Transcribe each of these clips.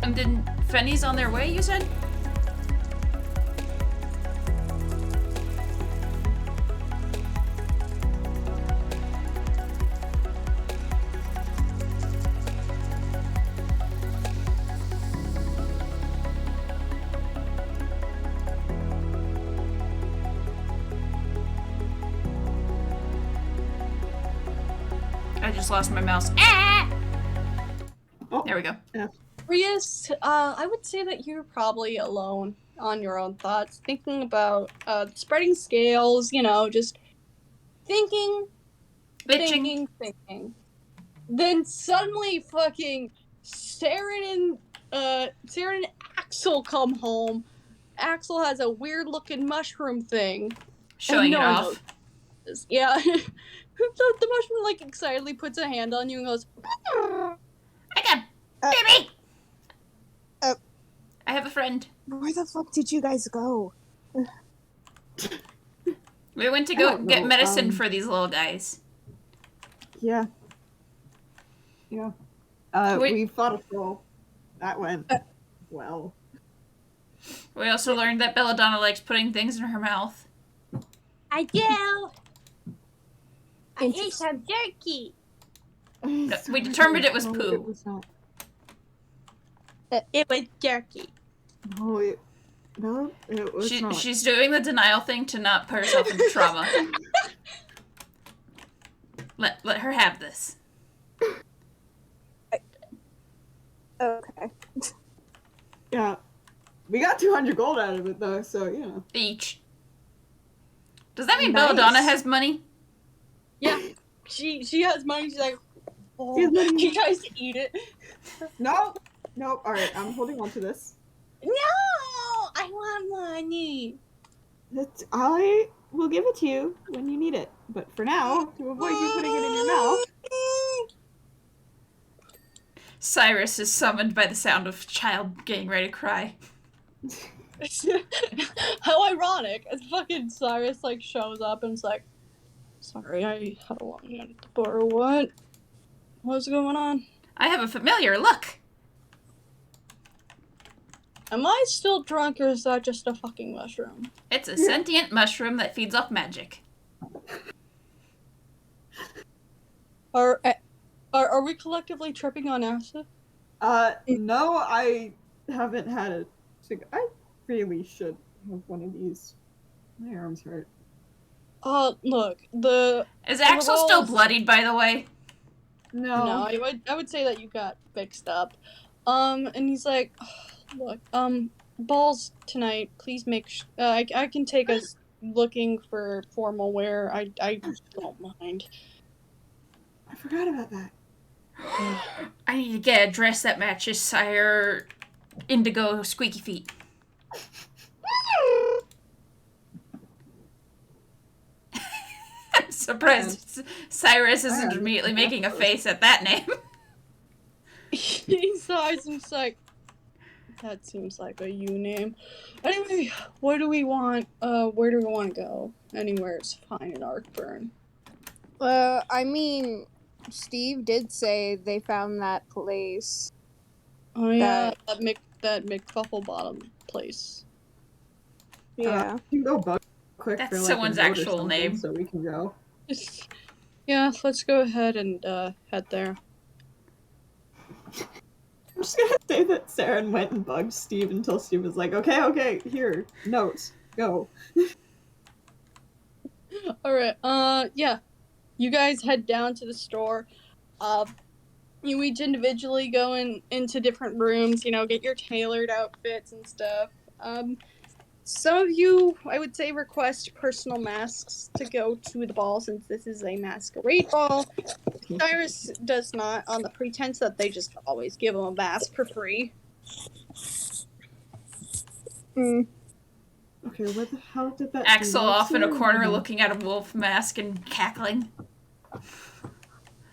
And then Fenny's on their way, you said? I just lost my mouse. Ah! Oh, there we go. Yeah. Rias, I would say that you're probably alone on your own thoughts, thinking about spreading scales, just thinking, Bitching. thinking. Then suddenly fucking Saren and Axel come home. Axel has a weird looking mushroom thing. Showing it one off. knows. Yeah. the mushroom like excitedly puts a hand on you and goes, I got baby! I have a friend. Where the fuck did you guys go? We went to go get medicine for these little guys. Yeah. Yeah. We fought a troll. That went well. We also learned that Belladonna likes putting things in her mouth. I do. I ate some jerky. No, we determined it was No, poo. It was not. It was jerky. No, it was not. She's doing the denial thing to not put herself into trauma. Let her have this. Okay. Yeah. We got 200 gold out of it, though, so, Each. Does that mean Nice. Belladonna has money? Yeah. She has money. She's like, oh. She has money. She tries to eat it. Nope. Alright, I'm holding on to this. No, I want money. I will give it to you when you need it. But for now, to avoid you putting it in your mouth... Cyrus is summoned by the sound of child getting ready to cry. How ironic. As fucking Cyrus shows up and is like, sorry, I had a long night at the bar. What's going on? I have a familiar look. Am I still drunk or is that just a fucking mushroom? It's a sentient mushroom that feeds off magic. Are we collectively tripping on acid? No, I haven't had a cigarette. I really should have one of these. My arms hurt. Look, Is Axel still bloodied, by the way? No. No, I would say that you got fixed up. And he's like, look, balls tonight, please make I can take us looking for formal wear. I don't mind. I forgot about that. I need to get a dress that matches Sire Indigo Squeaky Feet. I'm surprised Cyrus isn't immediately making a face at that name. He sighs and he's like, that seems like a you name. Anyway, what do we want? Where do we want to go? Anywhere is fine in Arkburn. I mean, Steve did say they found that place. Oh yeah, that McFufflebottom place. Yeah. You can go bug quick That's for like someone's a note or actual something, name. so we can go. Yeah, let's go ahead and head there. I'm just gonna say that Saren went and bugged Steve until Steve was like, okay, here, notes, go. Alright, yeah. You guys head down to the store. You each individually go into different rooms, get your tailored outfits and stuff. Some of you, I would say, request personal masks to go to the ball since this is a masquerade ball. Cyrus does not, on the pretense that they just always give him a mask for free. Okay, how did that Axel do? off in a corner looking at a wolf mask and cackling.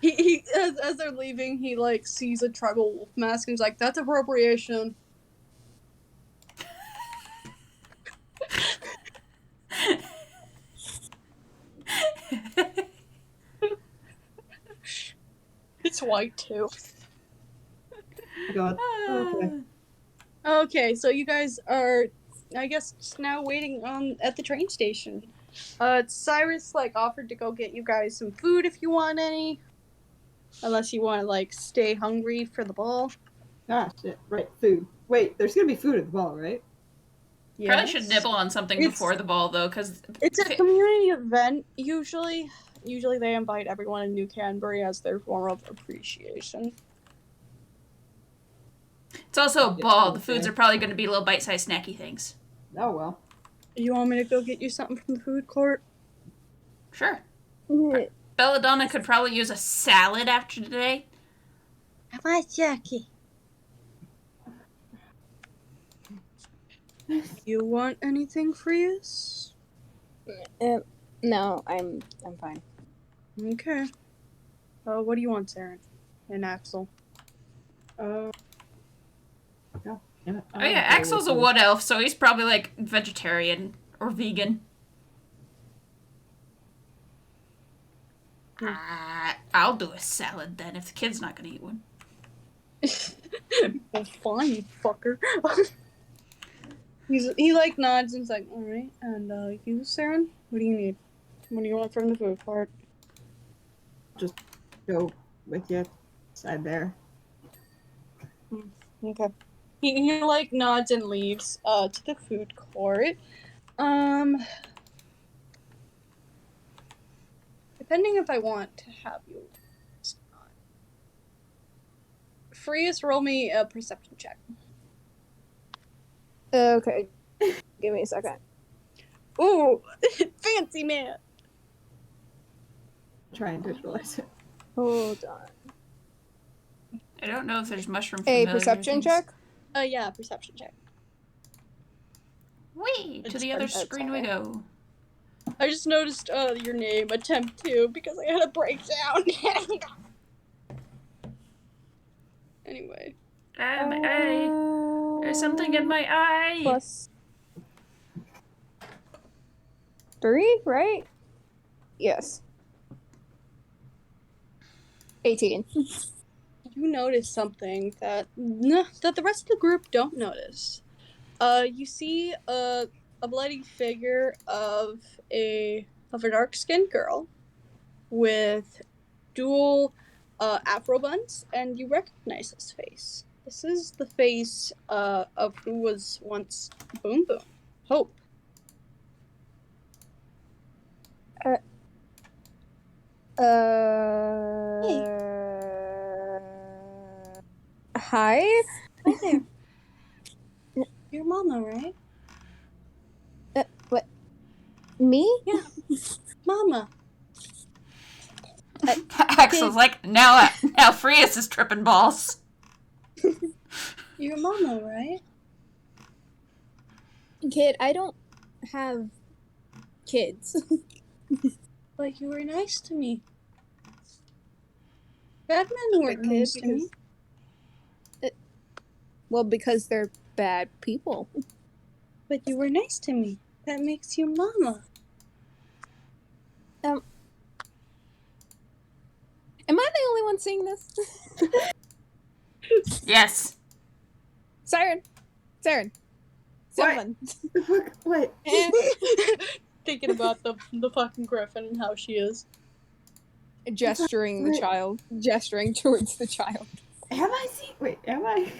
He as they're leaving, he sees a tribal wolf mask and he's like, "That's appropriation." It's white too. God. Okay. Okay, so you guys are, I guess, just now waiting at the train station. Cyrus offered to go get you guys some food if you want any, unless you want to stay hungry for the ball. Ah, shit. Right, food. Wait, there's gonna be food at the ball, right? Probably should nibble on something before the ball, though, because... It's a community event, usually. Usually they invite everyone in New Canterbury as their form of appreciation. It's also a ball. The foods are probably going to be little bite-sized snacky things. Oh, well. You want me to go get you something from the food court? Sure. Belladonna could probably use a salad after today. How about Jackie? You want anything, Frias? No, I'm fine. Okay. What do you want, Saren? And Axel? No. Oh yeah, Axel's a wood elf, so he's probably vegetarian or vegan. I'll do a salad then if the kid's not gonna eat one. Well, fine, you fucker. He nods and's like, alright, and you, Saren? What do you need? What do you want from the food court? Just go with you. Side there. Okay. He nods and leaves to the food court. Depending if I want to have you. Frias, roll me a perception check. Okay. Give me a second. Ooh, fancy man. Try and visualize it. Hold on. I don't know if there's mushroom A familiar perception things. check? Yeah, perception check. Whee! To the other screen we go. I just noticed your name, attempt 2, because I had a breakdown. Anyway. My eye. There's something in my eye. Plus 3, right? Yes. 18. You notice something that the rest of the group don't notice. You see a bloody figure of a dark-skinned girl with dual afro buns, and you recognize this face. This is the face of who was once Boom Boom, Hope. Hi? Hi there. Your mama, right? What? Me? Yeah. Mama. Axel's like, now Frias is tripping balls. Your mama, right? Kid, I don't have kids. But you were nice to me. Bad men weren't nice to me. Well, because they're bad people. But you were nice to me. That makes you mama. Am I the only one seeing this? Yes. Siren! Someone! What? Thinking about the fucking griffin and how she is. Gesturing towards the child. Am I seeing? Wait, am I?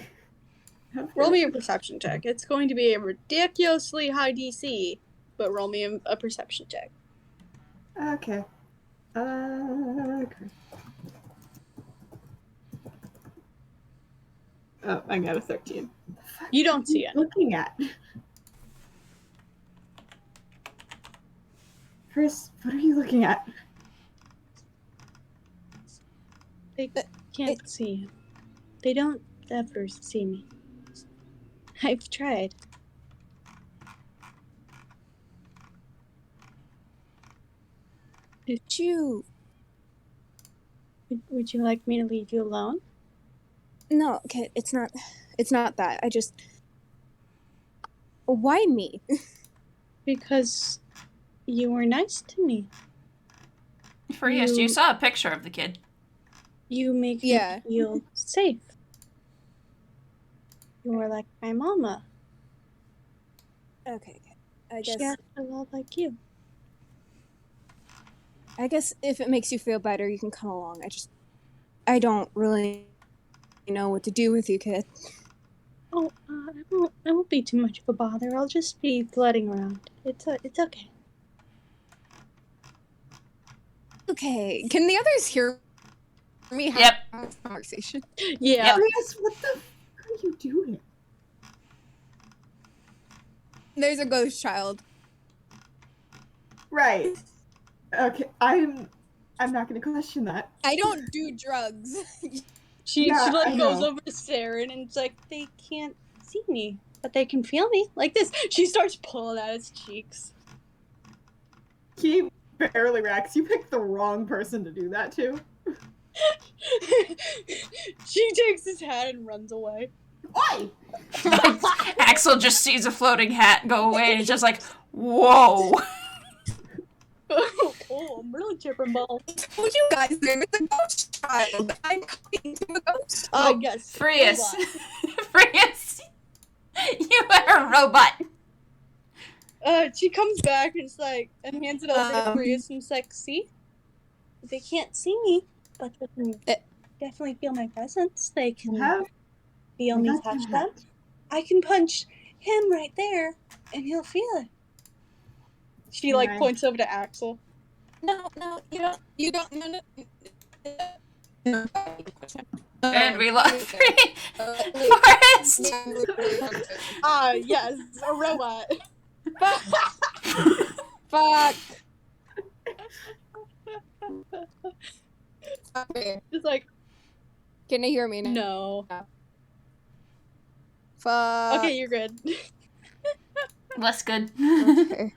Roll me a perception check. It's going to be a ridiculously high DC, but roll me a perception check. Okay. Okay. Oh, I got a 13. You don't see it. Looking at. Chris, what are you looking at? They can't see you. They don't ever see me. I've tried. Would you like me to leave you alone? No, okay, it's not that. Why me? Because you were nice to me. Frias, you saw a picture of the kid. You make me feel safe. You're more like my mama. Okay. I She guess. acts a lot like you. I guess if it makes you feel better, you can come along. I don't really know what to do with you, kid. Oh, I won't be too much of a bother. I'll just be floating around. It's okay. Okay. Can the others hear me have Yep. this conversation? Yeah. Chris, what the f are you doing? There's a ghost child. Right. Okay, I'm not gonna question that. I don't do drugs. She Yeah, like I goes know. over to Saren and it's like, they can't see me, but they can feel me. Like this. She starts pulling at his cheeks. He barely reacts. You picked the wrong person to do that to. She takes his hat and runs away. Oi! Axel just sees a floating hat go away and he's just like, whoa. Oh, I'm really tripping balls. I told you guys there was a ghost child. I'm talking to a ghost. Yes. Frias. robot. Frias. You are a robot. She comes back and it's like, and hands it over to Prius and it's like, see? They can't see me, but they can definitely feel my presence. They can feel me touch them. I can punch him right there, and he'll feel it. She like points over to Axel. No, you don't, no. And we lost Forrest. Yes, a robot. Fuck. It's like, Can you hear me now? no. Fuck. Okay, you're good. Less good. Okay.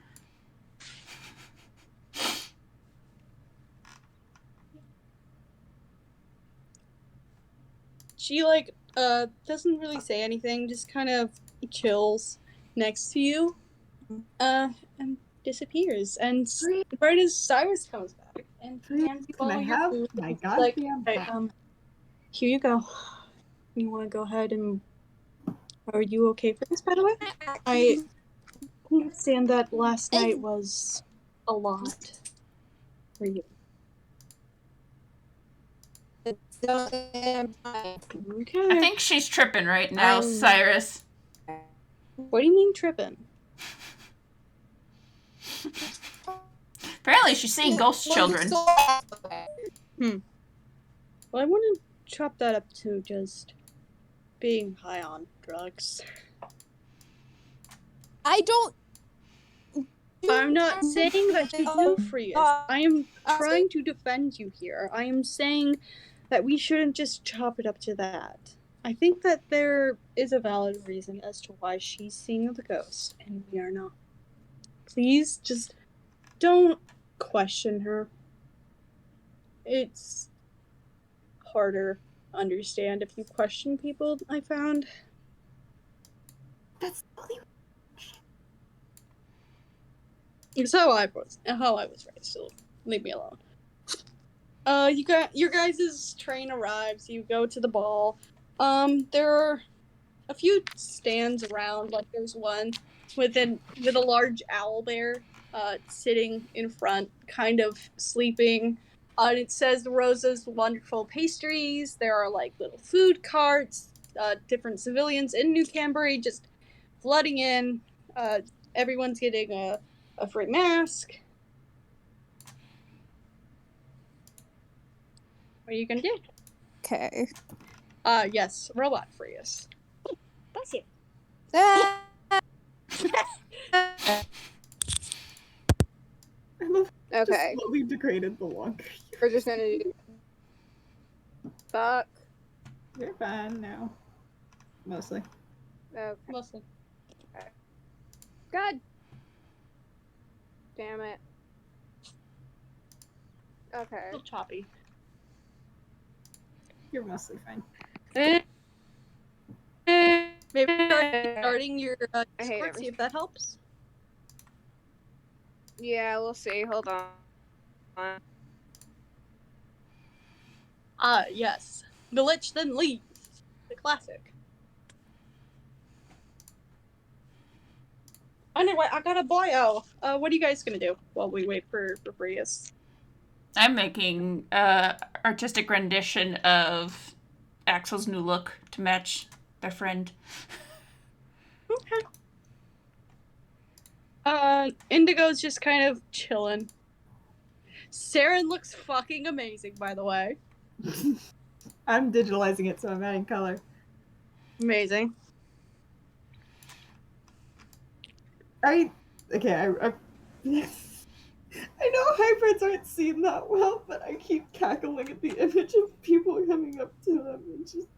She like doesn't really say anything, just kind of chills next to you, and disappears. And right as Cyrus comes back and hands you Can I all your have food, my like, goddamn "Hey, hat? here you go. You want to go ahead and? Are you okay for this, by the way? I understand that last night was a lot for you. Okay. I think she's tripping right now, I'm- Cyrus. What do you mean tripping? Apparently she's seeing ghost children. Well, I want to chop that up to just being high on drugs. I don't. I'm not saying that you do, Frias. I am trying to defend you here. I am saying that we shouldn't just chop it up to that. I think that there is a valid reason as to why she's seeing the ghost and we are not. Please just don't question her. It's harder to understand if you question people, I found. That's totally It's how I was raised, so leave me alone. You got your guys' train arrives, you go to the ball. There are a few stands around, like there's one with a large owl bear, sitting in front, kind of sleeping. And it says Rosa's wonderful pastries. There are like little food carts, different civilians in New Cambury just flooding in. Everyone's getting a free mask. What are you gonna do? Okay. Yes, robot Frias. Bless you. Ah. I love Okay. just slowly degraded the longer. We're just gonna do. Fuck. You're fine now. Mostly. Okay. Mostly. God. Damn it. Okay. A little choppy. You're mostly fine. Maybe starting your I hate Discord, see everything. if that helps. Yeah, we'll see. Hold on. Yes. The Lich then leaves. The classic. Anyway, I got a bio. What are you guys gonna do while we wait for Brius? I'm making artistic rendition of Axel's new look to match their friend. Okay. Indigo's just kind of chilling. Saren looks fucking amazing, by the way. I'm digitalizing it, so I'm adding color. Amazing. I know hybrids aren't seen that well, but I keep cackling at the image of people coming up to them and just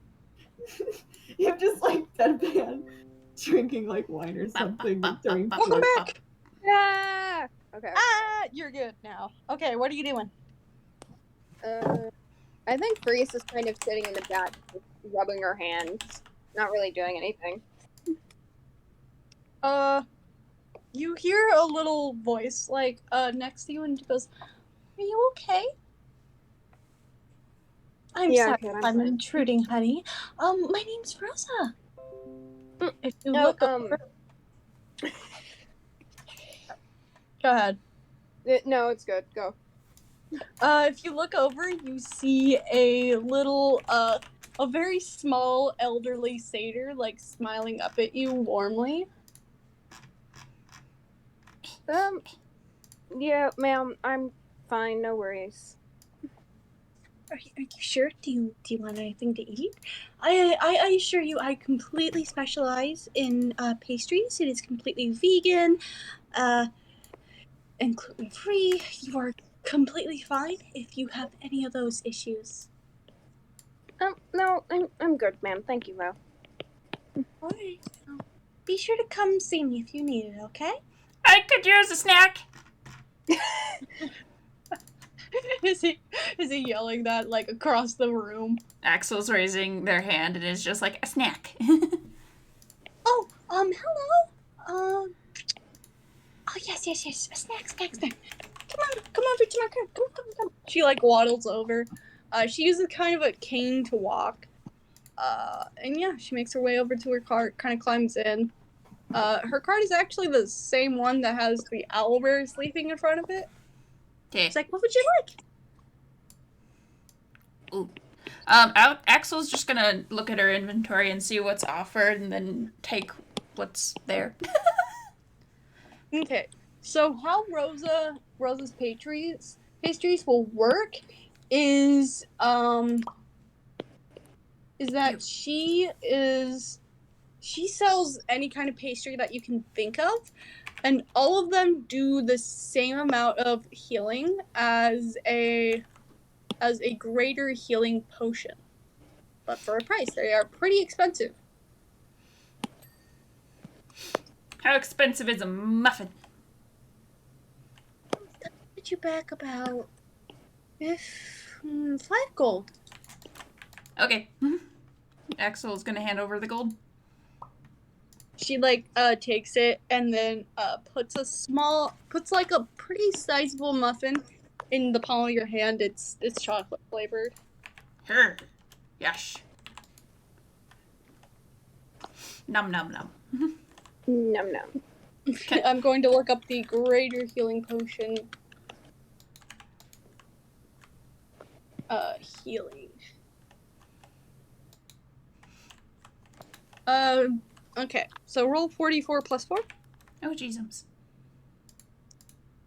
him just like deadpan drinking like wine or something during Welcome back! Yeah. Okay. You're good now. Okay, what are you doing? I think Breeze is kind of sitting in the back, just rubbing her hands, not really doing anything. You hear a little voice, like, next to you, and it goes, "Are you okay?" I'm Yeah, sorry okay, if I'm I'm fine. intruding, honey. My name's Rosa. If you No, look over... Go ahead. No, it's good. Go. If you look over, you see a little, a very small elderly satyr, like, smiling up at you warmly. Yeah, ma'am, I'm fine. No worries. Are you sure? Do you want anything to eat? I assure you, I completely specialize in pastries. It is completely vegan, and gluten free. You are completely fine if you have any of those issues. No, I'm good, ma'am. Thank you, though. Alright. Be sure to come see me if you need it, okay? I could use a snack. Is he yelling that like across the room? Axel's raising their hand and is just like a snack. Oh, hello. Oh yes. A snack. Come over to my crib. Come. She like waddles over. She uses kind of a cane to walk. And yeah, she makes her way over to her cart, kind of climbs in. Her cart is actually the same one that has the owlbear sleeping in front of it. Okay. It's like, what would you like? Ooh. Axel's just gonna look at her inventory and see what's offered and then take what's there. Okay, so how Rosa's pastries will work is that she sells any kind of pastry that you can think of, and all of them do the same amount of healing as a greater healing potion, but for a price. They are pretty expensive. How expensive is a muffin? Put you back about 5 gold. Okay. Axel's gonna hand over the gold. She takes it and then puts like a pretty sizable muffin in the palm of your hand. It's chocolate flavored. Her. Yes. Num num num. Num num. I'm going to look up the greater healing potion. Healing. Okay. So roll 44 plus 4. Oh, jeezums.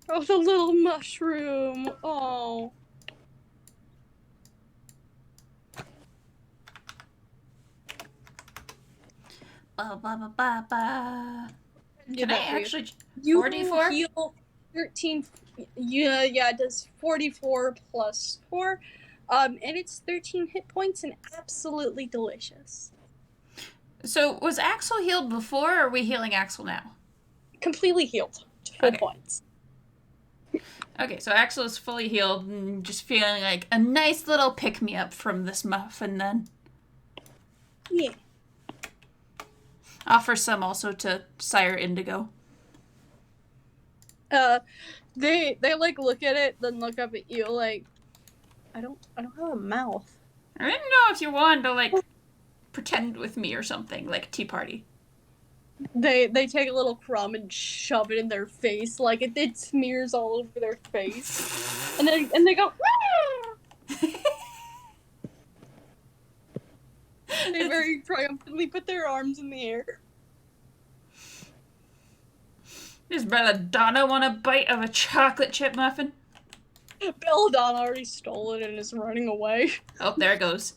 Oh, the little mushroom. Oh. Ba. Can I actually... You 44? heal 13. Yeah, it does 44 plus 4. And it's 13 hit points and absolutely delicious. So, was Axel healed before, or are we healing Axel now? Completely healed to full Okay. points. Okay, so Axel is fully healed and just feeling like a nice little pick-me-up from this muffin then. Yeah. Offer some also to Sire Indigo. They like look at it, then look up at you like, I don't have a mouth. I didn't know if you wanted to, like, pretend with me or something, like a tea party. They take a little crumb and shove it in their face, like it smears all over their face, and they go. They very triumphantly put their arms in the air. Does Belladonna want a bite of a chocolate chip muffin? Belladonna already stole it and is running away. Oh, there it goes.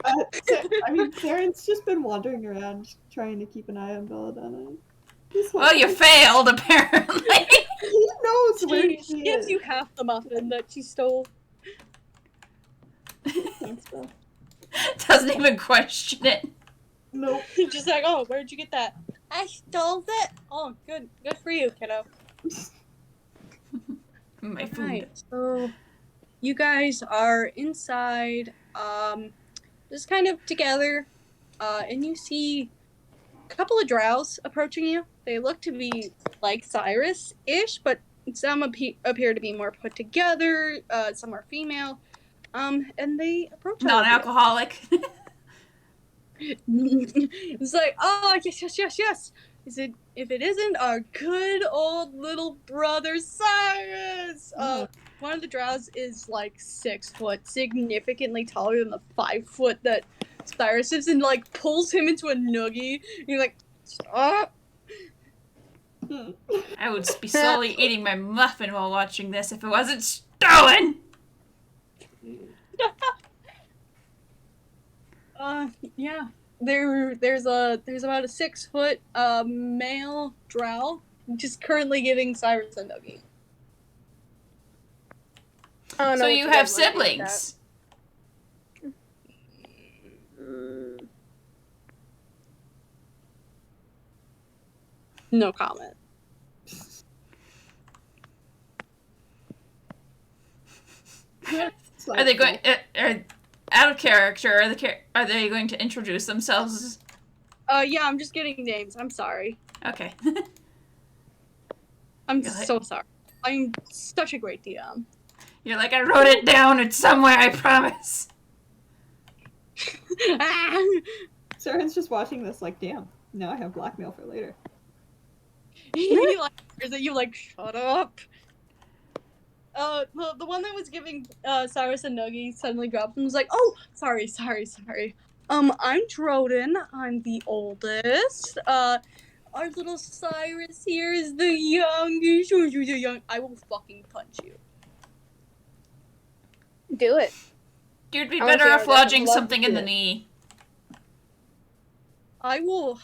Darren's just been wandering around trying to keep an eye on Belladonna. Well, you failed, apparently. He knows where She she gives is. you half the muffin that she stole. Thanks, Belle. Doesn't even question it. Nope. Just like, oh, where'd you get that? I stole it. Oh, good for you, kiddo. My food. Right, so you guys are inside, just kind of together, and you see a couple of drows approaching you. They look to be like Cyrus-ish, but some appear to be more put together, some are female, and they approach all of you. Non-alcoholic. It's like, oh, yes. Is it, if it isn't our good old little brother Cyrus? One of the drows is like 6 foot, significantly taller than the 5 foot that Cyrus is, and like pulls him into a noogie. And you're like, stop. I would be slowly eating my muffin while watching this if it wasn't stolen. Yeah. There's about a 6 foot male drow just currently giving Cyrus a noogie. I don't know So what you guys have wanna do with siblings. that. No comment. Are they going? Out of character? Are they going to introduce themselves? Yeah, I'm just getting names. I'm sorry. Okay. I'm Go ahead. so sorry. I'm such a great DM. You're like, I wrote it down. It's somewhere. I promise. Darren's just watching this like, damn, now I have blackmail for later. He like stares at you like, shut up. The one that was giving Cyrus a noogie suddenly dropped and was like, oh, sorry. I'm Droden. I'm the oldest. Our little Cyrus here is the youngest. I will fucking punch you. Do it. You'd be I wanna better see off how that lodging love something in the it. knee. I will.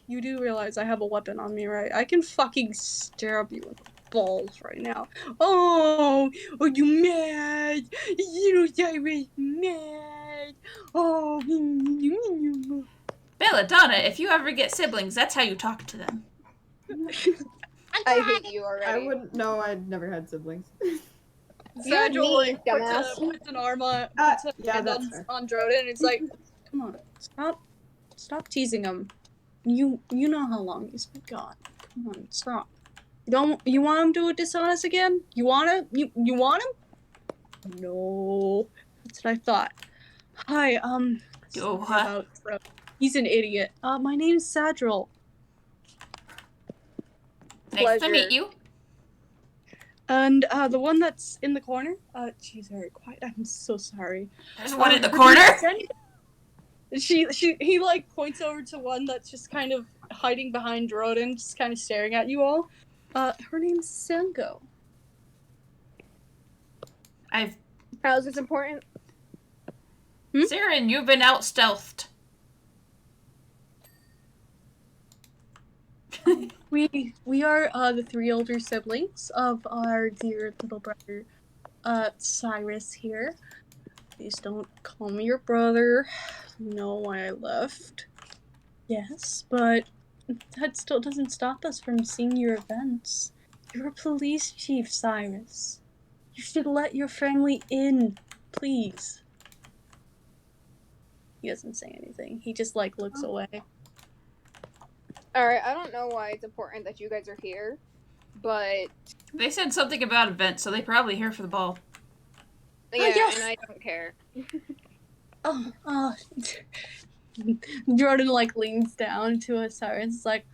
You do realize I have a weapon on me, right? I can fucking stab you in the balls right now. Oh, are you mad? You Cyrus mad? Oh. Belladonna, if you ever get siblings, that's how you talk to them. I hate you already. I wouldn't know. I'd never had siblings. You're Sagil, me, like, dumbass. puts an arm on, Yeah, puts a hand that's fair. on Droden, and it's like, come on, stop teasing him. You know how long he's been gone. Come on, stop. You want him to dishonest again? You want him? You want him? No, that's what I thought. Hi, Oh, sorry what? about Droden. He's an idiot. My name's Sadril. Nice Pleasure. to meet you. And the one that's in the corner, she's very quiet. I'm so sorry. There's one in the her corner. name's he like points over to one that's just kind of hiding behind Droden, just kind of staring at you all. Her name's Sengo. How is this important? Siren, you've been out stealthed. We are the 3 older siblings of our dear little brother, Cyrus here. Please don't call me your brother. You know why I left. Yes, but that still doesn't stop us from seeing your events. You're a police chief, Cyrus. You should let your family in, please. He doesn't say anything. He just, like, looks away. Alright, I don't know why it's important that you guys are here, but They said something about events, so they probably here for the ball. yeah, yes. and I don't care. Jordan, like, leans down to a Cyrus. It's like,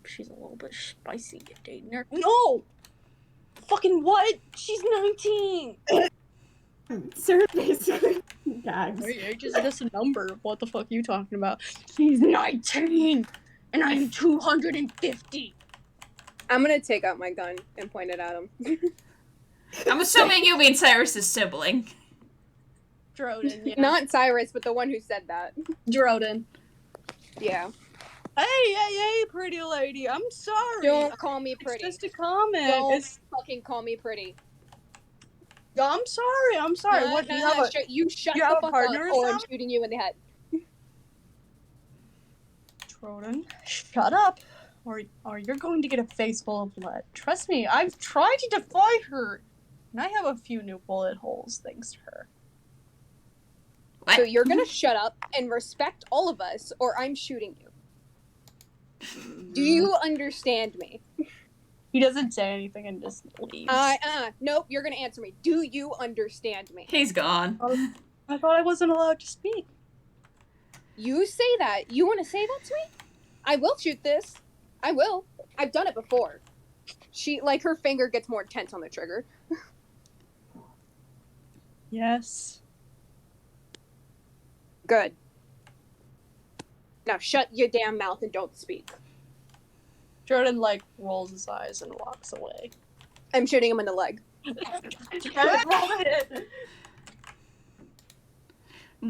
She's a little bit spicy. Dating her. No! Fucking what? She's 19! Sarah basically gags. Her age is just a number. What the fuck are you talking about? She's 19! And I'm 250! I'm gonna take out my gun and point it at him. I'm assuming you mean Cyrus's sibling. Droden, yeah. Not Cyrus, but the one who said that. Droden. Yeah. Hey, pretty lady. I'm sorry. Don't call me pretty. It's just a comment. Don't fucking call me pretty. I'm sorry. What do you have? You shut you the have a fuck partner up, or or I'm something? shooting you in the head. Droden, shut up, or you're going to get a face full of blood. Trust me, I've tried to defy her, and I have a few new bullet holes thanks to her. What? So you're gonna shut up and respect all of us, or I'm shooting you. Do you understand me? He doesn't say anything and just leaves. Nope, you're gonna answer me. Do you understand me? He's gone. I thought I wasn't allowed to speak. You say that. You want to say that to me? I will shoot this. I will. I've done it before. Her finger gets more intense on the trigger. Yes. Good. Now shut your damn mouth and don't speak. Jordan, rolls his eyes and walks away. I'm shooting him in the leg.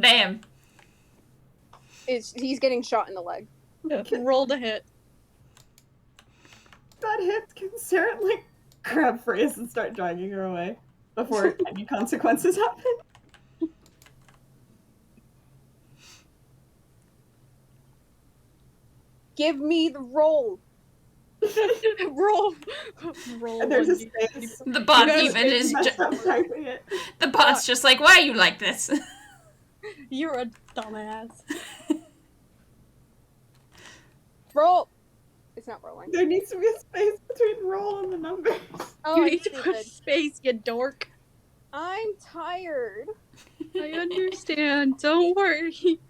Damn. He's getting shot in the leg. Roll to hit. That hit, can Sarah, grab Freya's and start dragging her away before any consequences happen? Give me the roll. Roll. And there's a space. The bot There's a even is space messed up typing it. the bot's just like, why are you like this? You're a dumbass. Roll. It's not rolling. There needs to be a space between roll and the numbers. Oh, You I need to put space, you dork. I'm tired. I understand. Don't worry.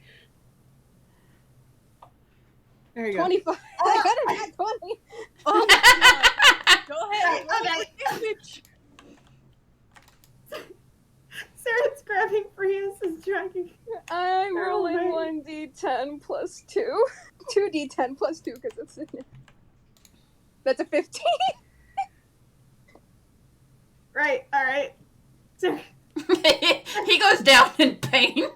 There you go. 25. I got it at 20. Oh my god. Go ahead. Okay. Damage. Sarah's grabbing Freya's and dragging. I'm Oh, rolling man. 1d10 plus 2. 2d10 plus 2 because it's in it. That's a 15. Right, alright. Sarah. He goes down in pain.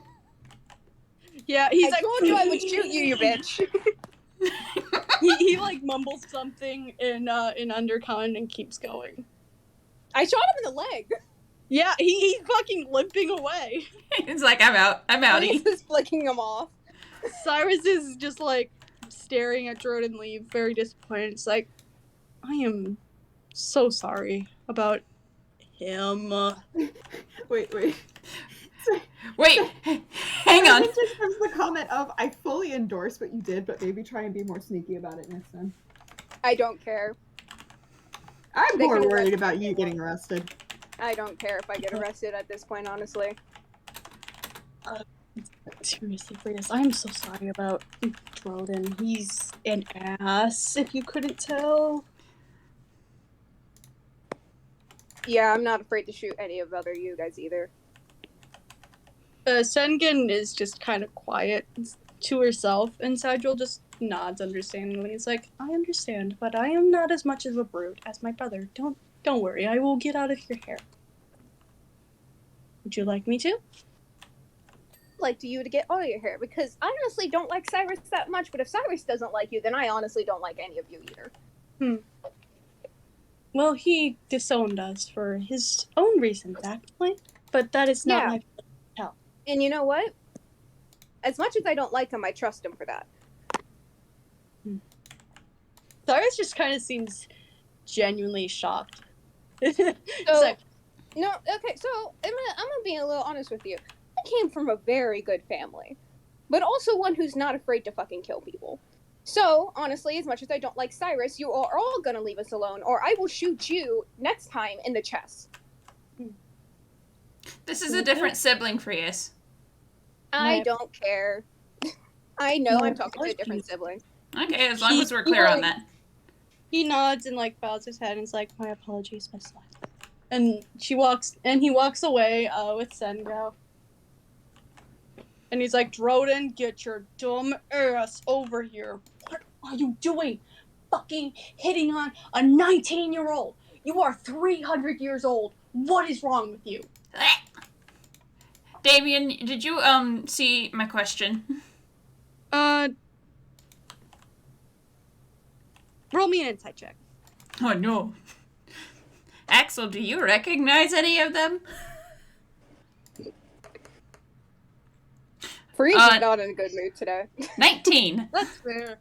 Yeah, he's I told you I would shoot you, you bitch. he mumbles something in undercon and keeps going. I shot him in the leg. Yeah, he's fucking limping away. He's like, I'm out. I'm He's outie. just flicking him off. Cyrus is just staring at Jordan leave, very disappointed. It's like, I am so sorry about him. Wait. Wait, hang on. Sarah just gives the comment of, I fully endorse what you did, but maybe try and be more sneaky about it next time. I don't care. I'm They more can worried arrest about me you if they getting arrested. I don't care if I get arrested at this point, honestly. Seriously, Freitas, I am so sorry about Jordan. He's an ass, if you couldn't tell. Yeah, I'm not afraid to shoot any of other you guys either. Sengen is just kind of quiet to herself, and Sigil just nods understandingly. It's like, I understand, but I am not as much of a brute as my brother. Don't worry, I will get out of your hair. Would you like me to? I'd like you to get all your hair because I honestly don't like Cyrus that much, but if Cyrus doesn't like you, then I honestly don't like any of you either. Well, he disowned us for his own reasons, actually. But that is not Yeah. my... And you know what? As much as I don't like him, I trust him for that. Cyrus just kind of seems genuinely shocked. It's So, like, no, okay, so I'm gonna be a little honest with you. I came from a very good family, but also one who's not afraid to fucking kill people. So, honestly, as much as I don't like Cyrus, you are all gonna leave us alone, or I will shoot you next time in the chest. This is a different sibling for you. I My- don't care. I know My I'm talking to a different apologies. sibling. Okay, as long as we're clear on that. He nods and like bows his head and is like, "My apologies, Miss Light." And he walks away with Sengo. And he's like, "Droden, get your dumb ass over here. What are you doing? Fucking hitting on a 19-year-old. You are 300 years old. What is wrong with you?" Damien, did you see my question? Roll me an insight check. Oh no. Axel, do you recognize any of them? Freeze is not in a good mood today. 19. That's fair.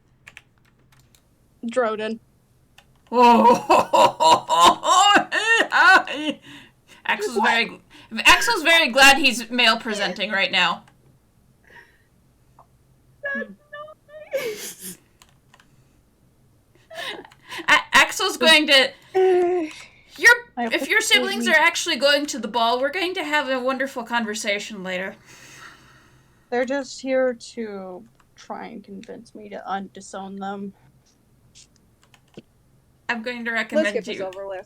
Droden. Axel's very glad he's male presenting right now. That's nice. Axel's going to. If your siblings are actually going to the ball, we're going to have a wonderful conversation later. They're just here to try and convince me to disown them. I'm going to recommend Let's get this over with.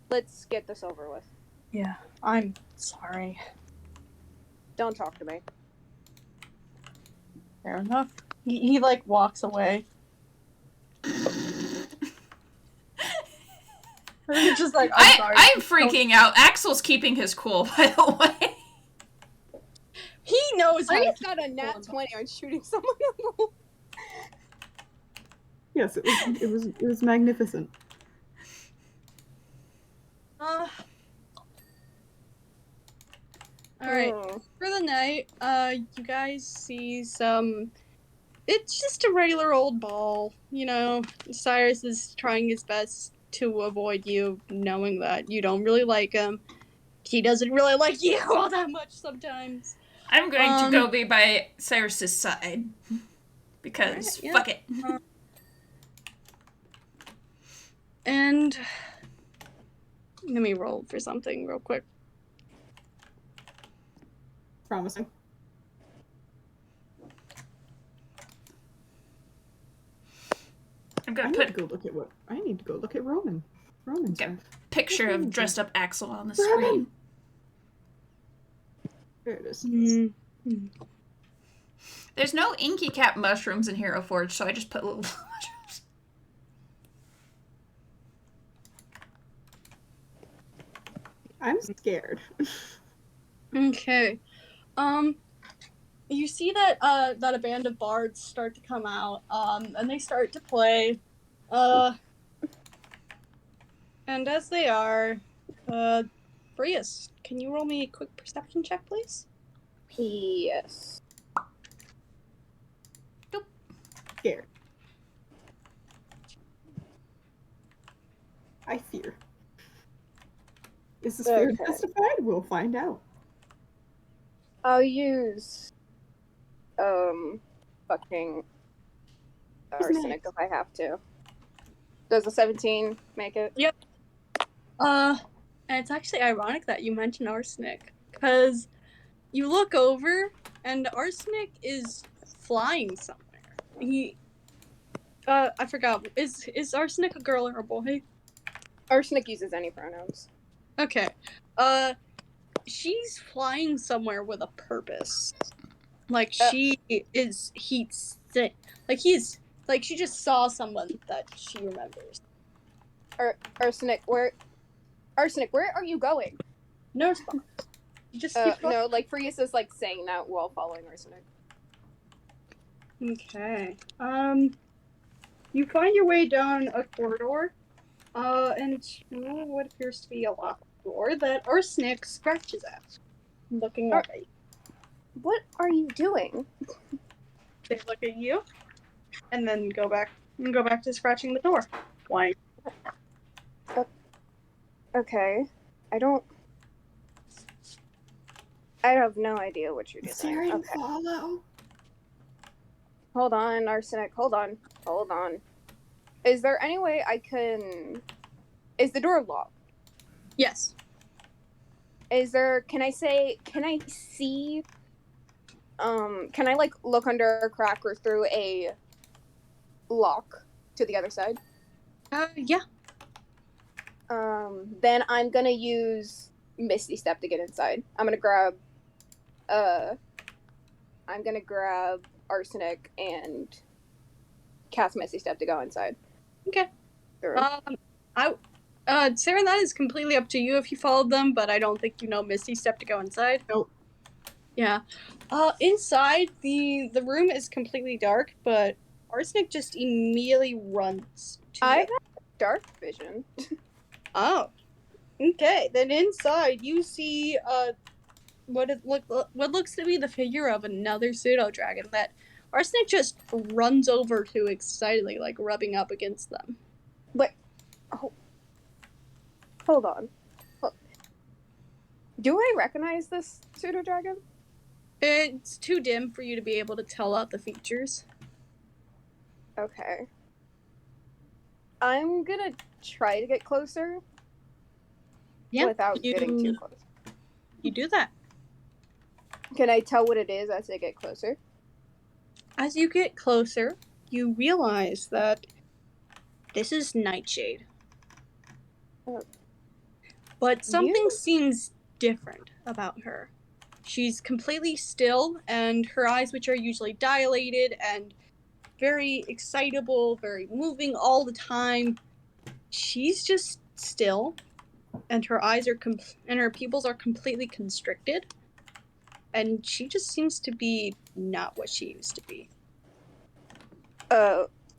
Let's get this over with. Yeah, I'm sorry. Don't talk to me. Fair enough. He like walks away. He's just like, I'm sorry. I'm freaking out. Axel's keeping his cool, by the way. He knows how Freeze to got a nat 20 on shooting someone. Yes, it was magnificent. Alright. For the night, you guys see some... It's just a regular old ball. You know, Cyrus is trying his best to avoid you, knowing that you don't really like him. He doesn't really like you all that much sometimes. I'm going to go be by Cyrus's side. Because, fuck it. And... Let me roll for something real quick. Promising. I'm I gonna need put to go look at Roman. Roman's Okay. stuff. picture of dressed up Axel on the Roman! screen. There it is. There's no inky cap mushrooms in Hero Forge, so I just put little mushrooms. I'm scared. Okay. You see that that a band of bards start to come out, and they start to play. And as they are, Brius, can you roll me a quick perception check, please? Yes. Scared. I fear. Is this fear Okay. justified? We'll find out. I'll use fucking arsenic if I have to. Does a 17 make it? And it's actually ironic that you mentioned arsenic, because you look over and arsenic is flying somewhere. I forgot. Is arsenic a girl or a boy? Arsenic uses any pronouns. Okay. She's flying somewhere with a purpose. Like she is like she just saw someone that she remembers. Arsenic, where are you going? No response. You just keep going. No, like Frias is like saying that while following Arsenic. Okay. You find your way down a corridor, and to what appears to be a locked door that Arsenic scratches at, looking up at you. What are you doing? They look at you, and then go back to scratching the door. Why? Okay. I have no idea what you're doing. Siren Okay. follow. Hold on, Arsenic. Hold on. Is there any way I can... Is the door locked? Yes. Can I see... can I, like, look under a crack or through a lock to the other side? Yeah. Then I'm gonna use Misty Step to get inside. I'm gonna grab Arsenic and cast Misty Step to go inside. Okay. Sure. Sarah, that is completely up to you if you followed them, but I don't think you know Misty Step to go inside. Nope. Yeah. Inside, the room is completely dark, but Arsenic just immediately runs to I it. have dark vision. Oh. Okay. Then inside, you see what looks to be the figure of another pseudo dragon that Arsenic just runs over to excitedly, like rubbing up against them. But hold on. Do I recognize this pseudo dragon? It's too dim for you to be able to tell out the features. Okay. I'm gonna try to get closer. Yeah, without getting too close. You do that. Can I tell what it is as I get closer? As you get closer, you realize that this is Nightshade. But something seems different about her. She's completely still, and her eyes, which are usually dilated and very excitable, very moving all the time, she's just still, and her eyes are and her pupils are completely constricted, and she just seems to be not what she used to be.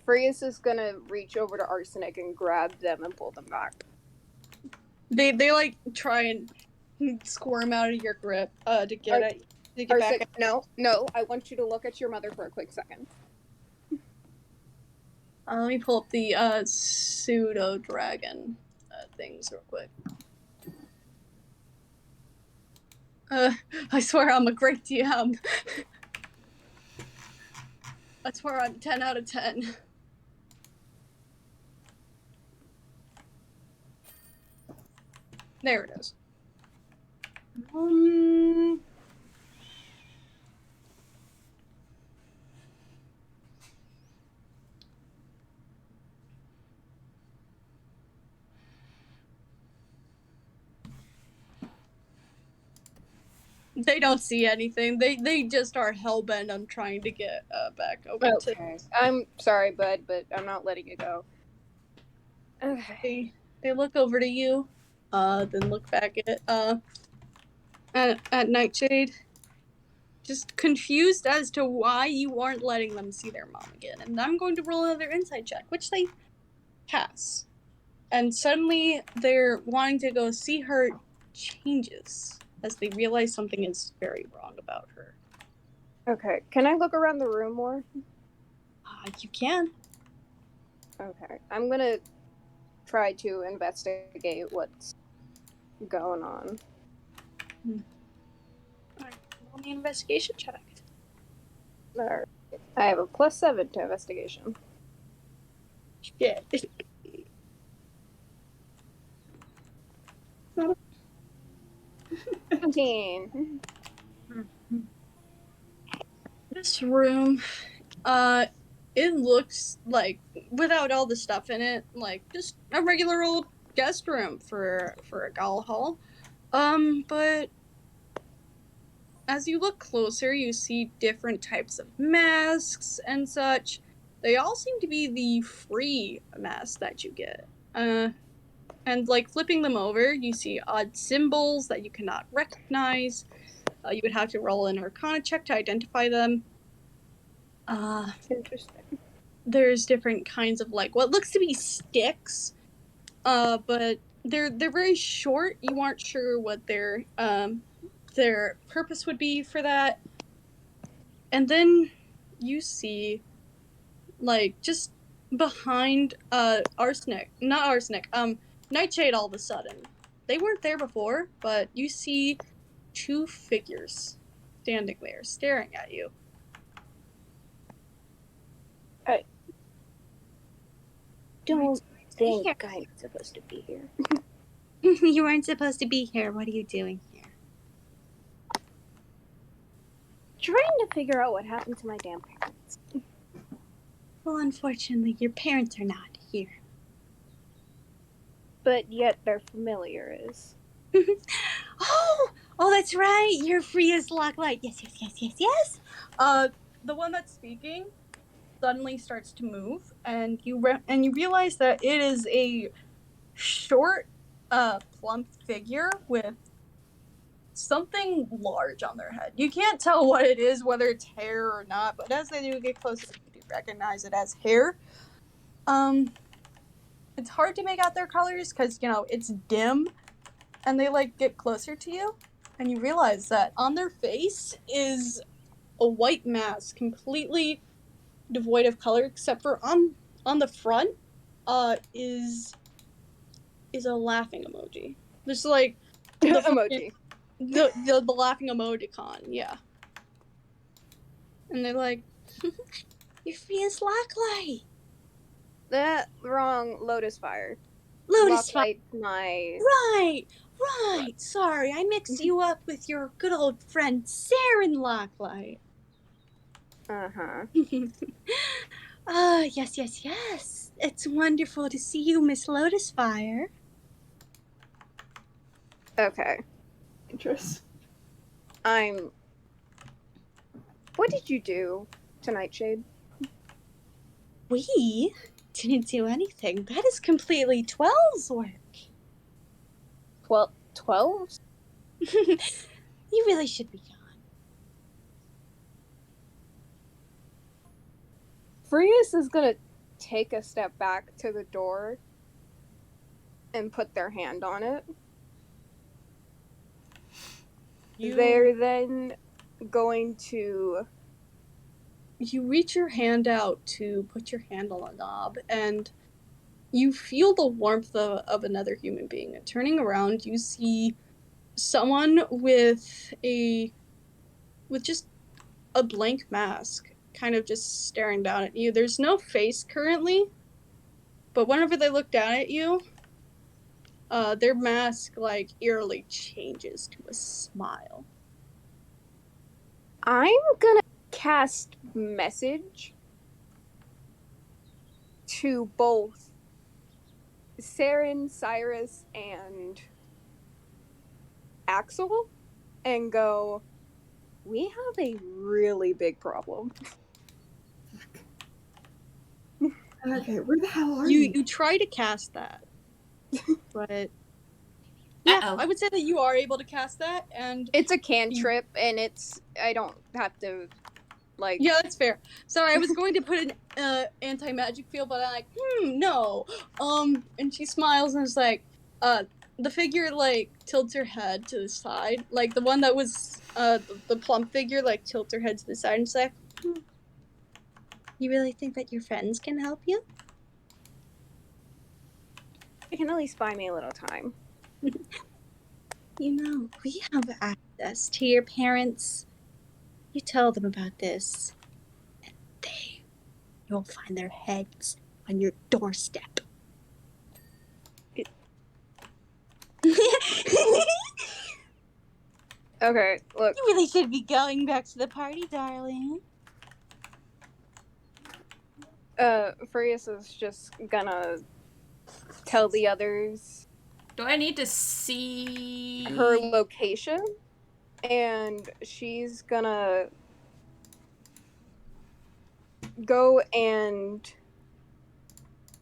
Frias is gonna reach over to Arsenic and grab them and pull them back. They like try and squirm out of your grip to get Arsenic, back. No, I want you to look at your mother for a quick second. Let me pull up the pseudo dragon things real quick. I swear I'm a great DM. I swear I'm 10 out of 10. There it is. They don't see anything. They just are hellbent on trying to get back over to. I'm sorry, bud, but I'm not letting it go. Okay. They look over to you, then look back at Nightshade, just confused as to why you aren't letting them see their mom again. And I'm going to roll another insight check, which they pass. And suddenly their wanting to go see her changes as they realize something is very wrong about her. Okay, can I look around the room more? You can. Okay, I'm gonna try to investigate what's going on. Alright, roll me an investigation check. Alright. I have a +7 to investigation. Shit. 17. This room, it looks like, without all the stuff in it, like just a regular old guest room for a gala hall. But as you look closer, you see different types of masks and such. They all seem to be the free masks that you get. And like flipping them over, you see odd symbols that you cannot recognize. You would have to roll an Arcana check to identify them. Interesting. There's different kinds of like what looks to be sticks, but they're very short. You aren't sure what their purpose would be for that. And then you see, like, just behind Nightshade all of a sudden. They weren't there before, but you see two figures standing there, staring at you. I don't think I'm supposed to be here. You weren't supposed to be here. What are you doing here? Trying to figure out what happened to my damn parents. Well, unfortunately, your parents are not here. But yet their familiar is. Oh, that's right. You're free as Locklight. Yes. The one that's speaking suddenly starts to move, and you realize that it is a short, plump figure with something large on their head. You can't tell what it is, whether it's hair or not, but as they do get closer, you do recognize it as hair. It's hard to make out their colors because, it's dim, and they, get closer to you, and you realize that on their face is a white mask, completely devoid of color, except for on the front, is a laughing emoji. Just, the Emoji. the laughing emoticon, yeah. And they're like, you're free as Locklight. Wrong. Lotus Fire. Lotus Fire. Locklight's my... Right. Sorry, I mixed you up with your good old friend Saren Locklight. Uh-huh. Yes. It's wonderful to see you, Miss Lotus Fire. Okay. Interest. What did you do tonight, Shade? We didn't do anything. That is completely 12's work. 12? You really should be gone. Frias is gonna take a step back to the door and put their hand on it. They're then going to... You reach your hand out to put your hand on the knob, and you feel the warmth of another human being. And turning around, you see someone with just a blank mask, kind of just staring down at you. There's no face currently, but whenever they look down at you, their mask, eerily changes to a smile. I'm gonna cast message to both Saren, Cyrus, and Axel and go, we have a really big problem. Okay, where the hell are you? You try to cast that, but yeah, Uh-oh. I would say that you are able to cast that, and it's a cantrip, and I don't have to, Yeah, that's fair. Sorry, I was going to put an anti-magic field, but I'm like, no. And she smiles and is like, the figure, tilts her head to the side. The one that was, the plump figure, tilts her head to the side and is like, you really think that your friends can help you? It can at least buy me a little time. We have access to your parents. You tell them about this, and you'll find their heads on your doorstep. Okay, look. You really should be going back to the party, darling. Frias is just gonna tell the others Do I need to see her location, and she's gonna go and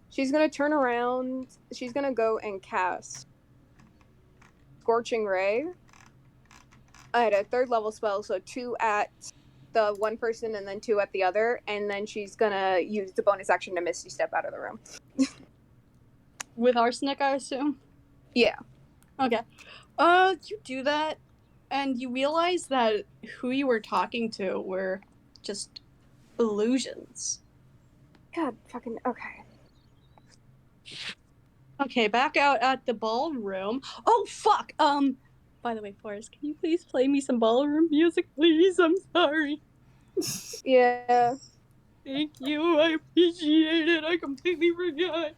she's gonna turn around. She's gonna go and cast Scorching Ray at a 3rd level spell, so 2 at the one person and then 2 at the other, and then she's gonna use the bonus action to Misty Step out of the room. With arsenic, I assume? Yeah. Okay. You do that, and you realize that who you were talking to were just illusions. God, fucking, okay. Okay, back out at the ballroom. Oh, fuck! By the way, Forrest, can you please play me some ballroom music, please? I'm sorry. Yeah. Thank you, I appreciate it. I completely forgot.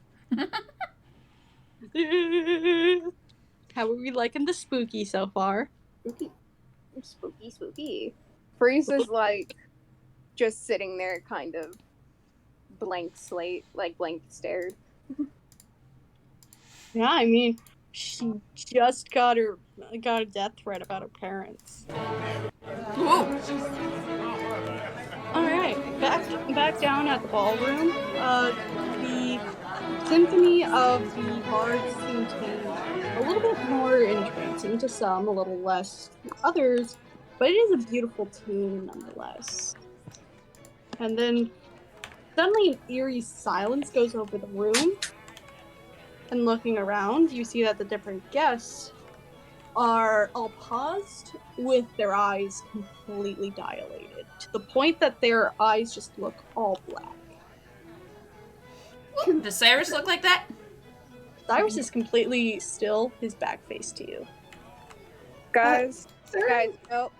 How are we liking the spooky so far? Spooky. Freeze is just sitting there kind of blank slate, like blank stared. Yeah, I mean, she just got a death threat about her parents. Ooh. All right, back down at the ballroom. The symphony of the bards seemed to be a little bit more entrancing to some, a little less to others, but it is a beautiful tune nonetheless. And then suddenly an eerie silence goes over the room, and looking around, you see that the different guests are all paused with their eyes completely dilated, to the point that their eyes just look all black. Does Cyrus look like that? Cyrus is completely still, his back face to you. Guys, Sarah?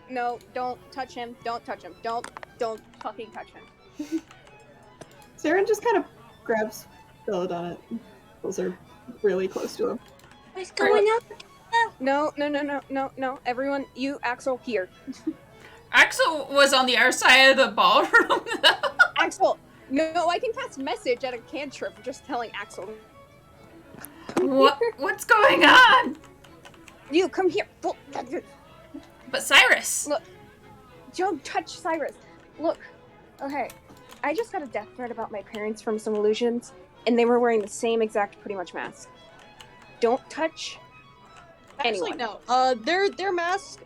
no, don't touch him. Don't touch him. Don't fucking touch him. Saren just kind of grabs Belladonna and pulls her really close to him. What's going on? No. Everyone, you, Axel, here. Axel was on the other side of the ballroom. Axel, no, I can cast message at a cantrip just telling Axel. What's going on? You, come here. But Cyrus. Look, don't touch Cyrus. Look, okay, I just got a death threat about my parents from some illusions, and they were wearing the same exact pretty much mask. Don't touch anyone. Actually, no. Their mask,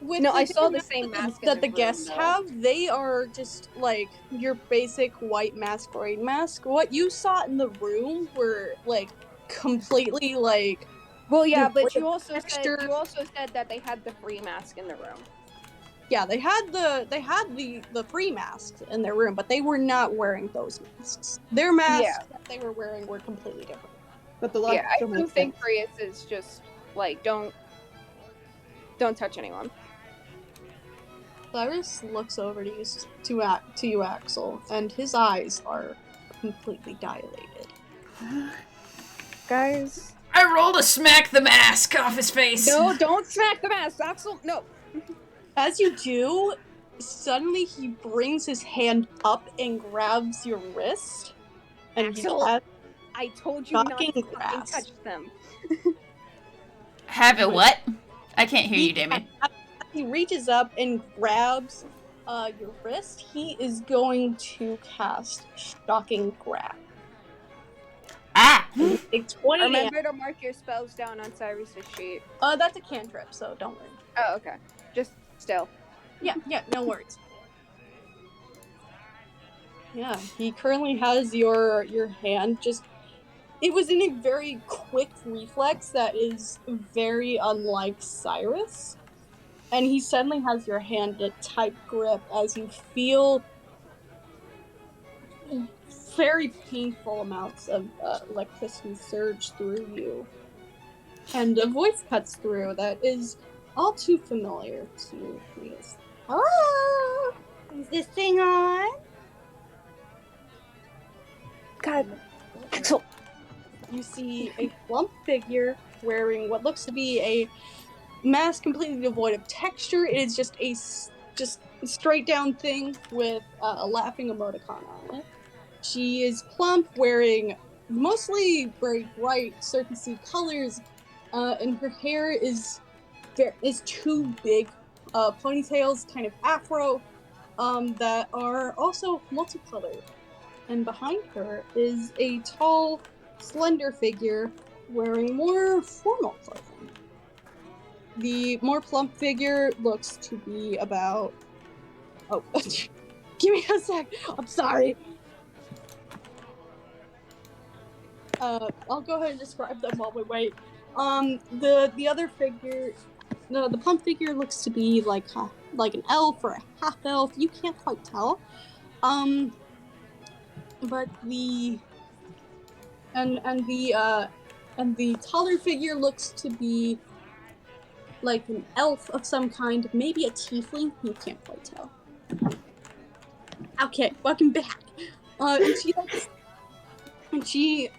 with No, the I saw different the same mask in that the room, guests though. have. They are just like your basic white masquerade mask. What you saw in the room were like completely like. Well, yeah, devoid but of you also texture. said that they had the free mask in the room. Yeah, they had the free masks in their room, but they were not wearing those masks. Their masks that they were wearing were completely different. But the logic Yeah, I still do makes think sense. Prius is just like don't touch anyone. Cyrus looks over to you, Axel, and his eyes are completely dilated. Guys, I rolled a smack the mask off his face. no, don't smack the mask, Axel. No. As you do, suddenly he brings his hand up and grabs your wrist, and Axel, he has I told you not to shocking fucking grasp. touch them. Have it what? I can't hear you, Damien. He reaches up and grabs your wrist. He is going to cast Shocking Grasp. Ah! A 20. Remember to mark your spells down on Cyrus's sheet. That's a cantrip, so don't worry. Oh, okay. Just still. Yeah, no worries. Yeah, he currently has your hand just. It was in a very quick reflex that is very unlike Cyrus. And he suddenly has your hand in a tight grip as you feel very painful amounts of electricity surge through you. And a voice cuts through that is all too familiar to Prius. Hello? Is this thing on? God, Axel. You see a plump figure wearing what looks to be a mask completely devoid of texture. It is just a straight down thing with a laughing emoticon on it. She is plump, wearing mostly very bright circusy colors, and her hair is two big ponytails, kind of afro, that are also multicolored. And behind her is a tall, slender figure wearing more formal clothing. The more plump figure looks to be about... Oh, give me a sec. I'm sorry. I'll go ahead and describe them while we wait. The other figure... No, the plump figure looks to be like an elf or a half elf. You can't quite tell. But the the taller figure looks to be like an elf of some kind, maybe a tiefling. You can't quite tell. Okay, welcome back. And she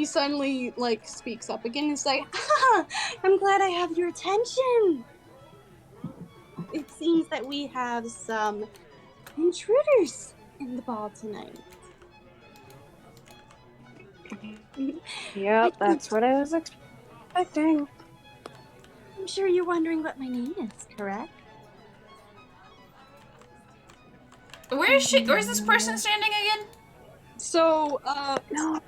suddenly speaks up again and is like, I'm glad I have your attention. It seems that we have some intruders in the ball tonight. Yep, that's what I was expecting. I'm sure you're wondering what my name is, correct? Where is she? Where's this person standing again? So, No.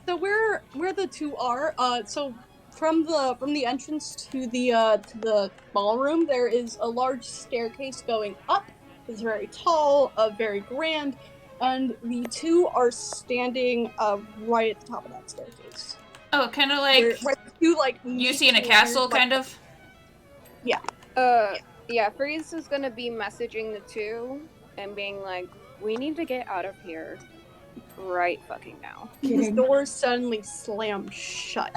so where the two are, so from the entrance to the ballroom, there is a large staircase going up. It's very tall, very grand, and the two are standing right at the top of that staircase. Oh, kind of like Where the two, like, you see in a castle, kind of? Yeah. Yeah, Freeze is gonna be messaging the two and being like, we need to get out of here right fucking now. The doors suddenly slam shut.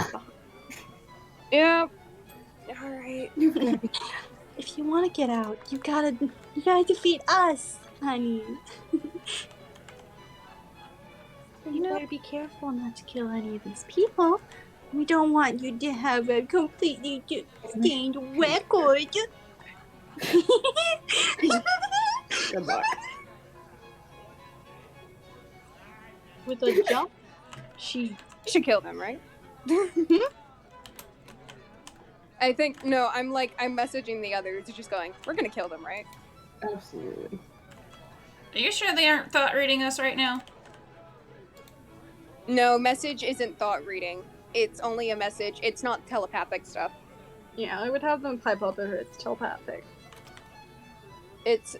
Yep. Alright. If you want to get out, you gotta defeat us, honey. You better be careful not to kill any of these people. We don't want you to have a completely stained record. Good luck. With a jump, she Should kill them, right? I think I'm messaging the others, just going, we're gonna kill them, right? Absolutely. Are you sure they aren't thought reading us right now? No, message isn't thought reading. It's only a message. It's not telepathic stuff. Yeah, I would have them pipe up if it's telepathic. It's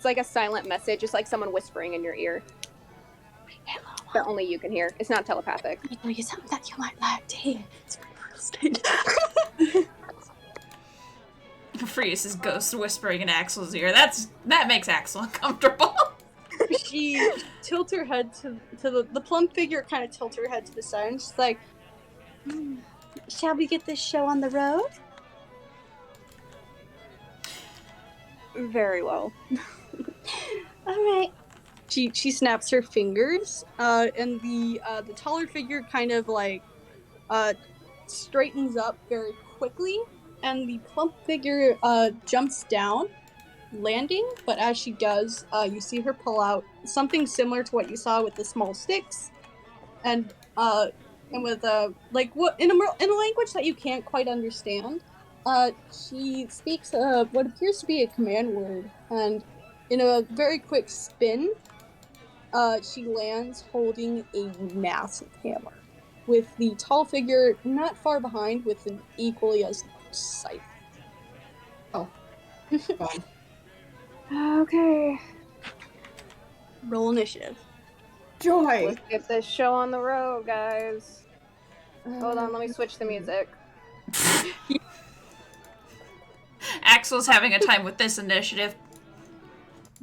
like a silent message. It's like someone whispering in your ear Hello. that only you can hear. It's not telepathic. Let me tell you something that you might like to hear. It's my real estate. Freeze is ghost whispering in Axel's ear. That makes Axel uncomfortable. She tilts her head to the plump figure. Kind of tilts her head to the side, and she's like, Shall we get this show on the road? Very well. All right. she snaps her fingers, and the taller figure kind of like straightens up very quickly, and the plump figure jumps down, landing. But as she does, you see her pull out something similar to what you saw with the small sticks, and with like what in a language that you can't quite understand. She speaks what appears to be a command word, and in a very quick spin, she lands holding a massive hammer, with the tall figure not far behind with an equally as large scythe. Oh. Fine. Okay. Roll initiative. Joy! Let's get this show on the road, guys. Hold on, let me switch the music. Axel's having a time with this initiative.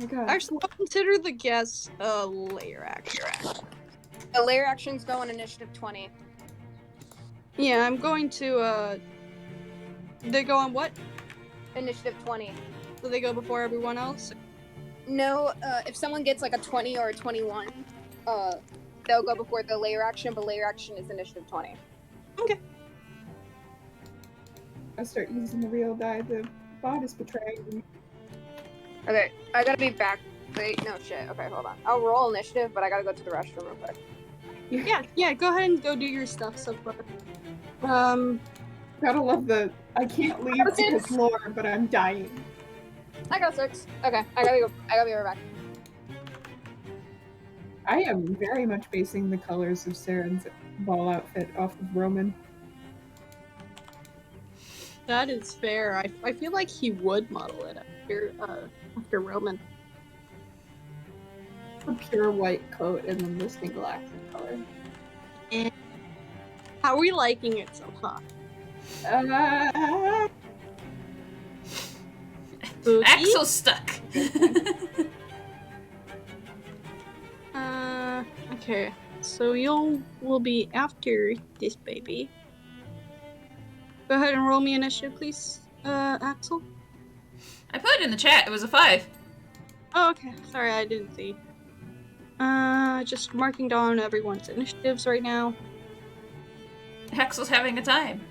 Oh my God. Actually, I'll consider the guess a layer action. The layer actions go on initiative 20. Yeah, I'm going to, they go on what? Initiative 20. Do they go before everyone else? No, if someone gets like a 20 or a 21, they'll go before the layer action, but layer action is initiative 20. Okay. I start using the real die. The bot is betraying me. Okay, I gotta be back. Wait, no shit. Okay, hold on. I'll roll initiative, but I gotta go to the restroom real quick. Yeah, go ahead and go do your stuff so far. Gotta love the I can't leave because lore, but I'm dying. I got 6. Okay, I gotta be right back. I am very much basing the colors of Saren's ball outfit off of Roman. That is fair. I feel like he would model it after Roman. A pure white coat and then the single accent color. How are we liking it so far? Axel's stuck. Okay. So we'll be after this baby. Go ahead and roll me initiative, please, Axel. I put it in the chat. It was a 5. Oh, okay. Sorry, I didn't see. Just marking down everyone's initiatives right now. Axel's having a time.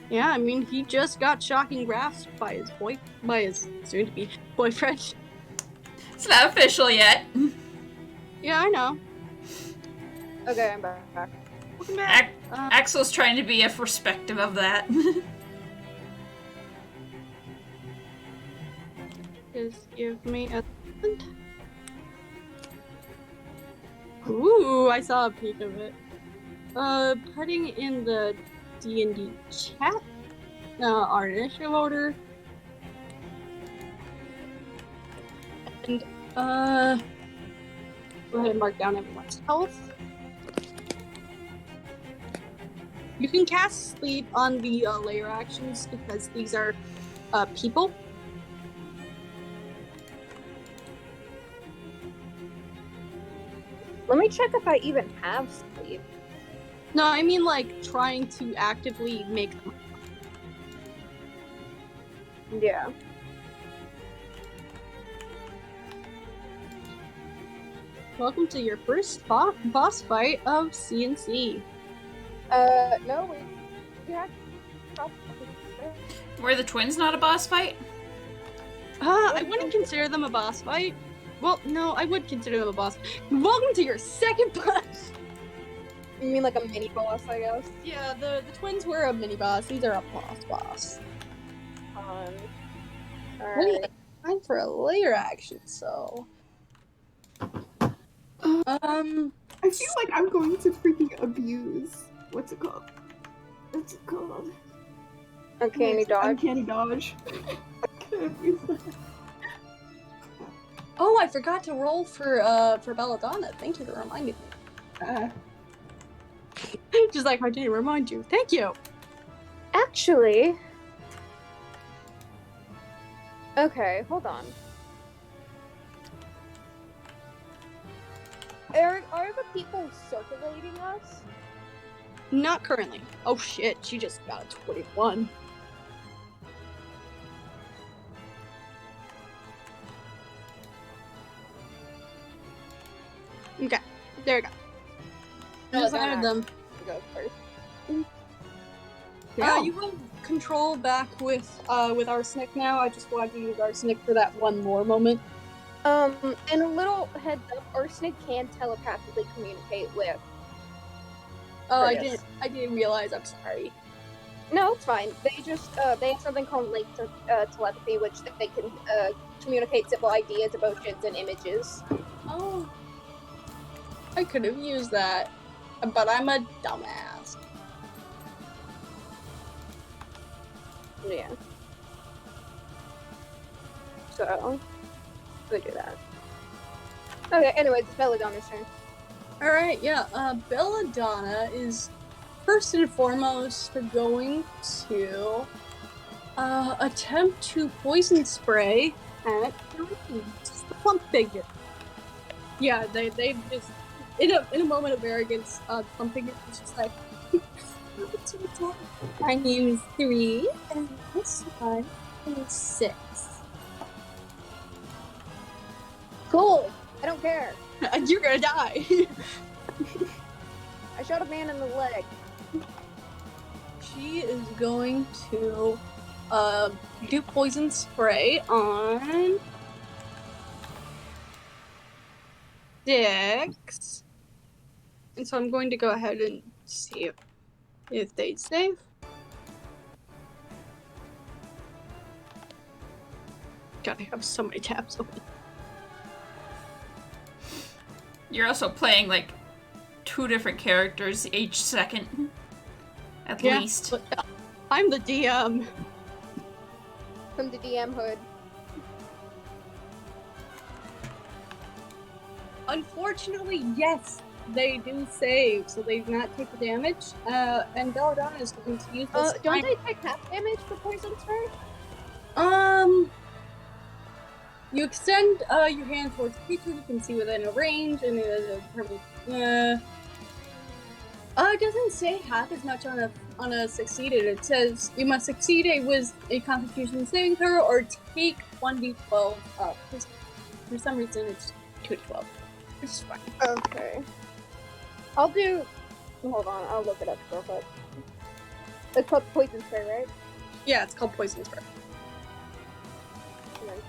Yeah, I mean, he just got shocking grasped by his soon-to-be boyfriend. It's not official yet. Yeah, I know. Okay, I'm back. Welcome back. Axel's trying to be a perspective of that. Just give me a second. Ooh, I saw a peek of it. Putting in the DnD chat. Our initiative order. And, go ahead and mark down everyone's health. You can cast sleep on the layer actions because these are people. Let me check if I even have sleep. No, I mean like trying to actively make them. Yeah. Welcome to your first boss fight of CNC. No, we have. Were the twins not a boss fight? I wouldn't consider them a boss fight. Well, no, I would consider them a boss. Welcome to your second boss. You mean like a mini boss, I guess? Yeah, the twins were a mini boss. These are a boss. Alright. Time for a layer action, so. I feel like I'm going to freaking abuse. What's it called? Uncanny dodge. Uncanny dodge. I'm gonna abuse that. Oh, I forgot to roll for Belladonna. Thank you for reminding me. Just like I didn't remind you. Thank you. Actually. Okay, hold on. Are the people circulating us? Not currently. Oh shit, she just got a 21. Okay, there we go. Just added them. Go first. You will control back with Arsenic now. I just wanted to use Arsenic for that one more moment. And a little heads up, Arsenic can telepathically communicate with. Oh, Curtis. I didn't realize. I'm sorry. No, it's fine. They just they have something called late telepathy, which they can communicate simple ideas, emotions, and images. Oh, I could have used that, but I'm a dumbass. Yeah. So, we do that. Okay. Anyways, it's Belladonna's turn. All right, yeah. Belladonna is first and foremost going to attempt to poison spray at just the plump figure. Yeah, they just in a moment of arrogance, plump figure is just like, I use 3 and this one is 6. Cool. I don't care. You're gonna die. I shot a man in the leg. She is going to do poison spray on 6. And so I'm going to go ahead and see if they save. God, I have so many tabs open. You're also playing like 2 different characters each second. At Yeah, least. but, I'm the DM. From the DM hood. Unfortunately, yes, they do save, so they do not take the damage. And Belladonna is going to use this. Don't they take half damage for poison spray? You extend your hand towards the creature you can see within a range, and it doesn't say half as much on a succeeded. It says you must succeed a Constitution saving throw or take 1d12 up. For some reason, it's 2d12, which is fine. Okay. I'll do. Hold on, I'll look it up real quick. It's called poison spray, right? Yeah, it's called poison spray. I'm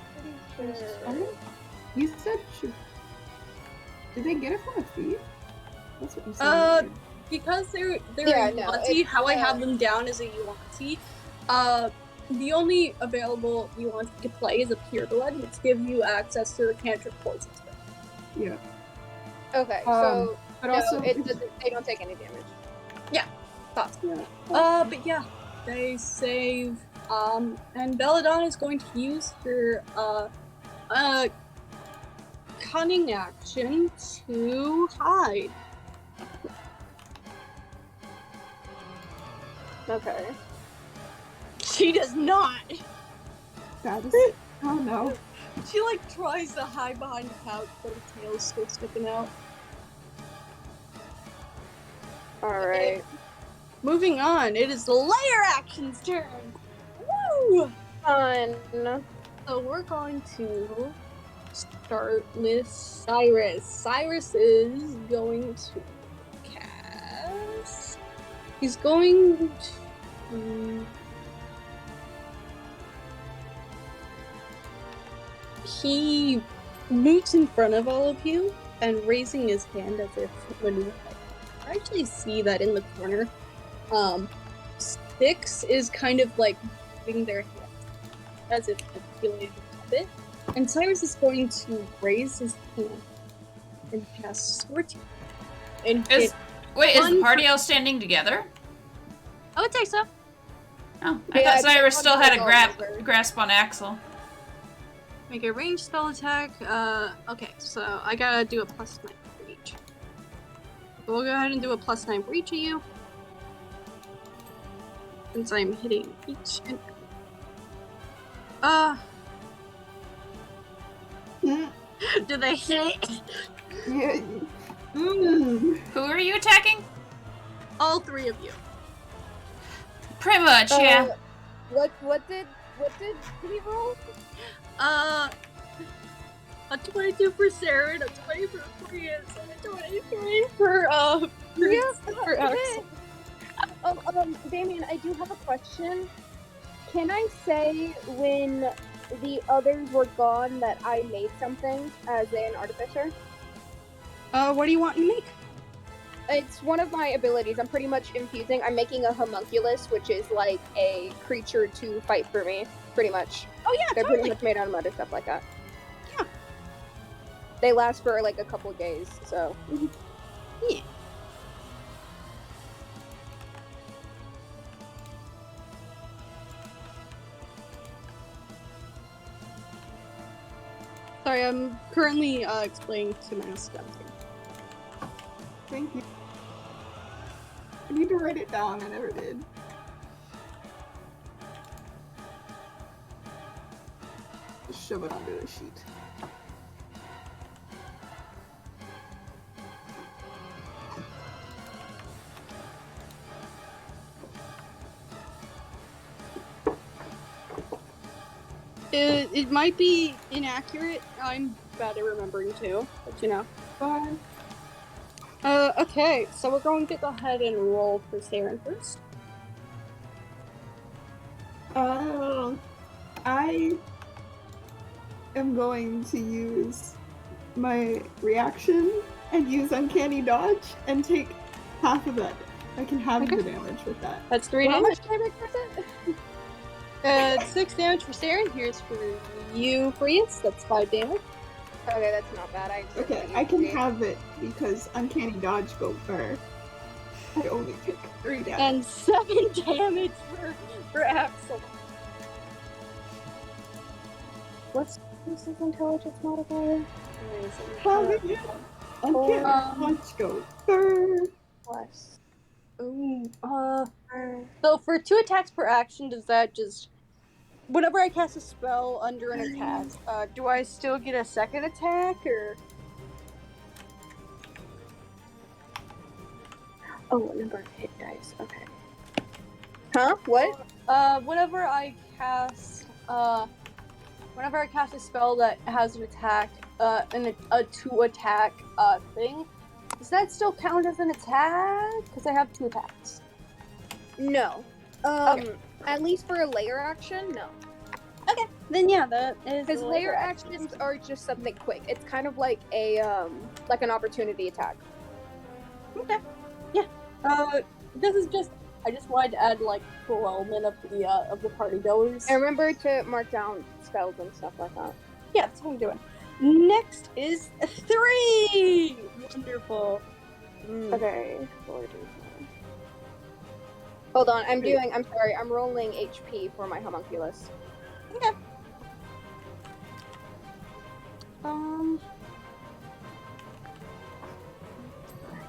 pretty sure. You said did they get it from a thief? That's what you said. Because they're Yeah, a no, Yuan-ti, it's, how I have them down as a Yuan-ti, the only available Yuan-ti to play is a Pure Blood, which gives you access to the cantrip poison spell. Yeah. Okay, so But no, also, they don't take any damage. Thoughts. yeah. But yeah, they save, and Belladonna is going to use her, cunning action to hide. Okay. She does not! That is. Oh no. She, like, tries to hide behind the couch, but her tail's still sticking out. Alright. Moving on, it is the layer action's turn! Woo! Fun. So we're going to start with Cyrus. Cyrus is going to cast... He's going to... He moves in front of all of you and raising his hand as if when I actually see that in the corner. Styx is kind of like moving their hand as if manipulating a bit. And Cyrus is going to raise his hand and cast Sortie. And Is the party all standing together? I would say so. Oh, I Yeah, thought Cyrus still had a over. grasp on Axel. Make a ranged spell attack. Okay, so I gotta do a +9 for each. We'll go ahead and do a +9 for each of you. Since I'm hitting each and do they hit? Yeah. Who are you attacking? all three of you. Pretty much, yeah. What did he roll? A 22 for Sarah, a 20 for Prius, and a 23 for for Axel. Damien, I do have a question. Can I say when the others were gone that I made something as an artificer? What do you want to make? It's one of my abilities. I'm pretty much infusing. I'm making a homunculus, which is like a creature to fight for me, pretty much. Oh yeah, They're totally. pretty much made out of mud and stuff like that. Yeah. They last for like a couple of days, so. Yeah. Sorry, I'm currently explaining to Master. Thank you. I need to write it down. I never did. Just shove it onto the sheet. It might be inaccurate. I'm bad at remembering too, but you know. Fine. Okay, so we're going to go ahead and roll for Saren first. I am going to use my reaction and use Uncanny Dodge and take half of that. I can have the damage with that. That's 3 How damage. much damage was it? 6 damage for Saren. Here's for you, Prius. That's 5 damage. Okay, that's not bad. Okay, I can have it because Uncanny Dodge go first. I only take 3 damage. And 7 damage for Axel. What's his intelligence modifier? Uncanny Dodge go first. Plus. Ooh, so for 2 attacks per action, does that just... Whenever I cast a spell under an attack, do I still get a second attack, or...? Oh, what number of hit dice? Okay. Huh? What? Whenever I cast a spell that has an attack, a 2-attack, thing, does that still count as an attack? Because I have 2 attacks. No. Okay. At least for a layer action, no. Then yeah, that is His the layer actions are just something quick. It's kind of like like an opportunity attack. Okay. Yeah. This is just. I just wanted to add like full element of the party goers. And remember to mark down spells and stuff like that. Yeah, that's what I'm doing. Next is 3. Wonderful. Okay. Hold on, I'm sorry, I'm rolling HP for my homunculus. Okay.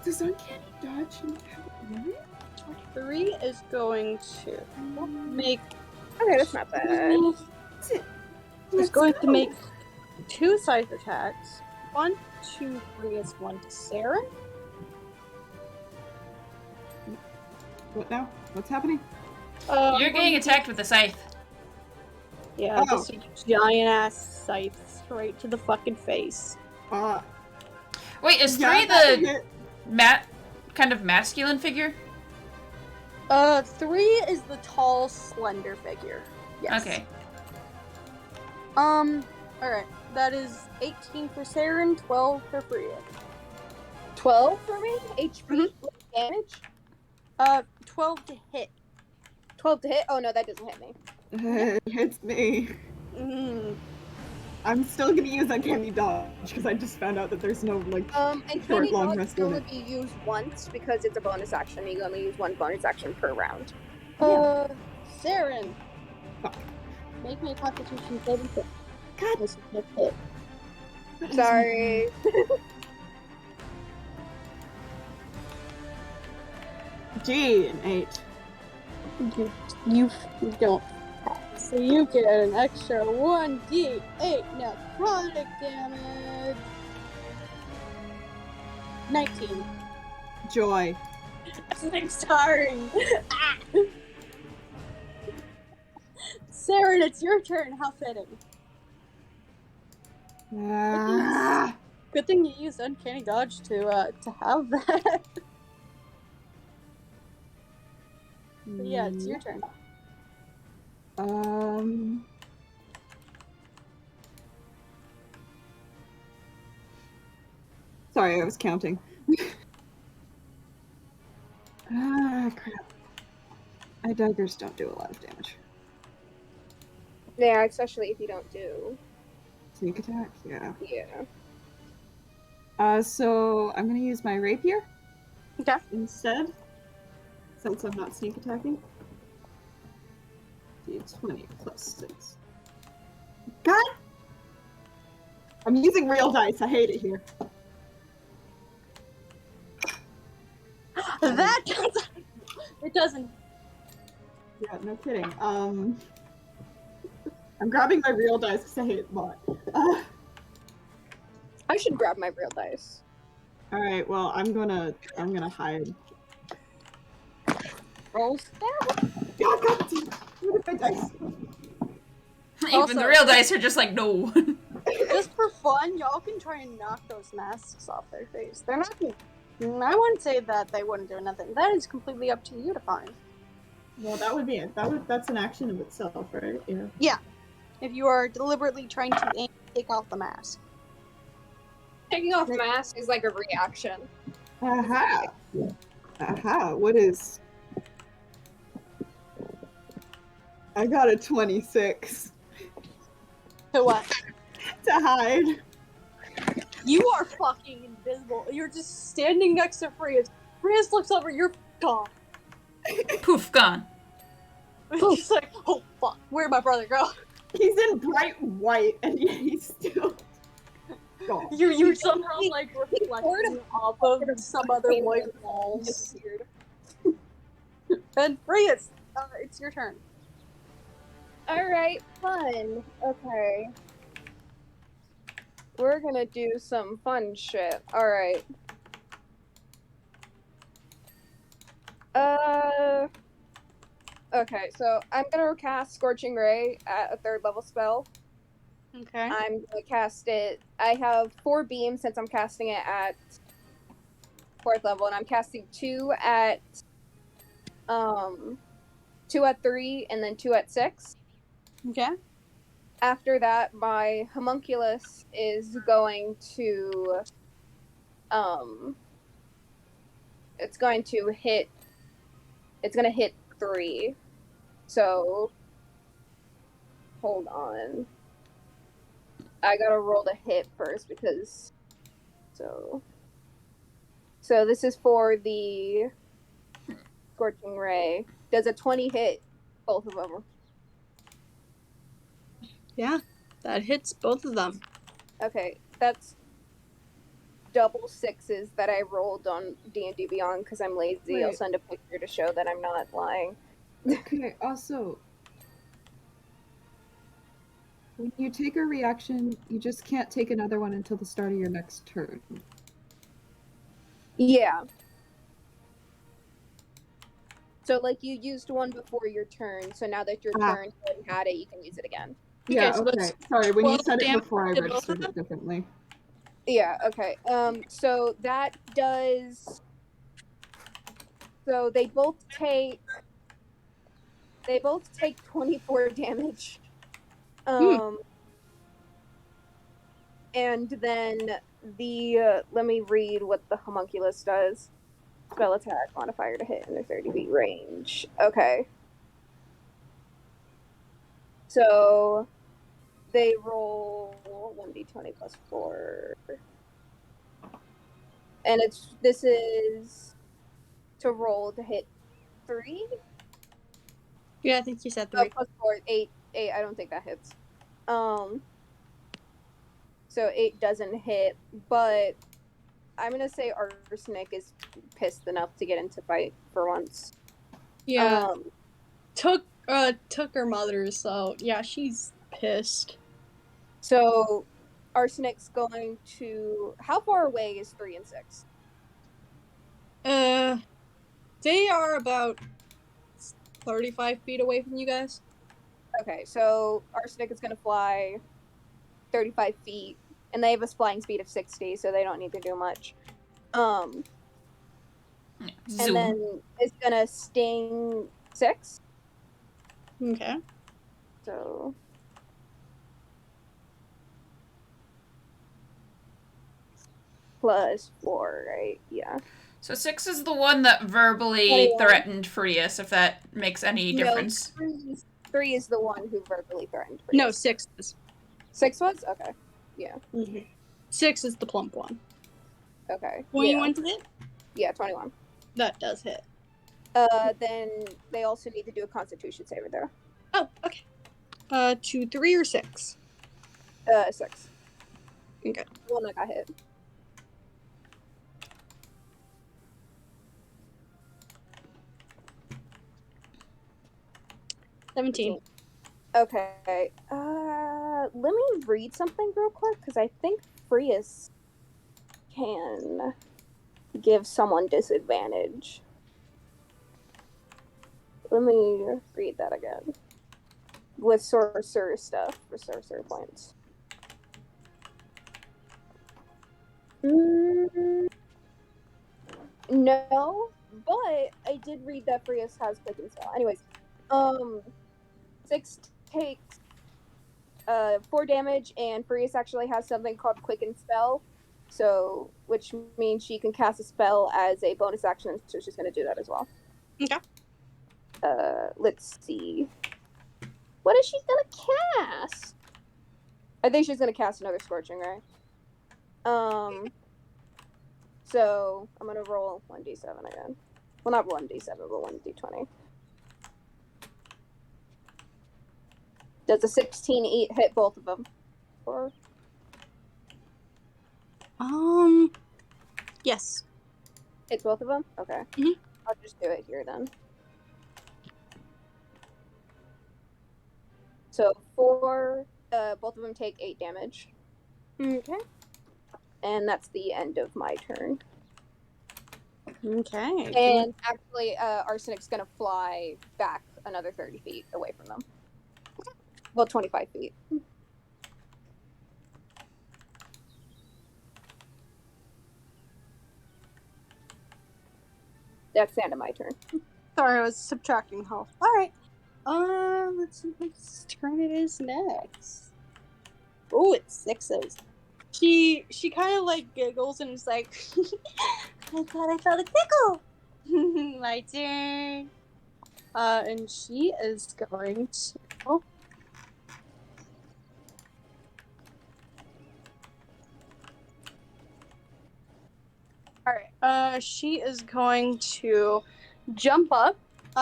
Does uncanny dodge really? 3 is going to make. Okay, that's not bad. It's going to make 2 scythe attacks. 1, 2, 3 is 1 to Sarah. What now? What's happening? You're getting attacked with a scythe. Yeah, just a giant ass scythe straight to the fucking face. Wait, is 3 the kind of masculine figure? 3 is the tall, slender figure. Yes. Okay. Alright. That is 18 for Saren, 12 for Freya. 12 for me? HP damage? 12 to hit. 12 to hit? Oh no, that doesn't hit me. It hits me. I'm still gonna use uncanny dodge because I just found out that there's no like Uncanny long dodge rest can only limit. be used once because it's a bonus action. You only use 1 bonus action per round. Saren. Fuck. Make me a Constitution saving throw. God. This is a hit. Sorry. G, an 8. You don't. So you get an extra 1d8 necrotic damage. 19. Joy. I'm sorry. Saren, it's your turn. How fitting. Good thing you used uncanny dodge to have that. But yeah, it's your turn. Sorry, I was counting. Crap. Eye daggers don't do a lot of damage. Yeah, especially if you don't do. Sneak attack? Yeah. Yeah. So I'm gonna use my rapier. Okay. Instead, since I'm not sneak attacking. D20 plus 6. God! I'm using real dice. I hate it here. That doesn't. It doesn't. Yeah, no kidding. I'm grabbing my real dice because I hate bot. I should grab my real dice. All right. Well, I'm gonna hide. Rolls. God, what are my dice? Even the real dice are just like, no. Just for fun, y'all can try and knock those masks off their face. They're not. I wouldn't say that they wouldn't do nothing. That is completely up to you to find. Well, that would be it. That's an action of itself, right? Yeah. Yeah. If you are deliberately trying to take off the mask. Taking off mask is like a reaction. Aha! Aha! What is? I got a 26 To what? to hide. You are fucking invisible. You're just standing next to Frias. Frias looks over, you're gone. Poof, gone. She's like, oh fuck, where'd my brother go? He's in bright white, and yet he's still gone. You're somehow like reflecting off of some other white walls. And Frias, it's your turn. Alright, fun. Okay. We're gonna do some fun shit. Alright. Okay, so I'm gonna cast Scorching Ray at a 3rd level spell. Okay. I'm gonna cast it. I have 4 beams since I'm casting it at 4th level, and I'm casting 2 at 2 at 3 and then 2 at 6. Okay. After that, my homunculus is going to it's going to hit 3. So hold on. I gotta roll the hit first because so this is for the Scorching Ray. Does a 20 hit both of them? Yeah, that hits both of them. Okay, that's double 6s that I rolled on D&D Beyond because I'm lazy. I'll Wait. send a picture to show that I'm not lying. Okay, also, when you take a reaction, you just can't take another one until the start of your next turn. Yeah. So, like, you used one before your turn, so now that your turn already had it, you can use it again. Yeah, so okay. that's Sorry, when you 12 said it damage before, I to both of registered it differently. Yeah, okay. So that does... So they both take 24 damage. And then the let me read what the homunculus does. Spell attack modifier to hit in their 30 feet range. Okay. So they roll 1d20 plus 4. And this is to roll to hit 3? Yeah, I think you said 3. Plus 4, 8. I don't think that hits. So 8 doesn't hit, but I'm gonna say Arsenic is pissed enough to get into fight for once. Yeah. Took her mother, so yeah, she's pissed. So Arsenic's going to... How far away is 3 and 6? They are about 35 feet away from you guys. Okay, so Arsenic is gonna fly 35 feet, and they have a flying speed of 60, so they don't need to do much. Zoom. And then it's gonna sting 6. Okay. So plus 4, right? Yeah. So 6 is the one that verbally 21. threatened Frias, if that makes any difference. No, 3 is the one who verbally threatened. No, 6 is. 6 was? Okay. Yeah. 6 is the plump one. Okay. 21 to hit? Yeah, 21. That does hit. Then they also need to do a Constitution saving throw. Oh, okay. 2, 3, or 6? 6. Okay. The one that got hit. $17. Okay. Let me read something real quick, because I think Frias can give someone disadvantage. Let me read that again. With sorcerer stuff, for sorcerer points. No, but I did read that Frias has Quicken Spell. Anyways, 6 takes 4 damage, and Frias actually has something called Quicken Spell, so which means she can cast a spell as a bonus action, so she's going to do that as well. Okay. Let's see. What is she going to cast? I think she's going to cast another Scorching Ray. So I'm going to roll 1d7 again. Well, not 1d7, but 1d20. Does a 16 hit both of them? Or... Yes. Hits both of them? Okay. Mhm. I'll just do it here then. So both of them take 8 damage. Okay. And that's the end of my turn. Okay. And actually, Arsenic's gonna fly back another 30 feet away from them. Well, 25 feet. That's the end of my turn. Sorry, I was subtracting health. Alright. Let's see whose turn it is next. Oh, it's sixes. She kind of like giggles and is like, I thought I felt a tickle. My turn. And she is going to. Alright, she is going to jump up.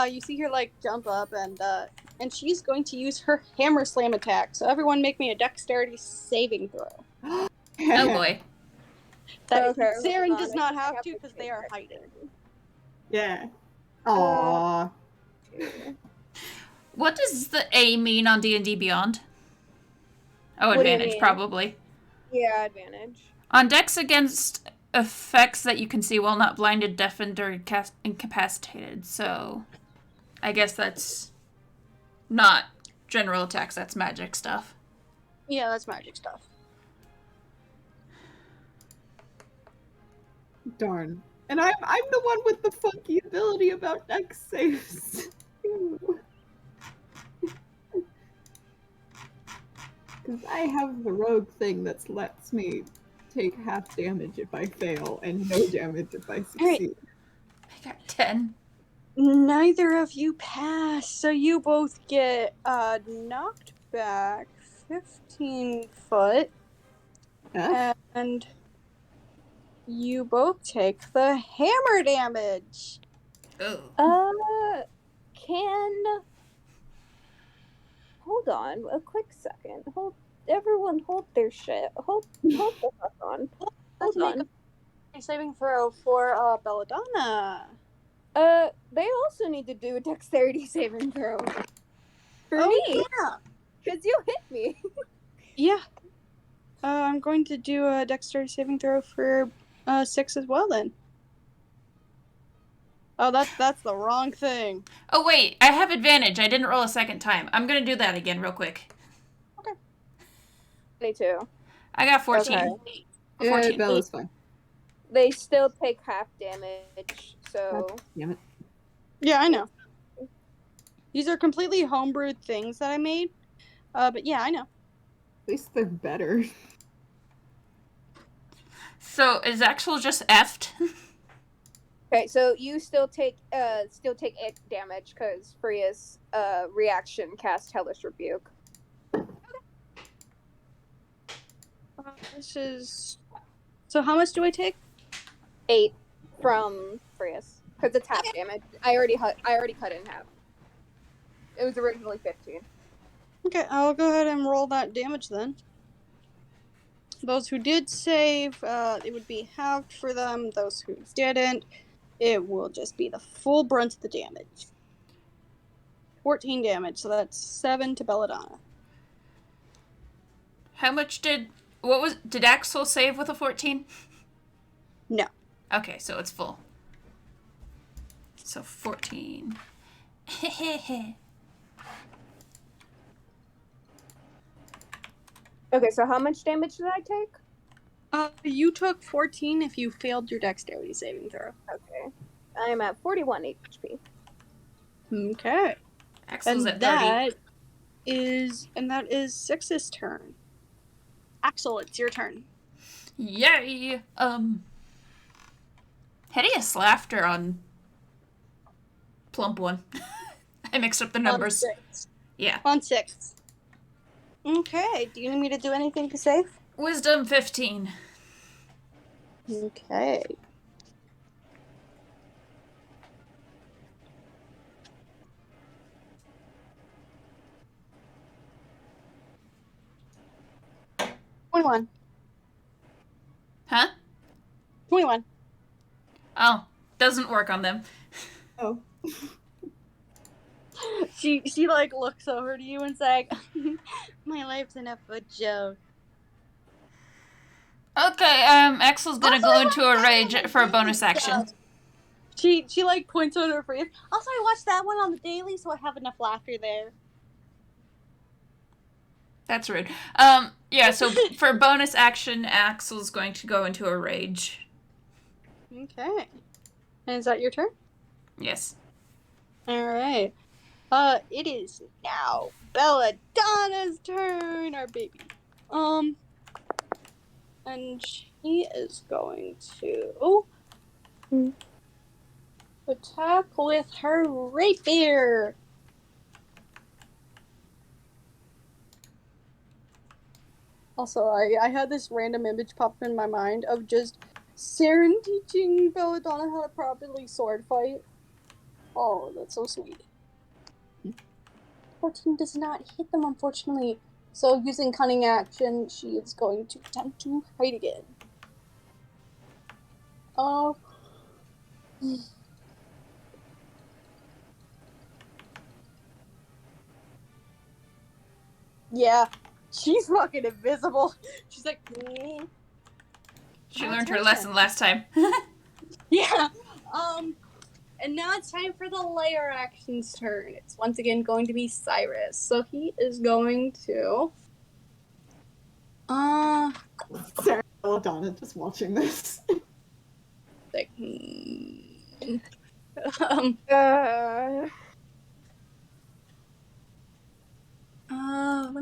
You see her like jump up and she's going to use her hammer slam attack. So everyone make me a dexterity saving throw. Oh boy. Okay, Saren hold does on, not I have have to to because take they are dexterity. hiding. Yeah. Aww. What does the A mean on D&D Beyond? Oh, What do you advantage, mean? probably. Yeah, advantage. On decks against effects that you can see while not blinded, deafened, or incapacitated. So, I guess that's not general attacks, that's magic stuff. Yeah, that's magic stuff. Darn. And I'm the one with the funky ability about dex saves. Because I have the rogue thing that lets me take half damage if I fail and no damage if I succeed. I got 10. Neither of you pass, so you both get knocked back 15 foot, Huh? and you both take the hammer damage. Oh. Hold on a quick second. Everyone hold their shit. Hold the fuck on. Hold Let's make on. a saving throw for Belladonna. They also need to do a dexterity saving throw. For Oh, me, yeah. because you hit me. Yeah. I'm going to do a dexterity saving throw for 6 as well then. Oh, that's the wrong thing. Oh, wait, I have advantage. I didn't roll a second time. I'm gonna do that again real quick. Okay. Me too. I got 14. Okay. Yeah, 14. Bella's fine. They still take half damage, so. God damn it. Yeah, I know. These are completely homebrewed things that I made. But yeah, I know. At least they're better. So, is Axel just effed? Okay, so you still take 8 damage because Freya's reaction cast Hellish Rebuke. This is. So how much do I take? 8 from Freya's because it's half damage. I already cut it in half. It was originally 15. Okay, I'll go ahead and roll that damage then. Those who did save, it would be halved for them. Those who didn't, it will just be the full brunt of the damage. 14 damage, so that's 7 to Belladonna. How much did Axel save with a 14? No. Okay, so it's full. So 14. Okay, so how much damage did I take? You took 14 if you failed your dexterity saving throw. Okay. I am at 41 HP. Okay. Axel's And at 30. that is Six's turn. Axel, it's your turn. Yay! Hideous laughter on plump one. I mixed up the numbers. On 6. Yeah. On 6. Okay, do you need me to do anything to save? Wisdom 15. Okay. $21. Huh? 21. Oh, doesn't work on them. Oh. She like looks over to you and's like, my life's enough of a joke. Okay, Axel's gonna go into a rage for a bonus action. She like points on her face. Also, I watched that one on the daily, so I have enough laughter there. That's rude. Yeah, so for bonus action, Axel's going to go into a rage. Okay. And is that your turn? Yes. Alright. It is now Belladonna's turn, our baby. And she is going to attack with her rapier. Also, I had this random image pop in my mind of just Saren teaching Belladonna how to properly sword fight. Oh, that's so sweet. 14 does not hit them, unfortunately. So, using cunning action, she is going to attempt to hide again. Oh. Yeah, she's fucking invisible. She's like, She learned her lesson last time. yeah. And now it's time for the layer action's turn. It's once again going to be Cyrus. So he is going to. Sarah Belladonna just watching this. Like, let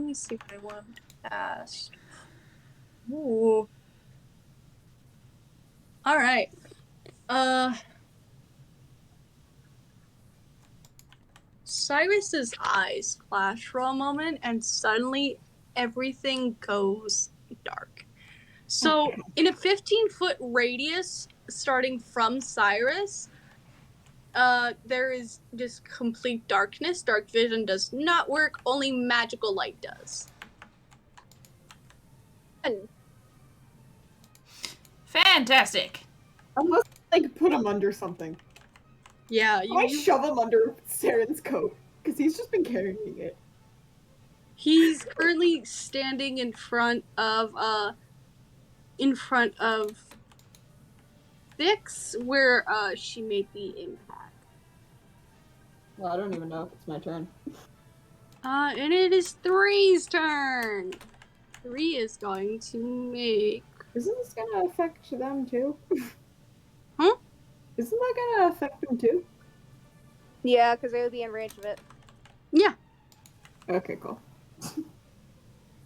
me see what I want to ask. Ooh. Alright. Cyrus's eyes flash for a moment, and suddenly everything goes dark. So, in a 15-foot radius starting from Cyrus, there is just complete darkness. Dark vision does not work, only magical light does. Fantastic. Unless like put him under something. Yeah, I shove him under Saren's coat because he's just been carrying it. He's currently standing in front of Vix, where she made the impact. Well, I don't even know if it's my turn. And it is 3's turn. 3 is going to make. Isn't this gonna affect them too? Huh? Isn't that gonna affect them too? Yeah, because they would be in range of it. Yeah. Okay, cool.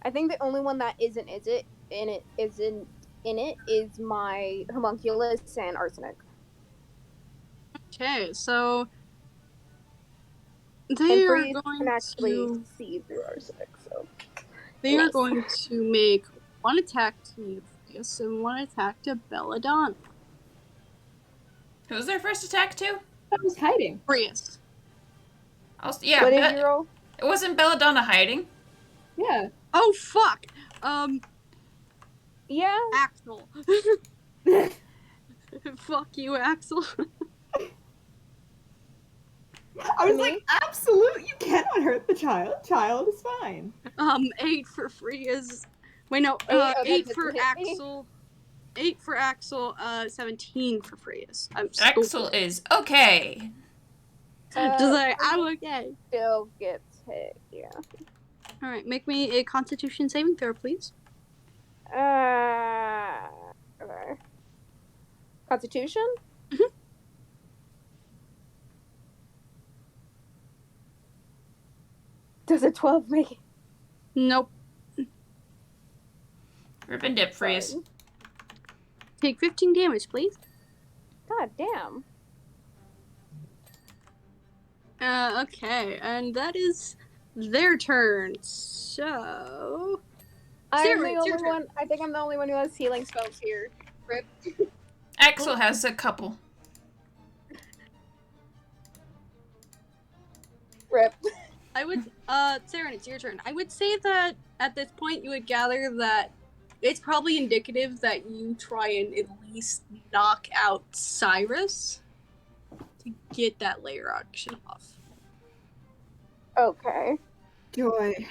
I think the only one that isn't in it is my homunculus and arsenic. Okay, so And they are Freeze going can actually to. see through arsenic, so They are Nice. going to make one attack to Euphius and one attack to Belladonna. Who was their first attack to? I was hiding. Euphius. Yeah, what did you roll? it wasn't Belladonna hiding. Yeah. Oh fuck! Yeah. Axel. Fuck you, Axel. I was like, absolute, you cannot hurt the child. Child is fine. 8 for Freya's. Wait, no. Oh, 8 that for doesn't hit me. Axel. 8 for Axel. 17 for Freya's. I'm Axel stupid. is okay. Just like, I'm okay. Still gets hit. Yeah. All right, make me a Constitution saving throw, please. Okay. Constitution? Mhm. Does a 12 make it? Nope. Rip and dip, freeze. Fine. Take 15 damage, please. God damn. Okay, and that is their turn. So, I'm Sarah, the it's your only turn. one. I think I'm the only one who has healing spells here. Rip. Axel has a couple. Rip. I would, Sarah, it's your turn. I would say that at this point you would gather that it's probably indicative that you try and at least knock out Cyrus to get that layer action off. Okay. Joy.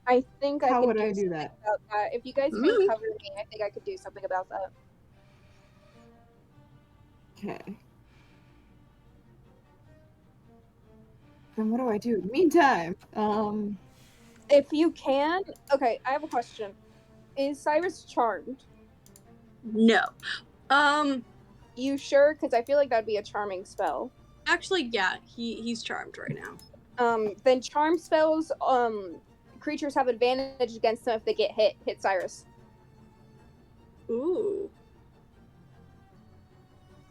I think I How could would do I do something that? about that. If you guys can cover me, I think I could do something about that. Okay. Then what do I do? Meantime, If you can, okay, I have a question. Is Cyrus charmed? No. You sure? Because I feel like that'd be a charming spell. Actually, yeah, he's charmed right now. Then charm spells, creatures have advantage against them if they get hit. Hit Cyrus. Ooh.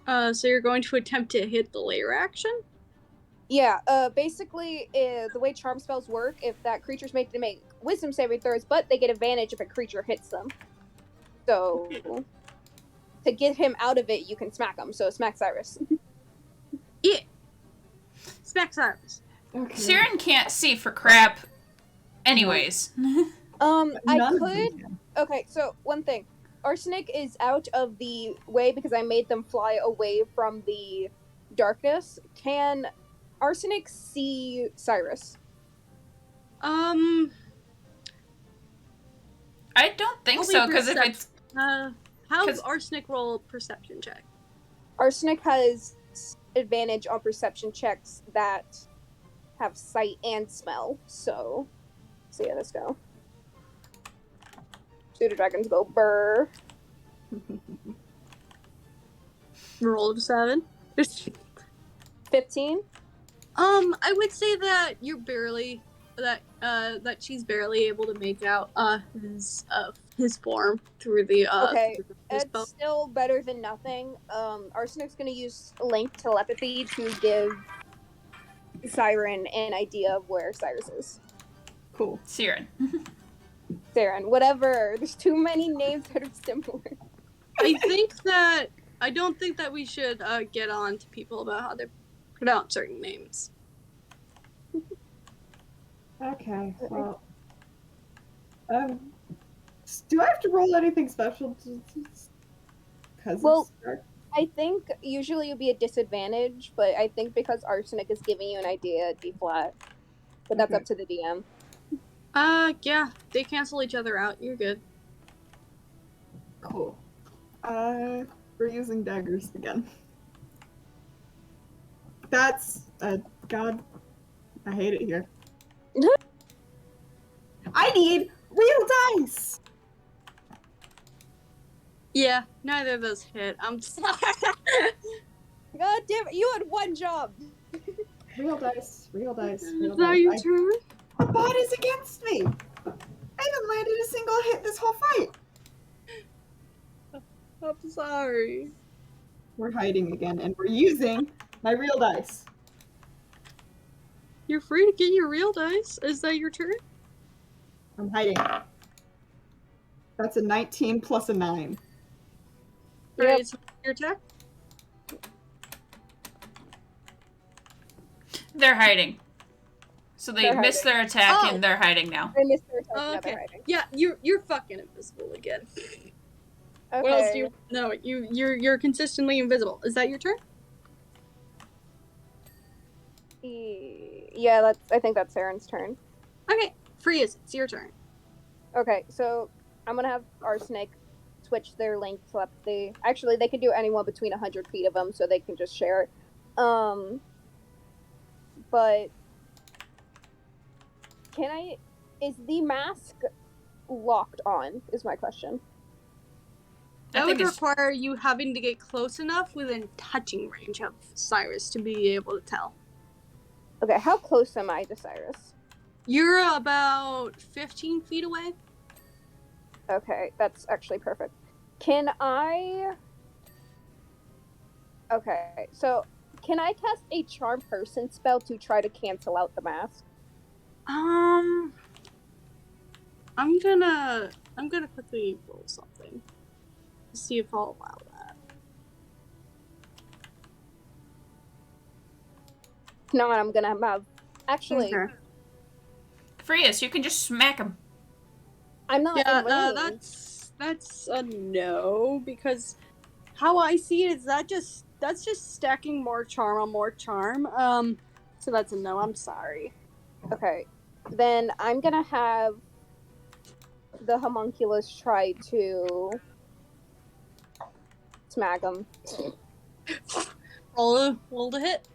So you're going to attempt to hit the layer action? Yeah, basically, the way charm spells work, if that creature's made to make wisdom saving throws, but they get advantage if a creature hits them. So, to get him out of it, you can smack him. So, smack Cyrus. Yeah. Smack Cyrus. Okay. Siren can't see for crap anyways. I None of could... them can. Okay, so, one thing. Arsenic is out of the way because I made them fly away from the darkness. Can Arsenic see Cyrus? I don't think Only so, because if it's... How's 'cause- Arsenic roll a perception check? Arsenic has advantage on perception checks that have sight and smell. So yeah, let's go. Pseudo dragons go burr. Roll of 7. 15. I would say that you're barely that she's barely able to make out his form through the Okay, through the spell. it's still better than nothing. Arsenic's gonna use link telepathy to give Siren an idea of where Cyrus is. Cool. Siren. Siren, whatever. There's too many names that are similar. I don't think that we should get on to people about how they pronounce certain names. Okay, well. Do I have to roll anything special? Because Well, I think usually it would be a disadvantage, but I think because Arsenic is giving you an idea, it'd be flat. But that's Okay. up to the DM. Yeah, they cancel each other out. You're good. Cool. We're using daggers again. That's God. I hate it here. I need real dice. Yeah, neither of those hit. I'm sorry. God damn it, you had one job! Real dice. Real dice. Real Is that dice. your turn? The bot is against me. I haven't landed a single hit this whole fight. I'm sorry. We're hiding again, and we're using my real dice. You're free to get your real dice. Is that your turn? I'm hiding. That's a 19 plus a 9. Yep. Alright, so your attack? They're hiding. So they They're missed their attack Oh. and they're hiding now. I missed their attack, Oh, now they're okay. hiding. Yeah, you're fucking invisible again. Okay. What else do you? No, you're consistently invisible. Is that your turn? Yeah, I think that's Saren's turn. Okay, Freeze, it's your turn. Okay, so I'm gonna have Arsenic switch their link telepathy. Actually, they can do anyone between 100 feet of them, so they can just share it. But is the mask locked on, is my question. That I would think it's... require you having to get close enough within touching range of Cyrus to be able to tell. Okay, how close am I to Cyrus? You're about 15 feet away. Okay, that's actually perfect. Can I... Okay, so can I cast a Charm Person spell to try to cancel out the mask? I'm gonna quickly roll something. See if I'll allow that. No, I'm gonna have... Actually, Okay. Freus, you can just smack him. I'm not Yeah, in range. that's a no, because how I see it is that's just stacking more charm on more charm. So that's a no. I'm sorry. Okay, then I'm gonna have the homunculus try to smack him. Roll to hit.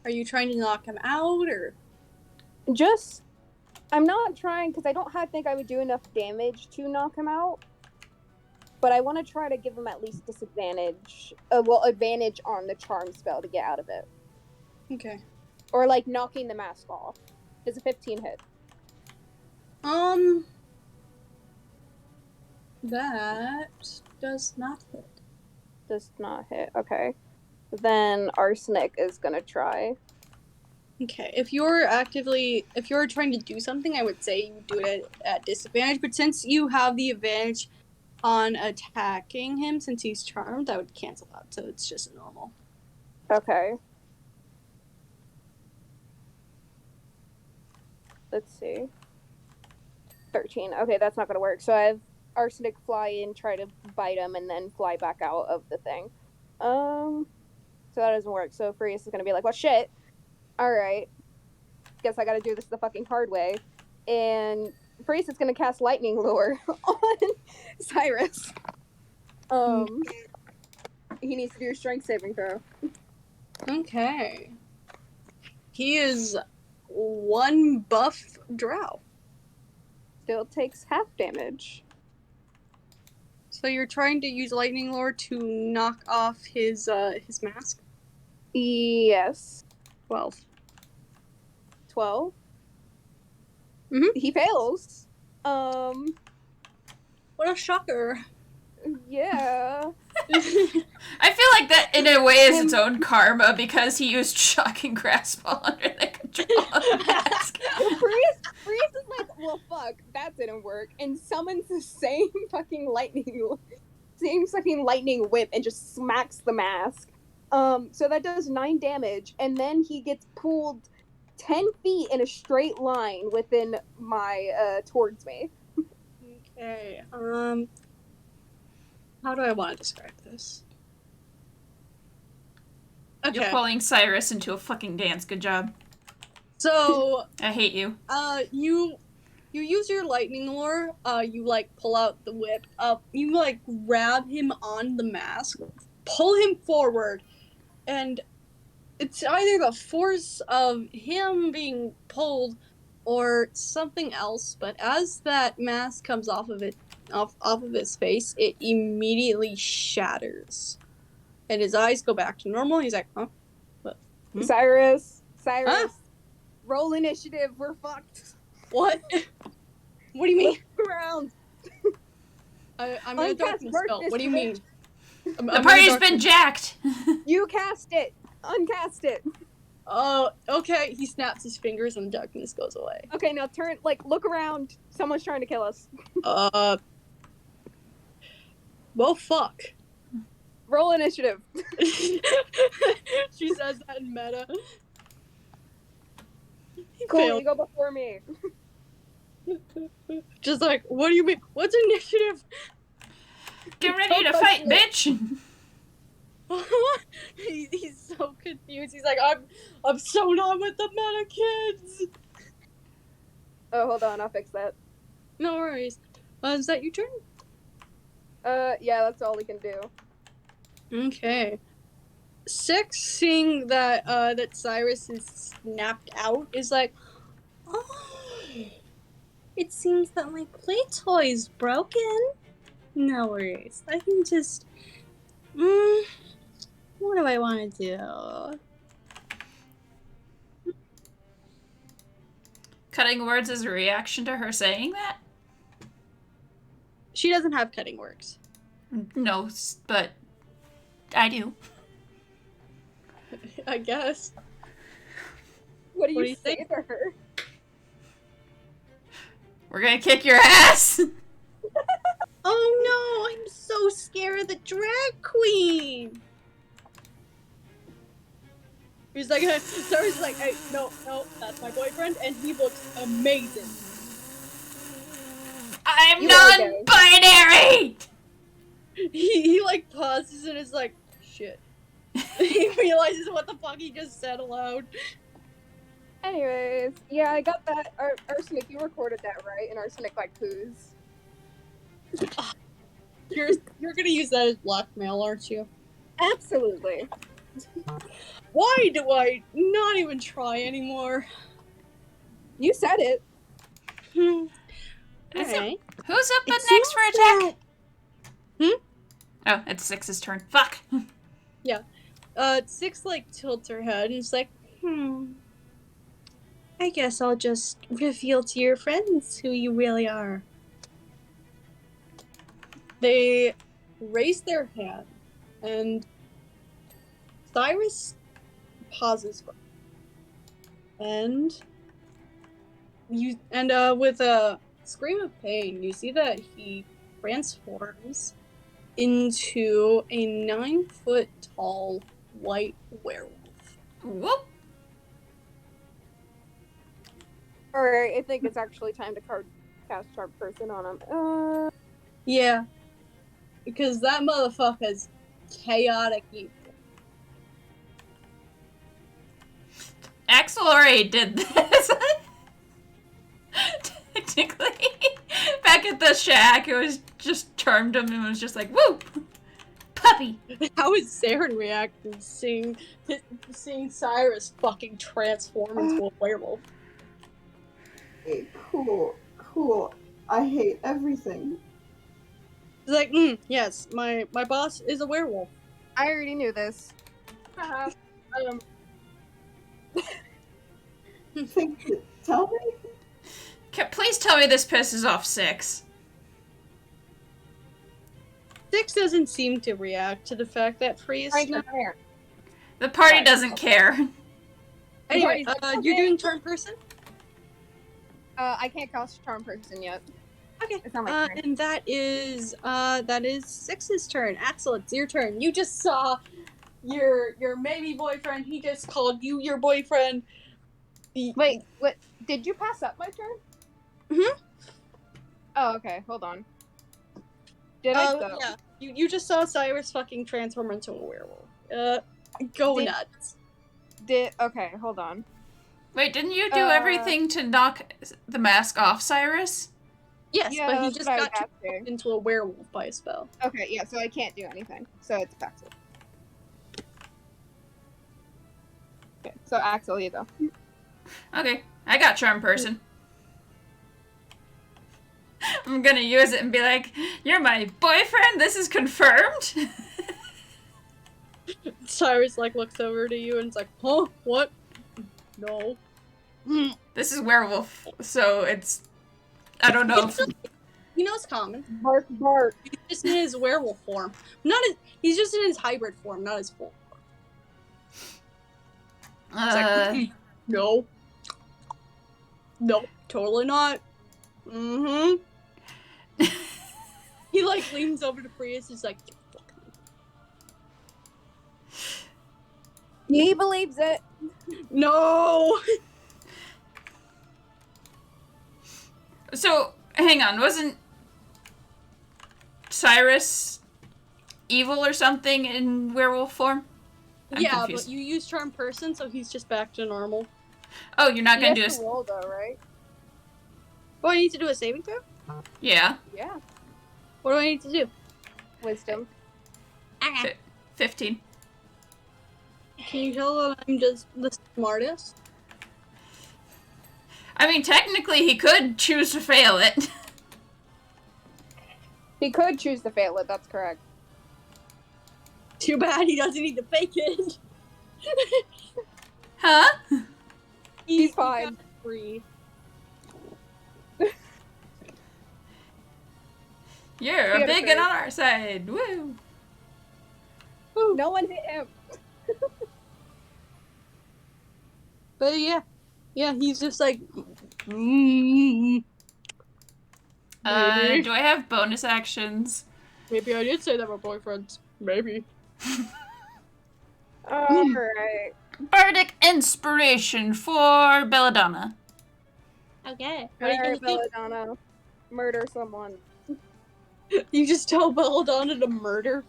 Are you trying to knock him out, or? I'm not trying because I don't think I would do enough damage to knock him out. But I want to try to give him at least disadvantage, advantage on the charm spell to get out of it. Okay. Or, like, knocking the mask off. Does a 15 hit? That does not hit. Does not hit. Okay. Then Arsenic is gonna try. Okay, if you're trying to do something, I would say you would do it at disadvantage, but since you have the advantage on attacking him, since he's charmed, that would cancel out, so it's just a normal. Okay. Let's see. 13. Okay, that's not gonna work. So I have Arsenic fly in, try to bite him, and then fly back out of the thing. So that doesn't work. So Furious is gonna be like, well, shit. Alright. Guess I gotta do this the fucking hard way. And Furious is gonna cast Lightning Lure on Cyrus. He needs to do a strength saving throw. Okay. He is 1 buff drow. Still takes half damage. So you're trying to use Lightning Lure to knock off his mask? Yes. 12. 12. Mhm. He fails. What a shocker. Yeah. I feel like that, in a way, is its own karma because he used Shocking Grasp while under the control of the mask. Furious is like, well, fuck, that didn't work, and summons the same fucking lightning whip and just smacks the mask. So that does 9 damage, and then he gets pulled 10 feet in a straight line within towards me. Okay, how do I want to describe this? Okay. You're pulling Cyrus into a fucking dance. Good job. So, I hate you. you use your lightning lure, you, like, pull out the whip, you, like, grab him on the mask, pull him forward, and it's either the force of him being pulled or something else, but as that mask comes off of his face, it immediately shatters. And his eyes go back to normal. He's like, huh? What? Hmm? Cyrus, Huh? roll initiative. We're fucked. What? What do you mean? Look around. I'm gonna darkness spell. What do you mean? The party's been jacked! You cast it. Uncast it. Oh, okay. He snaps his fingers and the darkness goes away. Okay, now look around. Someone's trying to kill us. Well, fuck. Roll initiative. She says that in meta. He Cool, failed. you go before me. Just like, what do you mean? What's initiative? Get ready to fight, bitch! He's so confused. He's like, I'm so done with the meta kids. Oh, hold on, I'll fix that. No worries. Is that your turn? Yeah, that's all we can do. Okay. 6, seeing that that Cyrus is snapped out, is like, oh, it seems that my play toy's broken. No worries. I can just, what do I want to do? Cutting words is a reaction to her saying that? She doesn't have cutting words. No, but I do. I guess. What do What do you you say think? to her? We're gonna kick your ass! Oh no, I'm so scared of the drag queen. He's like, Cyrus is like, hey, no, that's my boyfriend, and he looks amazing. I'm You non-binary! He like pauses and is like, shit. He realizes what the fuck he just said aloud. Anyways, yeah, I got that. Arsenic, you recorded that, right? And Arsenic like poos. You're gonna use that as blackmail, aren't you? Absolutely. Why do I not even try anymore? You said it. Alright. Who's up It next for seems attack? that- Oh, it's 6's turn. Fuck! 6 like tilts her head and is like, I guess I'll just reveal to your friends who you really are. They raise their hand, and Cyrus pauses for and with a scream of pain, you see that he transforms into a 9-foot tall white werewolf. Whoop. Alright, I think it's actually time to cast Sharp Person on him. Yeah, because that motherfucker's chaotic evil. Axel already did this. Technically, back at the shack, it was just charmed him and was just like, woo! Puppy! How would Saren react to seeing Cyrus fucking transform into a werewolf? Hey, cool. I hate everything. He's like, yes, my boss is a werewolf. I already knew this. Tell me? Please tell me this pisses off Six. Six doesn't seem to react to the fact that Free is not there. The party doesn't care. Anyway, you're doing Charm Person? I can't cast Charm Person yet. Okay. It's not my turn. And that is Six's turn. Axel, it's your turn. You just saw your maybe boyfriend. He just called you your boyfriend. Wait, what? Did you pass up my turn? Mhm. Oh, okay. Hold on. Did I go? Yeah. You just saw Cyrus fucking transform into a werewolf. Go nuts. Okay, hold on. Wait, didn't you do everything to knock the mask off Cyrus? Yes, Yeah, but he that's just what I got was turned asking. into a werewolf by a spell. Okay, yeah, so I can't do anything. So it's Axel. Okay, so Axel, you go. Okay, I got Charm Person. I'm gonna use it and be like, you're my boyfriend? This is confirmed? Cyrus looks over to you and is like, huh? What? No. This is werewolf, so it's... I don't know if... He knows common. Bark, bark. He's just in his werewolf form. He's just in his hybrid form, not his full form. No. Nope, totally not. Mm-hmm. He leans over to Prius. He's like, He believes it. no. So, hang on, wasn't Cyrus evil or something in werewolf form? I'm confused. But you use Charm Person, so he's just back to normal. Oh, you're not gonna do a roll though, right? Oh, I need to do a saving throw? Yeah. Yeah. What do I need to do? Wisdom. 15. Can you tell that I'm just the smartest? I mean, technically he could choose to fail it. He could choose to fail it, that's correct. Too bad he doesn't need to fake it. Huh? He's fine. Free. You're a big one on our side. Woo! No one hit him. But yeah, he's just like. Do I have bonus actions? Maybe I did say that we're boyfriends. Maybe. Alright. Bardic inspiration for Belladonna. Okay. What are you Alright, gonna Belladonna. Murder someone. do? You just tell Belladonna to murder?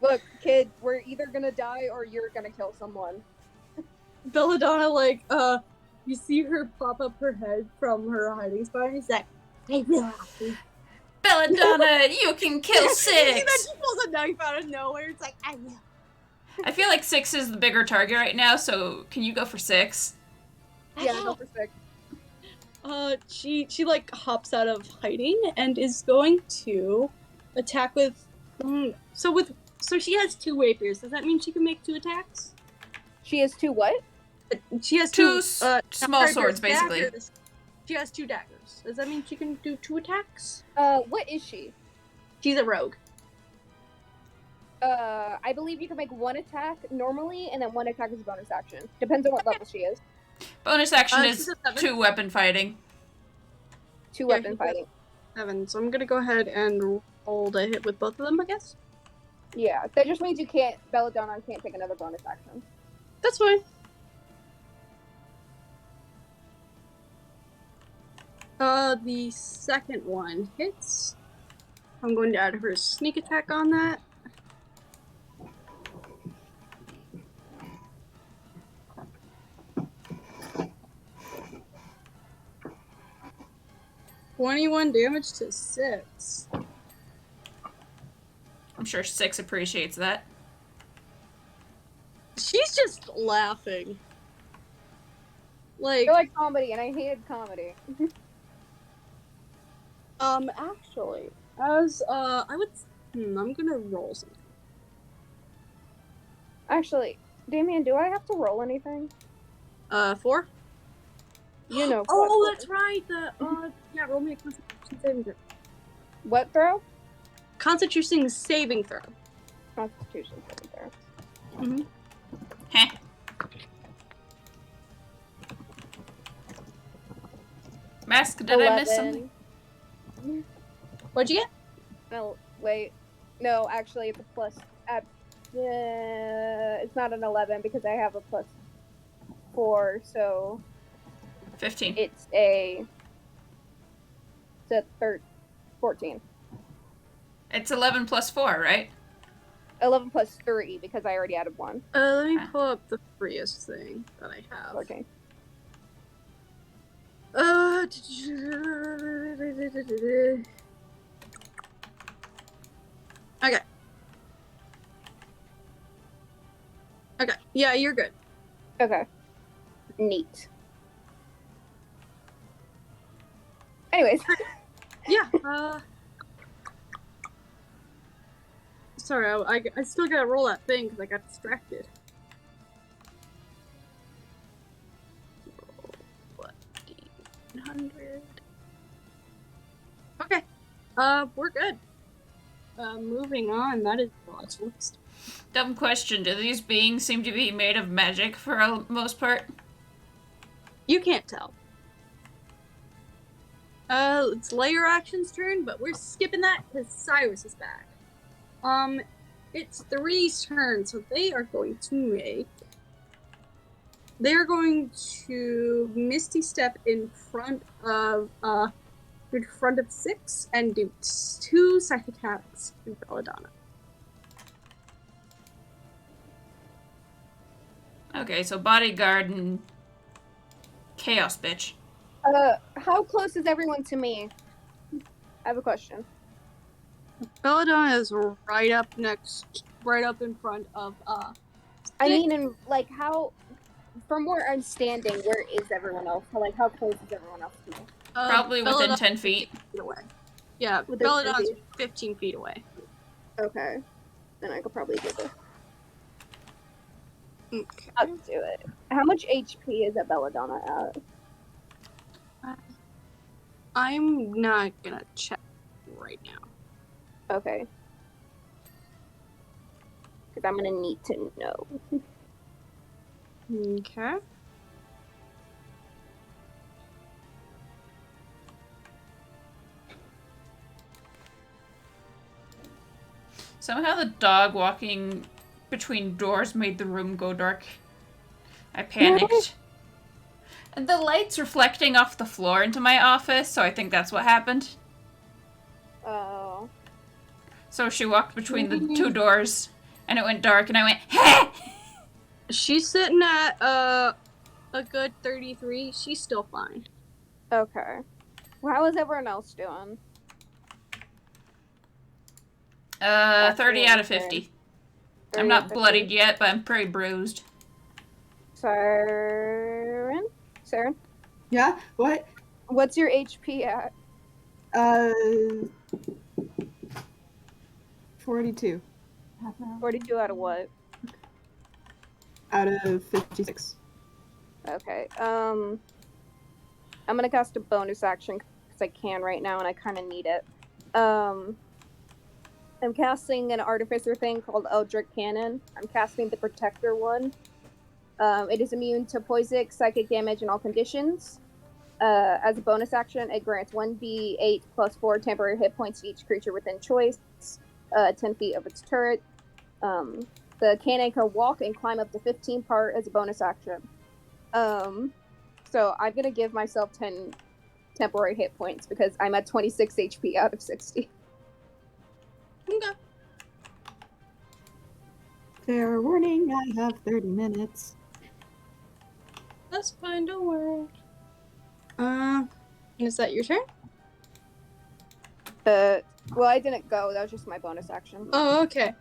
Look, kid, we're either gonna die or you're gonna kill someone. Belladonna, you see her pop up her head from her hiding spot, and he's like, I will have to. Belladonna, you can kill And then Six! she pulls a knife out of nowhere, it's like, I will. I feel like Six is the bigger target right now, so can you go for Six? Yeah, go for 6. She hops out of hiding and is going to attack with, so she has 2 rapiers. Does that mean she can make 2 attacks? She has 2 what? She has Two two small characters' swords, basically. daggers. She has 2 daggers. Does that mean she can do 2 attacks? What is she? She's a rogue. I believe you can make 1 attack normally, and then 1 attack is a bonus action. Depends on what level she is. Bonus action she's is a 7. 2-weapon fighting. 2 Yeah, weapon she's fighting. 7. So I'm gonna go ahead and roll to hit with both of them, I guess. Yeah, that just means you can't. Belladonna can't take another bonus action. That's fine. The second one hits. I'm going to add her sneak attack on that. $21 damage to 6. I'm sure 6 appreciates that. She's just laughing. Like, I like comedy, and I hated comedy. actually, as, I'm gonna roll something. Actually, Damien, do I have to roll anything? 4? You know. Oh, what- that's right, yeah, roll me a Constitution saving throw. What throw? Constitution saving throw. Constitution saving throw. Mm-hmm. Heh. Mask, did I miss something? What'd you get? No, wait. No, actually, it's a plus. It's not an 11 because I have a plus 4, so 15. it's a 14. It's 11 plus 4, right? 11 plus 3 because I already added 1. Let me pull up the freest thing that I have. 14. Okay. Okay. Yeah, you're good. Okay. Neat. Anyways. Yeah. Sorry, I still gotta roll that thing because I got distracted. What? 100. Okay. We're good. Moving on. That is the last list. Dumb question. Do these beings seem to be made of magic for the most part? You can't tell. It's Layer Action's turn, but we're skipping that because Cyrus is back. It's 3's turn, so they are going to Misty Step in front of 6 and do 2 psych attacks to Belladonna. Okay, so bodyguard and chaos bitch. How close is everyone to me? I have a question. Belladonna is right up in front of I mean, in like how, from where I'm standing, where is everyone else? So, like, how close is everyone else to me? Probably within Belladonna's 10 feet. 15 feet away. Yeah, Within Belladonna's 10 feet. 15 feet away. Okay, then I could probably do this. Okay. I'll do it. How much HP is a Belladonna at? I'm not gonna check right now. Okay. Because I'm gonna need to know. Okay. Somehow the dog walking between doors made the room go dark. I panicked. And the light's reflecting off the floor into my office, so I think that's what happened. Oh. So she walked between the 2 doors, and it went dark, and I went, "Heh!" She's sitting at a good 33. She's still fine. Okay. Well, how is everyone else doing? 30 out of 50. I'm not 50. bloodied yet, but I'm pretty bruised. Saren? Yeah? What? What's your HP at? 42. 42 out of what? Out of 56. Okay. I'm gonna cast a bonus action because I can right now and I kind of need it. I'm casting an artificer thing called Eldritch Cannon. I'm casting the Protector one. It is immune to poison, psychic damage, and all conditions. As a bonus action, it grants 1d8 plus 4 temporary hit points to each creature within choice, 10 feet of its turret. The cannon can walk and climb up to 15 part as a bonus action. So I'm gonna give myself 10 temporary hit points because I'm at 26 HP out of 60. Okay. Fair warning, I have 30 minutes. That's fine, don't worry. Is that your turn? Well, I didn't go. That was just my bonus action. Oh, okay.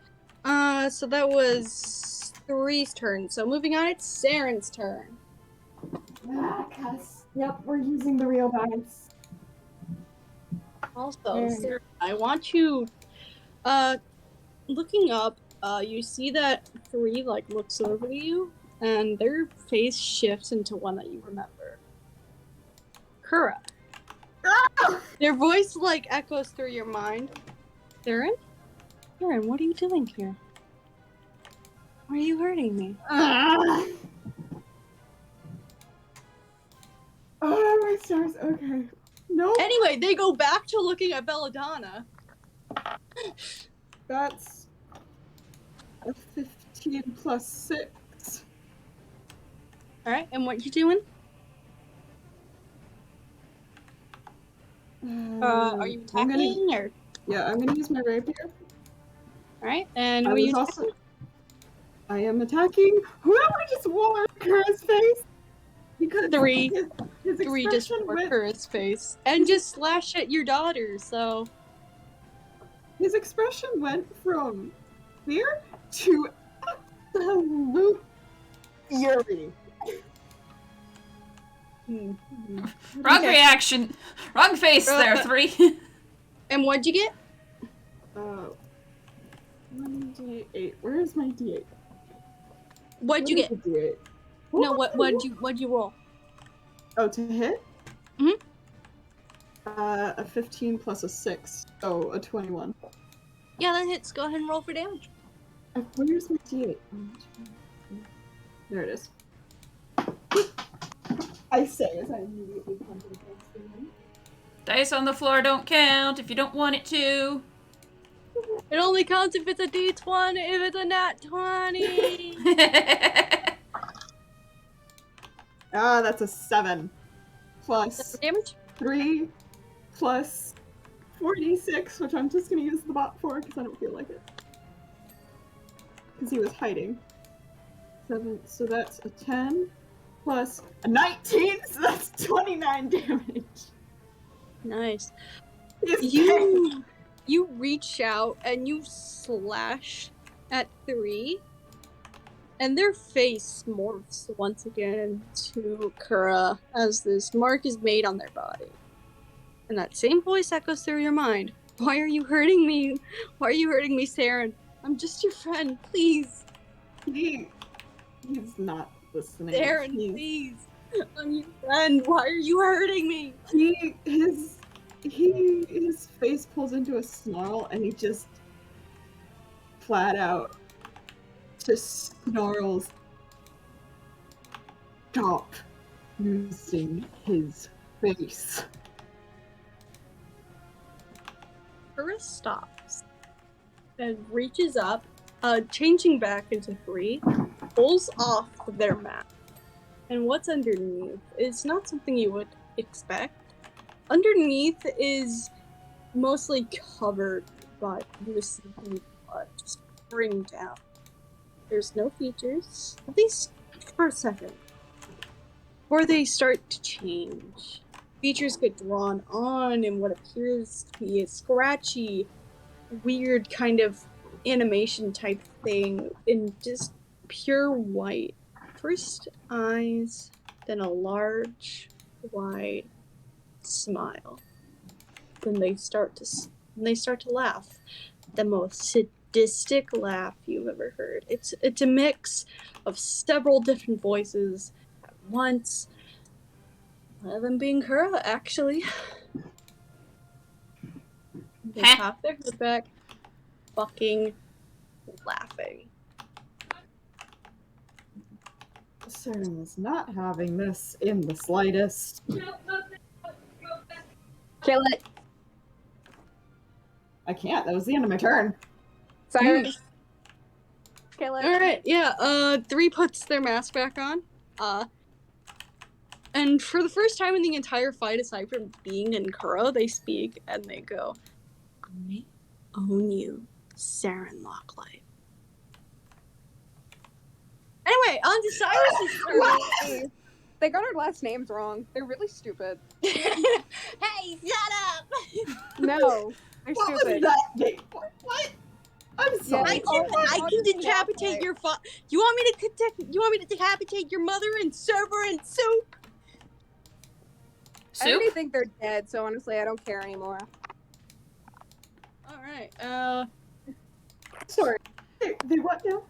So that was 3's turn. So moving on, it's Saren's turn. Yep, we're using the real dice. Also, Saren. Saren, I want you, looking up, you see that 3, like, looks over to you, and their face shifts into one that you remember. Kura. Their voice, like, echoes through your mind. Saren? Saren, what are you doing here? Why are you hurting me? Oh, my stars. Okay. No. Anyway, they go back to looking at Belladonna. That's a 15 plus 6. Alright, and what you doing? Are you attacking, or? Yeah, I'm gonna use my rapier. Alright, and I who are you was attacking? also. I am attacking whoever just wore Kura's face. Because 3. his 3 just expression work went. Kura's face. And just slash at your daughter, so. His expression went from fear to absolute fury. Wrong Okay. reaction. Wrong face there, 3. And what'd you get? 1d8. Where is my d8? What'd you Where get? is the d8? No, what'd you roll? Oh, to hit? Mhm. A 15 plus a 6, so a 21. Yeah, that hits. Go ahead and roll for damage. Where's my d8? There it is. I say as I immediately come to the next one. Dice on the floor don't count if you don't want it to. It only counts if it's a D20, if it's a nat 20. Ah, that's a 7. Plus Damage? 3 plus 46, which I'm just gonna use the bot for because I don't feel like it. Because he was hiding. 7, so that's a 10 plus a 19, so that's 29 damage. Nice. He's You reach out and you slash at 3, and their face morphs once again to Kura as this mark is made on their body. And that same voice echoes through your mind. Why are you hurting me? Why are you hurting me, Saren? I'm just your friend, please. He's not listening. Saren, please. I'm your friend. Why are you hurting me? His face pulls into a snarl and he just flat out just snarls. Stop using his face. Kura stops and reaches up, changing back into 3, pulls off their map. And what's underneath is not something you would expect. Underneath is mostly covered by receding blood, just pouring down. There's no features, at least for a second, before they start to change. Features get drawn on in what appears to be a scratchy, weird kind of animation type thing in just pure white. First eyes, then a large, wide smile. Then they start to laugh. The most sadistic laugh you've ever heard. It's a mix of several different voices once. One of them being Kura, actually. They Heh. pop their head back, fucking laughing. Saren is not having this in the slightest. Kill it. I can't. That was the end of my turn. Cyrus. Kill it. Alright, yeah, 3 puts their mask back on. And for the first time in the entire fight, aside from being in Kuro, they speak and they go, I own you, Saren Locklight. Anyway, on to Cyrus's turn. They got our last names wrong. They're really stupid. Hey, shut up! No, they're What was stupid. that name? What? I'm sorry. I can decapitate your You want me to decapitate your mother and serve her in soup? I already think they're dead, so honestly, I don't care anymore. Alright, Sorry. They what now?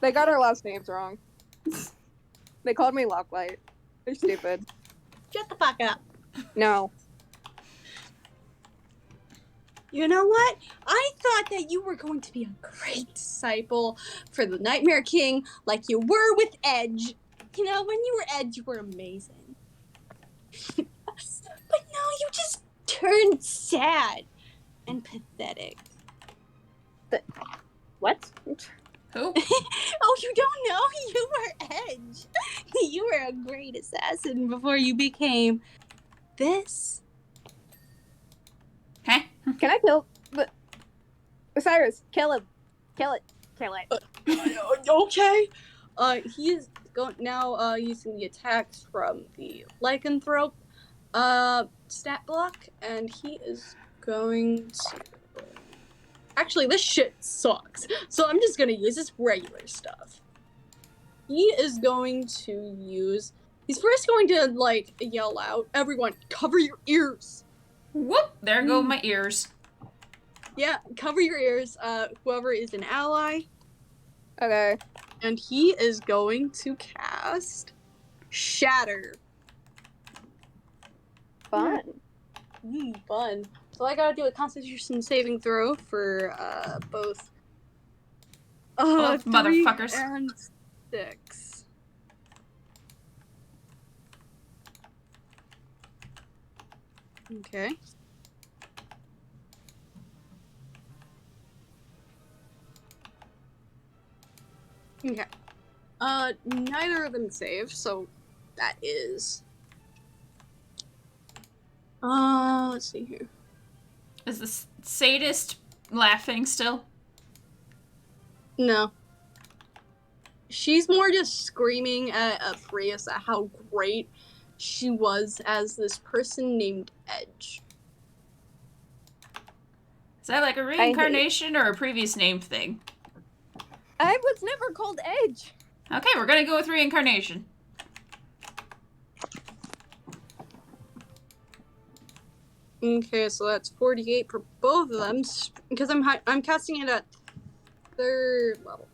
They got our last names wrong. They called me Locklight. They're stupid. shut the fuck up. No. You know what? I thought that you were going to be a great disciple for the Nightmare King, like you were with Edge. You know, when you were Edge, you were amazing. But no, you just turned sad and pathetic. What? Who? Oh, you don't know? You were Edge. You were a great assassin before you became this. Huh? Can I kill the Osiris? Kill him. Kill it. Kill it. Okay. He is now using the attacks from the lycanthrope stat block, and he is going to. Actually, this shit sucks. So I'm just gonna use his regular stuff. He is going to use. He's first going to like yell out, "Everyone, cover your ears!" Whoop! There go my ears. Yeah, cover your ears. Whoever is an ally. Okay. And he is going to cast Shatter. Fun. Fun. So I gotta do a Constitution saving throw for both. Both 3 motherfuckers. and 6. Okay. Okay. Neither of them save, so that is. Let's see here. Is the sadist laughing still? No. She's more just screaming at Prius at how great she was as this person named Edge. Is that like a reincarnation or a previous name thing? I was never called Edge. Okay, we're gonna go with reincarnation. Okay, so that's 48 for both of them because I'm casting it at 3rd level.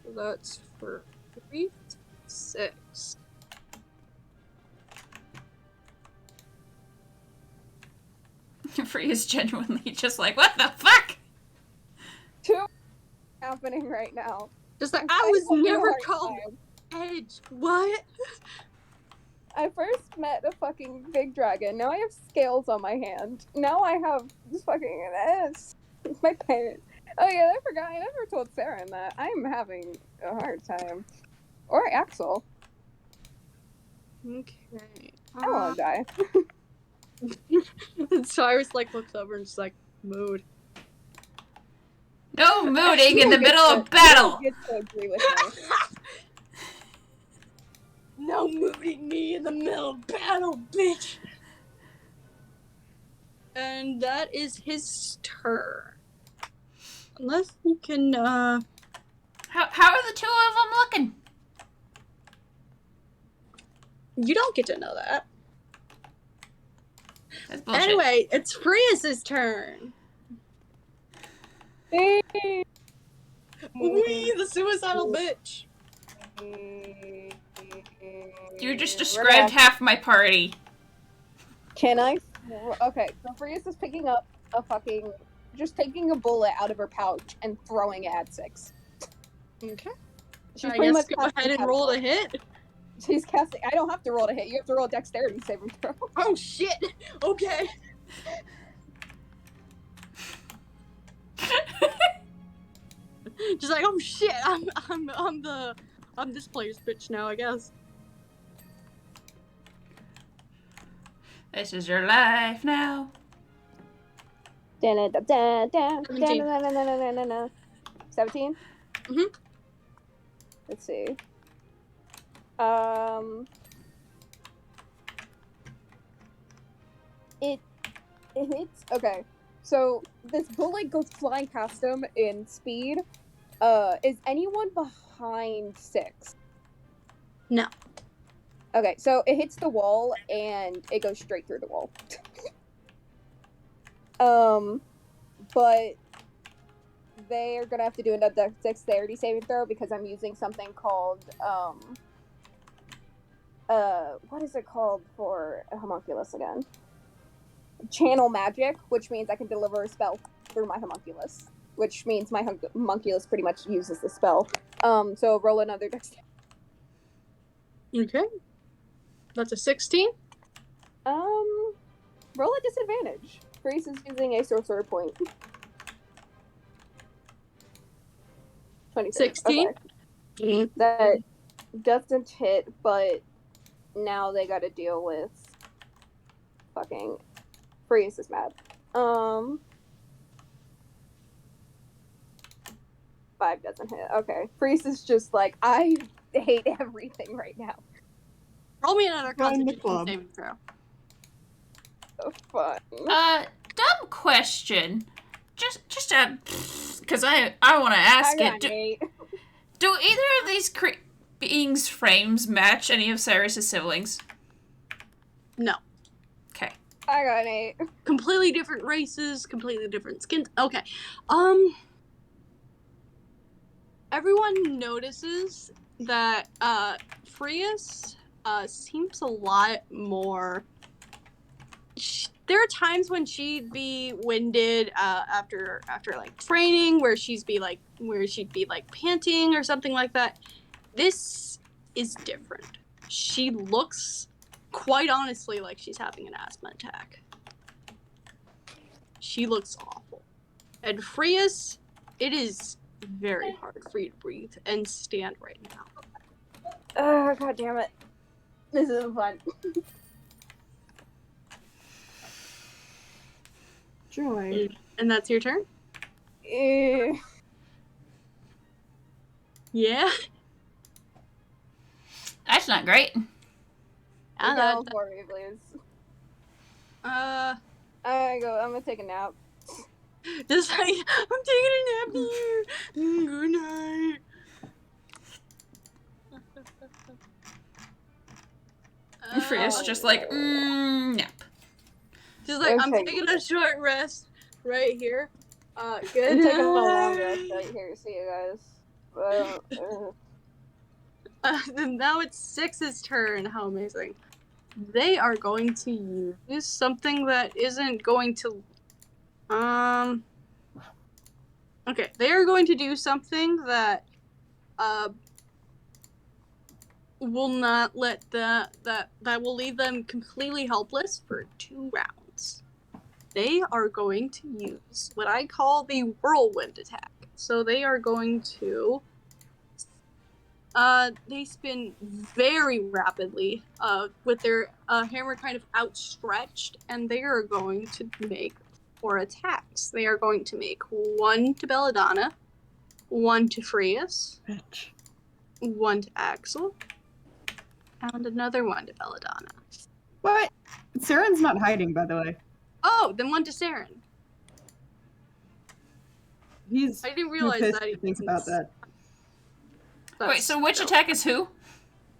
So that's for 3, 6. Free is genuinely just like, what the fuck? Two happening right now. Just like I'm I was having a never hard called time. Edge. What? I first met a fucking big dragon. Now I have scales on my hand. Now I have fucking an S. My parents. Oh yeah, I forgot. I never told Saren that. I'm having a hard time. Or Axel. Okay. I won't die. Cyrus like looks over and just like mood. No mooting in the middle of battle! You get to agree with me. No mooting me in the middle of battle, bitch! And that is his turn. Unless he can, How are the two of them looking? You don't get to know that. That's bullshit. Anyway, it's Prius's turn. Wee, the suicidal bitch. You just described half my party. Can I? Okay, so Frias is picking up just taking a bullet out of her pouch and throwing it at 6. Okay. She's I pretty guess much go ahead and roll a hit. She's casting. I don't have to roll to hit. You have to roll a dexterity saving throw. Oh shit! Okay. Just like, oh shit! I'm this player's bitch now, I guess. This is your life now. 17. Mhm. Let's see. It hits. Okay, so this bullet goes flying past him in speed. Is anyone behind 6? No. Okay, so it hits the wall and it goes straight through the wall. But they are gonna have to do another dexterity saving throw because I'm using something called what is it called for a homunculus again? Channel magic, which means I can deliver a spell through my homunculus, which means my homunculus pretty much uses the spell. So roll another dexterity. Okay. That's a 16. Roll a disadvantage. Grace is using a sorcerer point. 26. 16. Okay. That doesn't hit, but now they gotta deal with fucking Freeze is mad. 5 doesn't hit. Okay. Freeze is just like, I hate everything right now. Roll me another Join the Constitution club. saving throw. So fun. Dumb question. Just because I want to ask I got it. an 8. Do either of these beings' frames match any of Cyrus's siblings? No. Okay. I got an 8. Completely different races, completely different skins. Okay. Everyone notices that Frias seems a lot more. There are times when she'd be winded after like training, where she'd be like panting or something like that. This is different. She looks, quite honestly, like she's having an asthma attack. She looks awful. And Frias, it is very hard for you to breathe and stand right now. Oh, god damn it. This isn't fun. Joy. And that's your turn? Eh. Yeah? That's not great. Go for me, please. Uh, I'm gonna take a nap. just like, I'm taking a nap here. Good night. Freya's just like, nap. Just like, I'm Okay. taking a short rest right here. Good I'm taking a long night. rest right here. See you guys. Then now it's 6's turn. How amazing. They are going to use something that isn't going to... Okay, they are going to do something that will not let that will leave them completely helpless for 2 rounds. They are going to use what I call the whirlwind attack. So they are going to they spin very rapidly with their hammer kind of outstretched, and they are going to make 4 attacks. They are going to make 1 to Belladonna, 1 to Frias, Bitch. 1 to Axel, and another 1 to Belladonna. What? Saren's not hiding, by the way. Oh, then 1 to Saren. He's I didn't too realize pissed that to think about that. Wait, so which attack is who?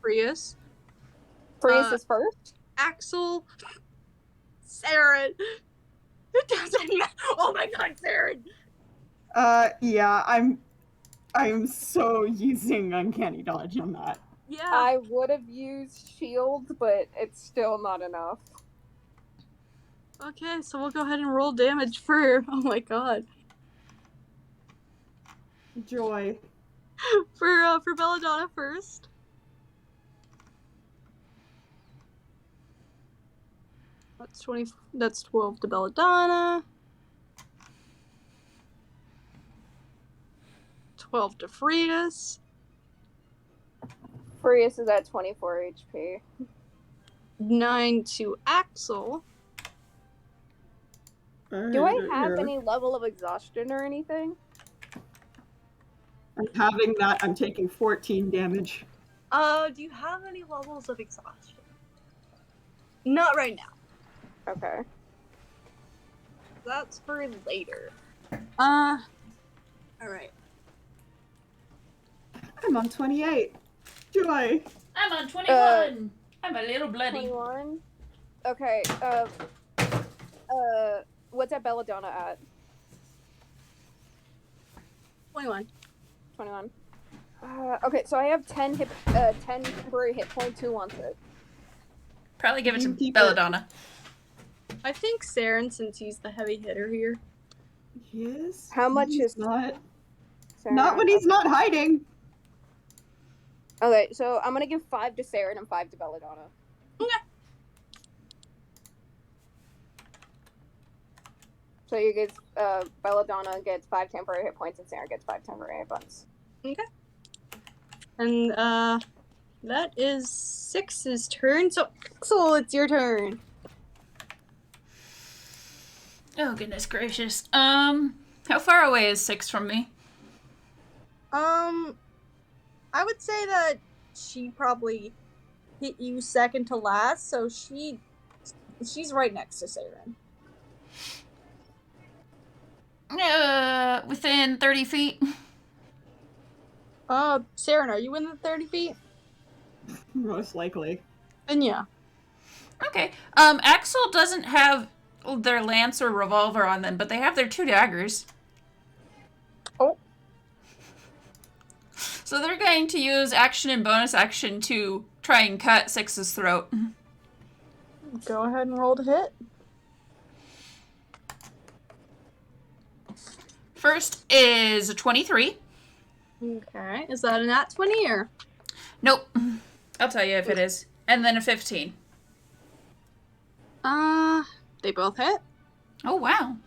Frias, Freeze is first. Axel, Saren. It doesn't matter. Oh my god, Saren! Yeah, I'm so using uncanny dodge on that. Yeah. I would have used shield, but it's still not enough. Okay, so we'll go ahead and roll damage for. Oh my god. Joy. For Belladonna first. That's 20. That's 12 to Belladonna. 12 to Frias. Furious is at 24 HP. 9 to Axel. Do I have any level of exhaustion or anything? I'm having that. I'm taking 14 damage. Do you have any levels of exhaustion? Not right now. Okay. That's for later. Alright. I'm on 28. Joy. I'm on 21. I'm a little bloody. 21? Okay, what's that Belladonna at? 21. 21. Okay, so I have 10 temporary hit points. Who wants it? Probably give it to You keep it. Belladonna. I think Saren, since he's the heavy hitter here. Yes. How much is... Not Sarah? not when he's not hiding. Okay, so I'm gonna give 5 to Saren and 5 to Belladonna. Okay. So you get, Belladonna gets 5 temporary hit points and Saren gets 5 temporary hit points. Okay. And, that is 6's turn. So, Axel, it's your turn. Oh, goodness gracious. How far away is 6 from me? I would say that she probably hit you second to last, so she's right next to Saren. Within 30 feet. Saren, are you within 30 feet? Most likely. Then yeah. Okay. Axel doesn't have their lance or revolver on them, but they have their 2 daggers. Oh. So they're going to use action and bonus action to try and cut 6's throat. Go ahead and roll to hit. First is a 23. Okay. Is that a nat 20 or? Nope. I'll tell you if it is. And then a 15. They both hit. Oh, wow.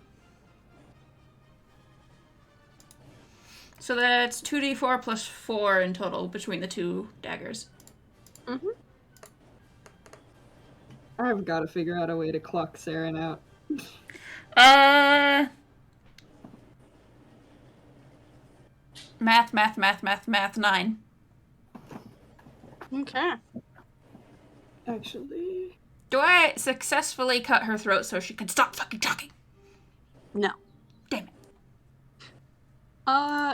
So that's 2d4 plus 4 in total between the 2 daggers. Mm-hmm. I've got to figure out a way to clock Saren out. Math, 9. Okay. Actually... Do I successfully cut her throat so she can stop fucking talking? No. Damn it.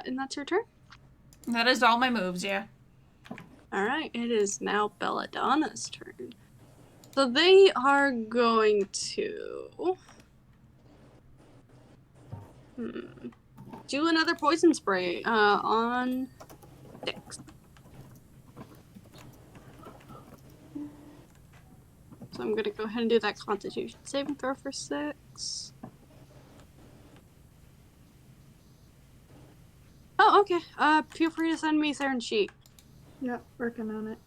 And that's your turn? That is all my moves, yeah. Alright, it is now Belladonna's turn. So they are going to... do another poison spray, on 6. So I'm gonna go ahead and do that Constitution saving throw for 6. Oh, okay. Feel free to send me Saren's sheet. Yeah, working on it.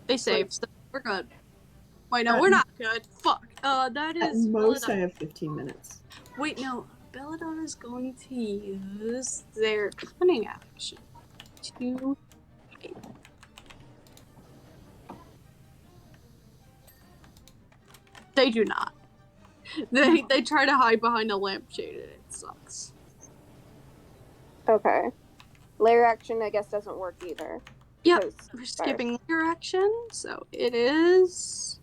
They saved, so we're good. Wait, no, we're not good. Fuck. That At is most, I have 15 minutes. Wait, no. Belladonna's going to use their cunning action to... They do not. They try to hide behind a lampshade and it sucks. Okay. Layer action, I guess, doesn't work either. Yeah, 'cause we're fire. skipping your action, so it is...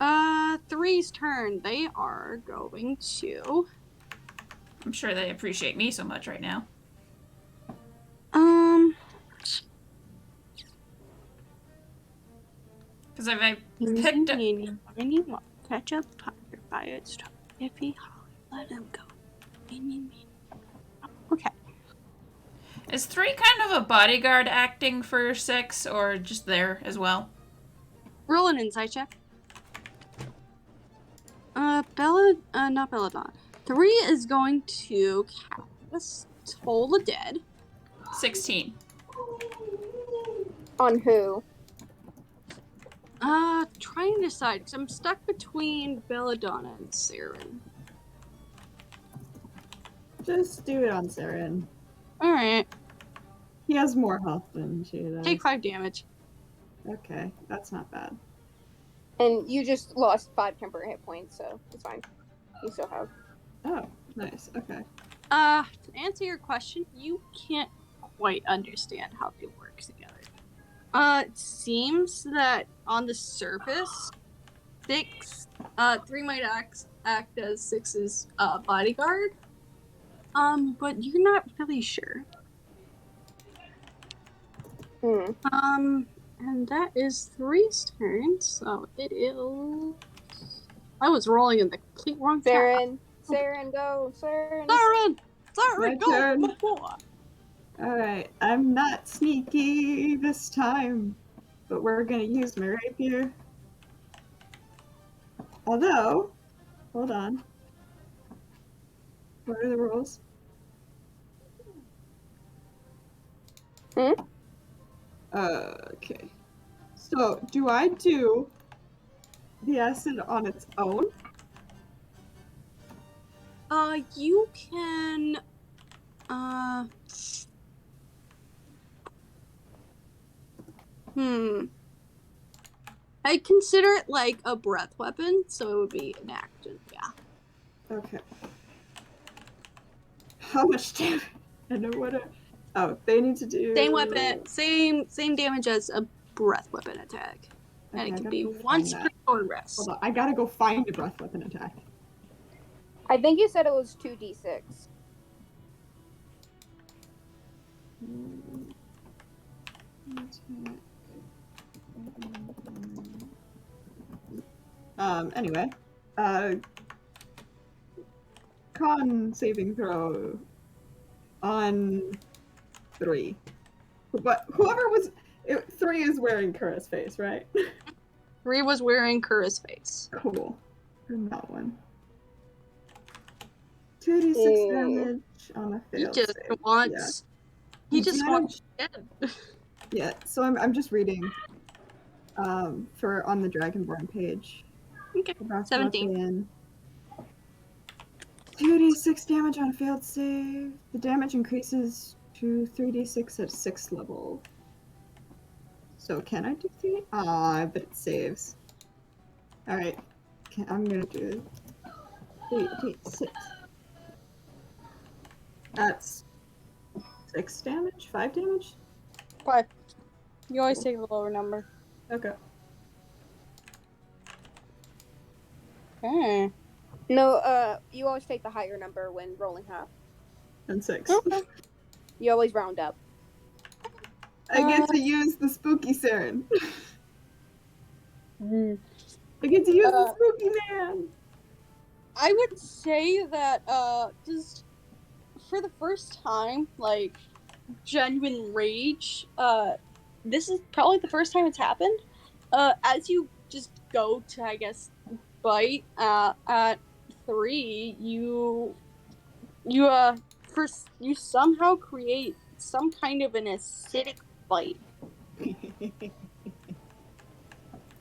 3's turn. They are going to... I'm sure they appreciate me so much right now. Because if I picked up... Catch up by its top. If he let him go. Is 3 kind of a bodyguard acting for 6, or just there as well? Roll an insight check. Not Belladonna. 3 is going to cast Toll the Dead. 16. On who? Trying to decide, because I'm stuck between Belladonna and Saren. Just do it on Saren. Alright. He has more health than she does. Take 5 damage. Okay, that's not bad. And you just lost 5 temporary hit points, so it's fine. You still have. Oh, nice. Okay. To answer your question, you can't quite understand how they work together. It seems that on the surface, 3 might act as 6's bodyguard. But you're not really sure. And that is 3's turn, so it is... I was rolling in the complete wrong tab. Saren, go! Saren! Saren, go! turn. My boy. Alright, I'm not sneaky this time, but we're gonna use my rapier. Although, hold on. What are the rules? Okay. So, do I do the acid on its own? You can... I consider it like a breath weapon, so it would be an action, yeah. Okay. How much damage? I know what Oh, they need to do... Same weapon, same damage as a breath weapon attack. Okay, And it I can gotta be go find once per that. short rest. Hold on, I gotta go find a breath weapon attack. I think you said it was 2d6. Anyway. Con saving throw on 3. But whoever was... 3 is wearing Kura's face, right? 3 was wearing Kura's face. Cool. And that one. 2d6 damage on a He failed just save. wants... Yeah. He just wants dead. Yeah, so I'm just reading for on the Dragonborn page. Okay, About 17. weapon. 2d6 damage on a failed save. The damage increases to 3d6 at 6th level. So can I do 3? But it saves. Alright. I'm gonna do 3d6. That's 6 damage? 5 damage? 5. You always take the lower number. Okay. Okay. No, you always take the higher number when rolling half. And 6. Okay. You always round up. I get to use the spooky Saren. I get to use the spooky man. I would say that, just for the first time, like, genuine rage, this is probably the first time it's happened. As you just go to, I guess, bite, at 3, you somehow create some kind of an acidic bite.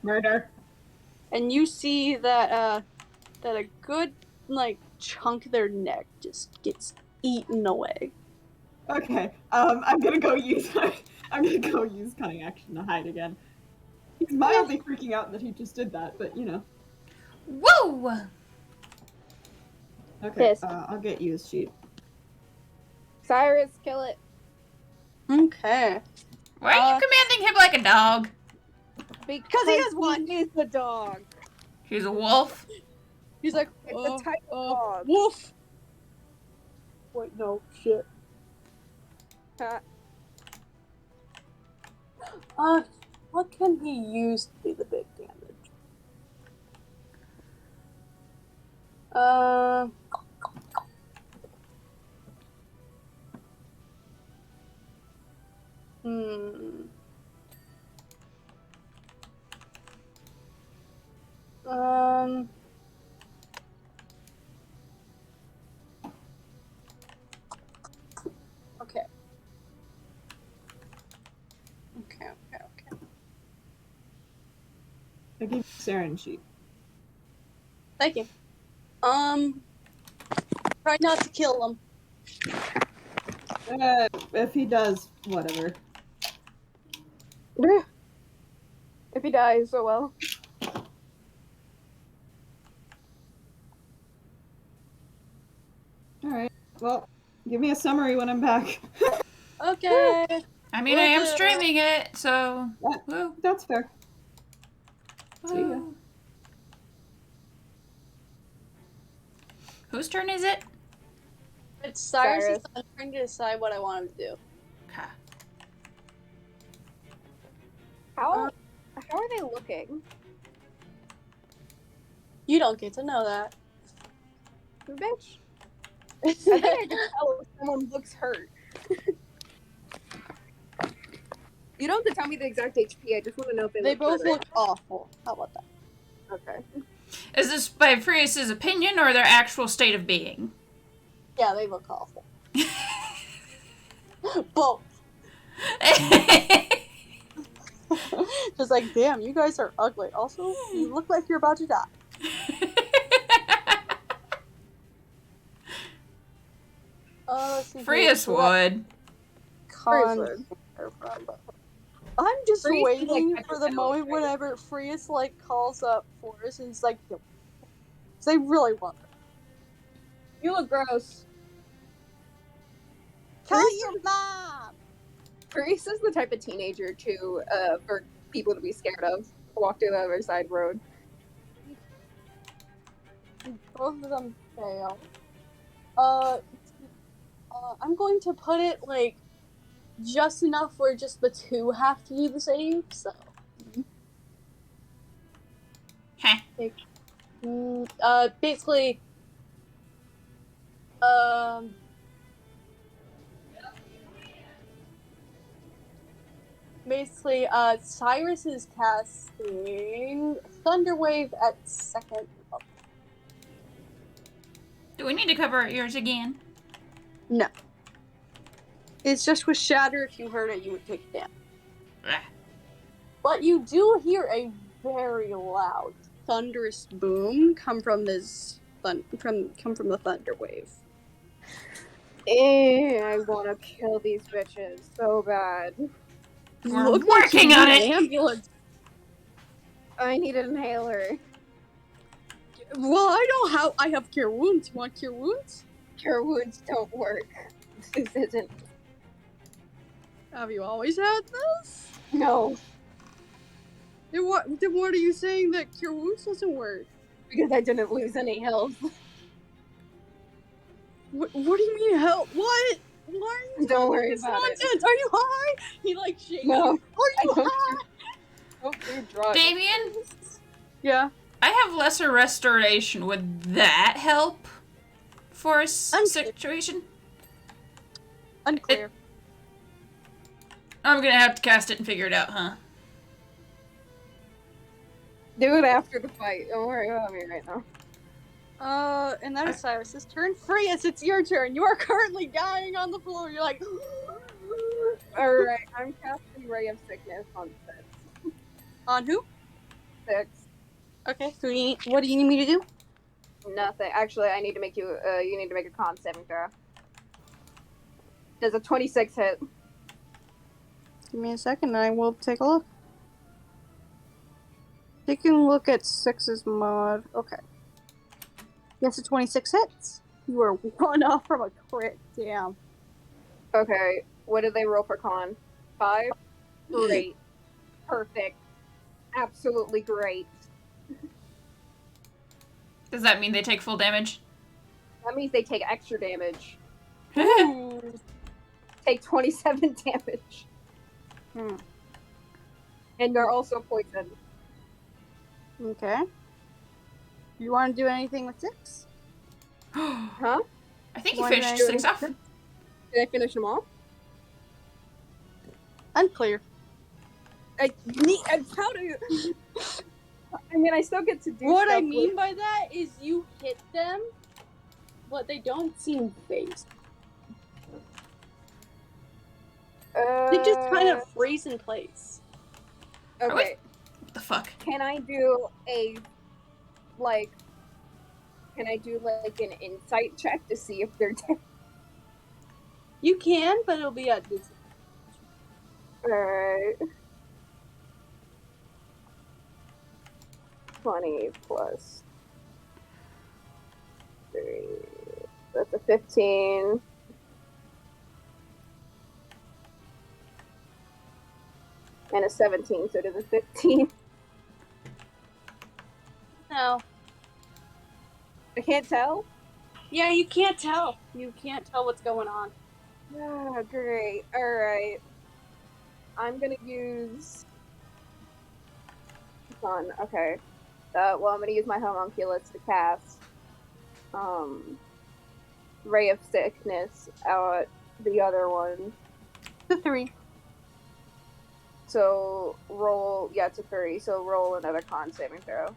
Murder. And you see that, that a good, like, chunk of their neck just gets eaten away. Okay. I'm gonna go use cunning action to hide again. He's mildly freaking out that he just did that, but you know. Whoa! Okay. Pissed. I'll get used sheet. Cyrus, kill it. Okay. Why are you commanding him like a dog? Because he has one. He is the dog. He's a wolf. He's like, It's a type of dog. wolf. Wait, no, shit. What can he use to be the big damage? Hmm. Okay. Okay. I gave you Saren sheet. Thank you. Try not to kill him. If he does, whatever. If he dies, oh well. Alright. Well, give me a summary when I'm back. Okay. I mean, Will I am do. streaming it, so. Woo. That's fair. See ya. Woo. Whose turn is it? It's Cyrus. Cyrus. I'm trying to decide what I want him to do. Okay. How are they looking? You don't get to know that. Bitch. I think I can tell if someone looks hurt. You don't have to tell me the exact HP, I just want to know if They look both hurt. look awful. How about that? Okay. Is this by Frias's opinion or their actual state of being? Yeah, they look awful. Both. Just like, damn, you guys are ugly. Also, you look like you're about to die. Let's see. Frias would. I'm just Frias is waiting like for the moment right? whenever Frias like calls up Forrest and he's like, "Yo." They really want her. You look gross. Tell your mom. Grace is the type of teenager for people to be scared of. Walk to the other side road. Both of them fail. I'm going to put it like just enough where just the two have to do the save. So, Heh. basically, Cyrus is casting Thunderwave at second level. Do we need to cover our ears again? No. It's just with Shatter, if you heard it, you would take it down. Ah. But you do hear a very loud, thunderous boom come from this come from the thunder wave. I want to kill these bitches so bad. We're Look like working you on need it. an ambulance. I need an inhaler. Well, I have cure wounds. You want cure wounds? Cure wounds don't work. This isn't. Have you always had this? No, Then what are you saying that cure wounds doesn't work? because I didn't lose any health. What do you mean help? What? Why are you Don't talking worry this about it. nonsense? Are you high? He like shakes. No, Are you I don't high? Don't do drugs. Damien, Yeah. I have lesser restoration. Would that help for a situation? Unclear. I'm gonna have to cast it and figure it out, huh? Do it after the fight. Don't worry about me right now. And that is Cyrus's turn. Frias, it's your turn. You are currently dying on the floor. You're like, Alright, I'm casting Ray of Sickness on 6. on who? 6. Okay. So what do you need me to do? Nothing. Actually, I need to make you need to make a con saving throw. Does a 26 hit? Give me a second and I will take a look. Taking a look at 6's mod. Okay. Yes, a 26 hits. You are one off from a crit. Damn. Okay, what did they roll for con? 5? Great. Perfect. Absolutely great. Does that mean they take full damage? That means they take extra damage. Ooh. Take 27 damage. Hmm. And they're also poisoned. Okay. You want to do anything with 6? Huh? I think you Why did finished I do 6 off. Did I finish them all? Unclear. I'm proud of you. I mean, I still get to do What I stuff mean with- by that is you hit them, but they don't seem phased. They just kind of freeze in place. Okay, What the fuck? can I do like an insight check to see if they're dead? You can, but it'll be at disadvantage. Alright. 20 plus 3. That's a 15. And a 17, so does a 15. No. I can't tell? Yeah, you can't tell. You can't tell what's going on. Ah, great. Alright. I'm gonna use... Okay. Well, I'm gonna use my homunculus to cast Ray of Sickness out the other one. The 3. So roll, it's a 3, so roll another con saving throw.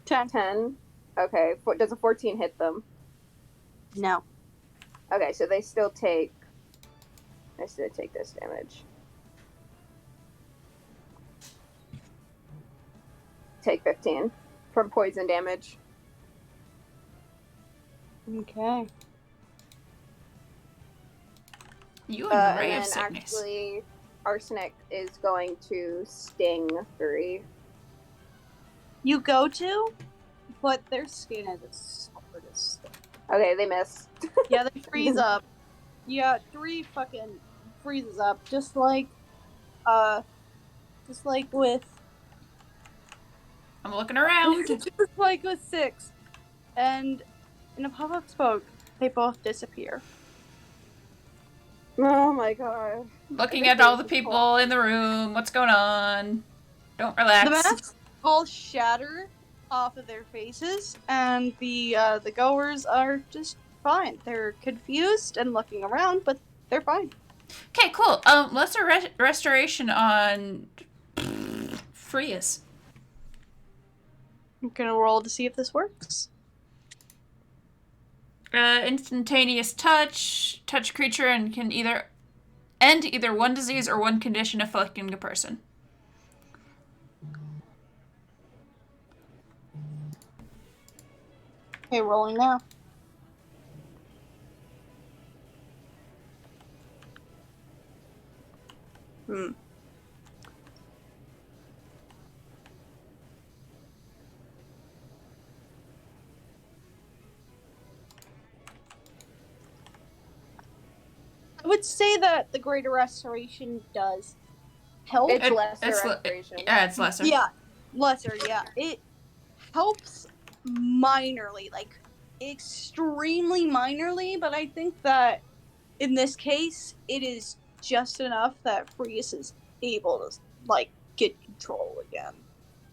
10. 10. Okay, does a 14 hit them? No. Okay, so they still take this damage. Take 15 from poison damage. Okay. You and Ray And of then Sickness. actually, Arsenic is going to sting 3. You go to, but their skin is as hard as stone. Okay, they miss. Yeah, they freeze up. Yeah, 3 fucking freezes up, just like with I'm looking around. just like with 6. And in a pop-up smoke, they both disappear. Oh my god. Looking at all the people in the room. What's going on? Don't relax. The masks all shatter off of their faces, and the goers are just fine. They're confused and looking around, but they're fine. Okay, cool. Lesser restoration on Frias. I'm gonna roll to see if this works. Instantaneous touch creature, and can either end either one disease or one condition afflicting a person. Okay, rolling now. I would say that the Greater Restoration does help. It's lesser it's restoration. Yeah, it's lesser. Yeah, lesser, yeah. It helps minorly, like extremely minorly, but I think that in this case, it is just enough that Freus is able to, like, get control again.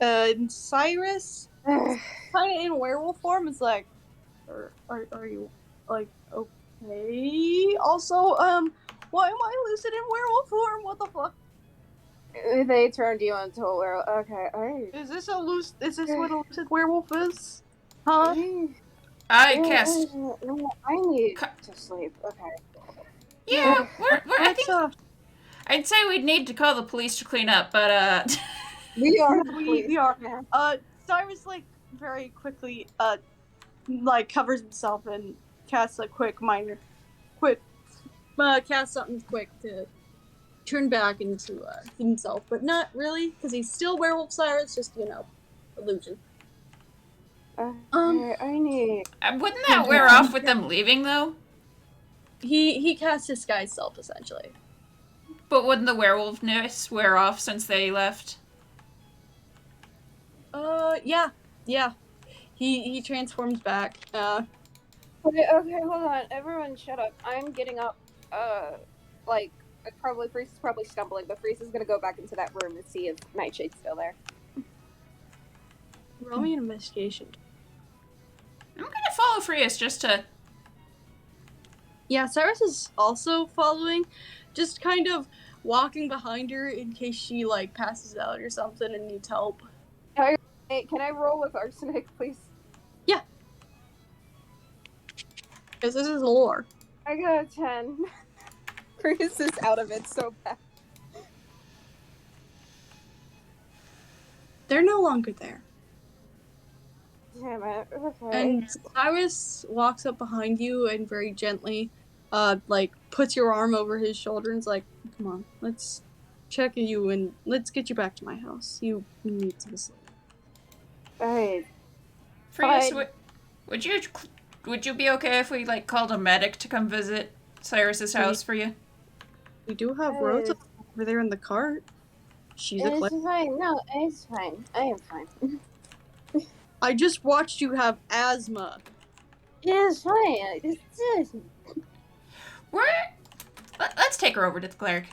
And Cyrus, kind of in werewolf form, is like, are you, like, okay? Also, why am I lucid in werewolf form? What the fuck? They turned you into a werewolf. Okay, alright. Is this what a lucid werewolf is? Huh? I cast. I need to sleep. Okay. Yeah, I think Let's, I'd say we'd need to call the police to clean up, but We are. we are. Cyrus, like, very quickly, like, covers himself and casts a cast something quick to turn back into himself, but not really, because he's still werewolf Cyrus, just, illusion. I need. wouldn't that wear off with them leaving though? He casts disguise self, essentially. But wouldn't the werewolfness wear off since they left? Yeah. He transforms back. Okay, hold on. Everyone shut up. I'm getting up. Freeze is probably stumbling, but Freeze is gonna go back into that room and see if Nightshade's still there. Roll me an investigation. I'm gonna follow Frias just to Yeah, Cyrus is also following, just kind of walking behind her in case she, like, passes out or something and needs help. Hey, can I roll with arsenic, please? Yeah. Because this is lore. I got a 10. Chris is out of it so bad. They're no longer there. Damn it. Okay. And Cyrus walks up behind you and very gently, like, puts your arm over his shoulder and's like, come on, let's check you and let's get you back to my house. You need some sleep. Alright. Frias, Fine. would you be okay if we like called a medic to come visit Cyrus's house for you? We do have Rosa over there in the cart. She's a It's fine. No, it's fine. I am fine. I just watched you have asthma. It's fine. Let's take her over to the cleric.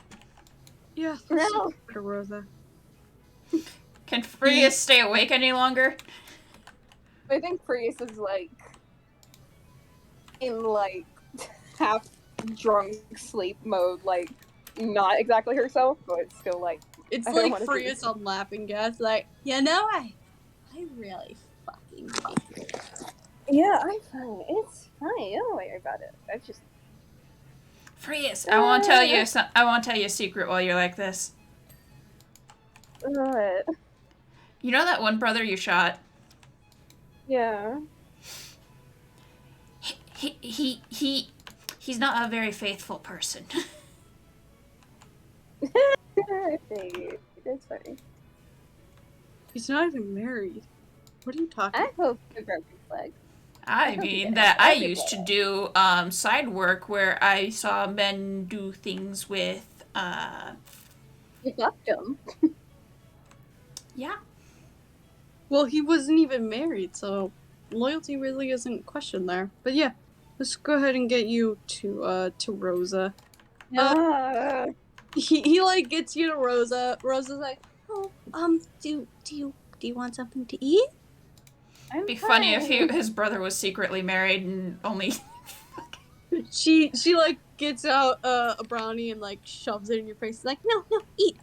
Yeah, No. to Rosa. Can Frias stay awake any longer? I think Prius is like in like half drunk sleep mode, like not exactly herself, but still like It's I don't like wanna Frias see on laughing gas, like, you know, I really fucking hate you. yeah, I'm fine. It's fine. Don't worry about it. I just Frias, I won't tell you. I won't tell you a secret while you're like this. You know that one brother you shot? Yeah. He's not a very faithful person. It's funny. He's not even married. What are you talking I about? hope the broken flag. I mean that I used to do side work where I saw men do things with You fucked him. yeah. Well, he wasn't even married, so loyalty really isn't questioned there. But yeah, let's go ahead and get you to Rosa. He like gets you to Rosa. Rosa's like, oh, do you want something to eat? It'd be funny if his brother was secretly married and only. She like gets out a brownie and like shoves it in your face. Like, no, eat.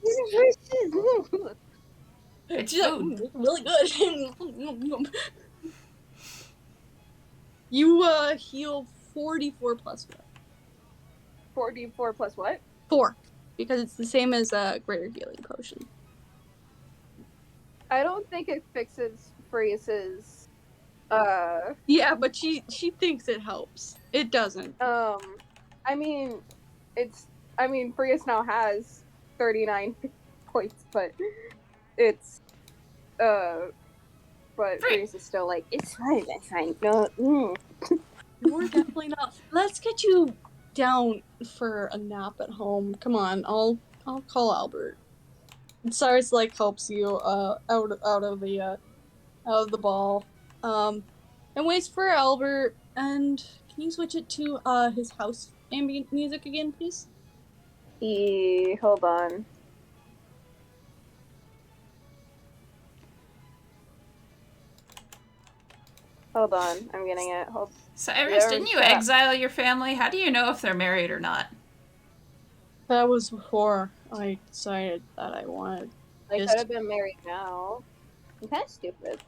It's She's like, food. it's really good. You heal 44 plus 44 plus what? 4, because it's the same as a greater healing potion. I don't think it fixes Frias's Yeah, but she thinks it helps. It doesn't. I mean Frias now has 39 points, but it's but Frias is still like, it's fine. No, We're definitely not. Let's get you down for a nap at home. Come on, I'll call Albert. And Cyrus like helps you out of the ball, and waits for Albert. And can you switch it to his house ambient music again, please? Hold on. Hold on, I'm getting it. Cyrus, didn't you exile your family? How do you know if they're married or not? That was before I decided that I wanted. They could have been married now. I'm kind of stupid.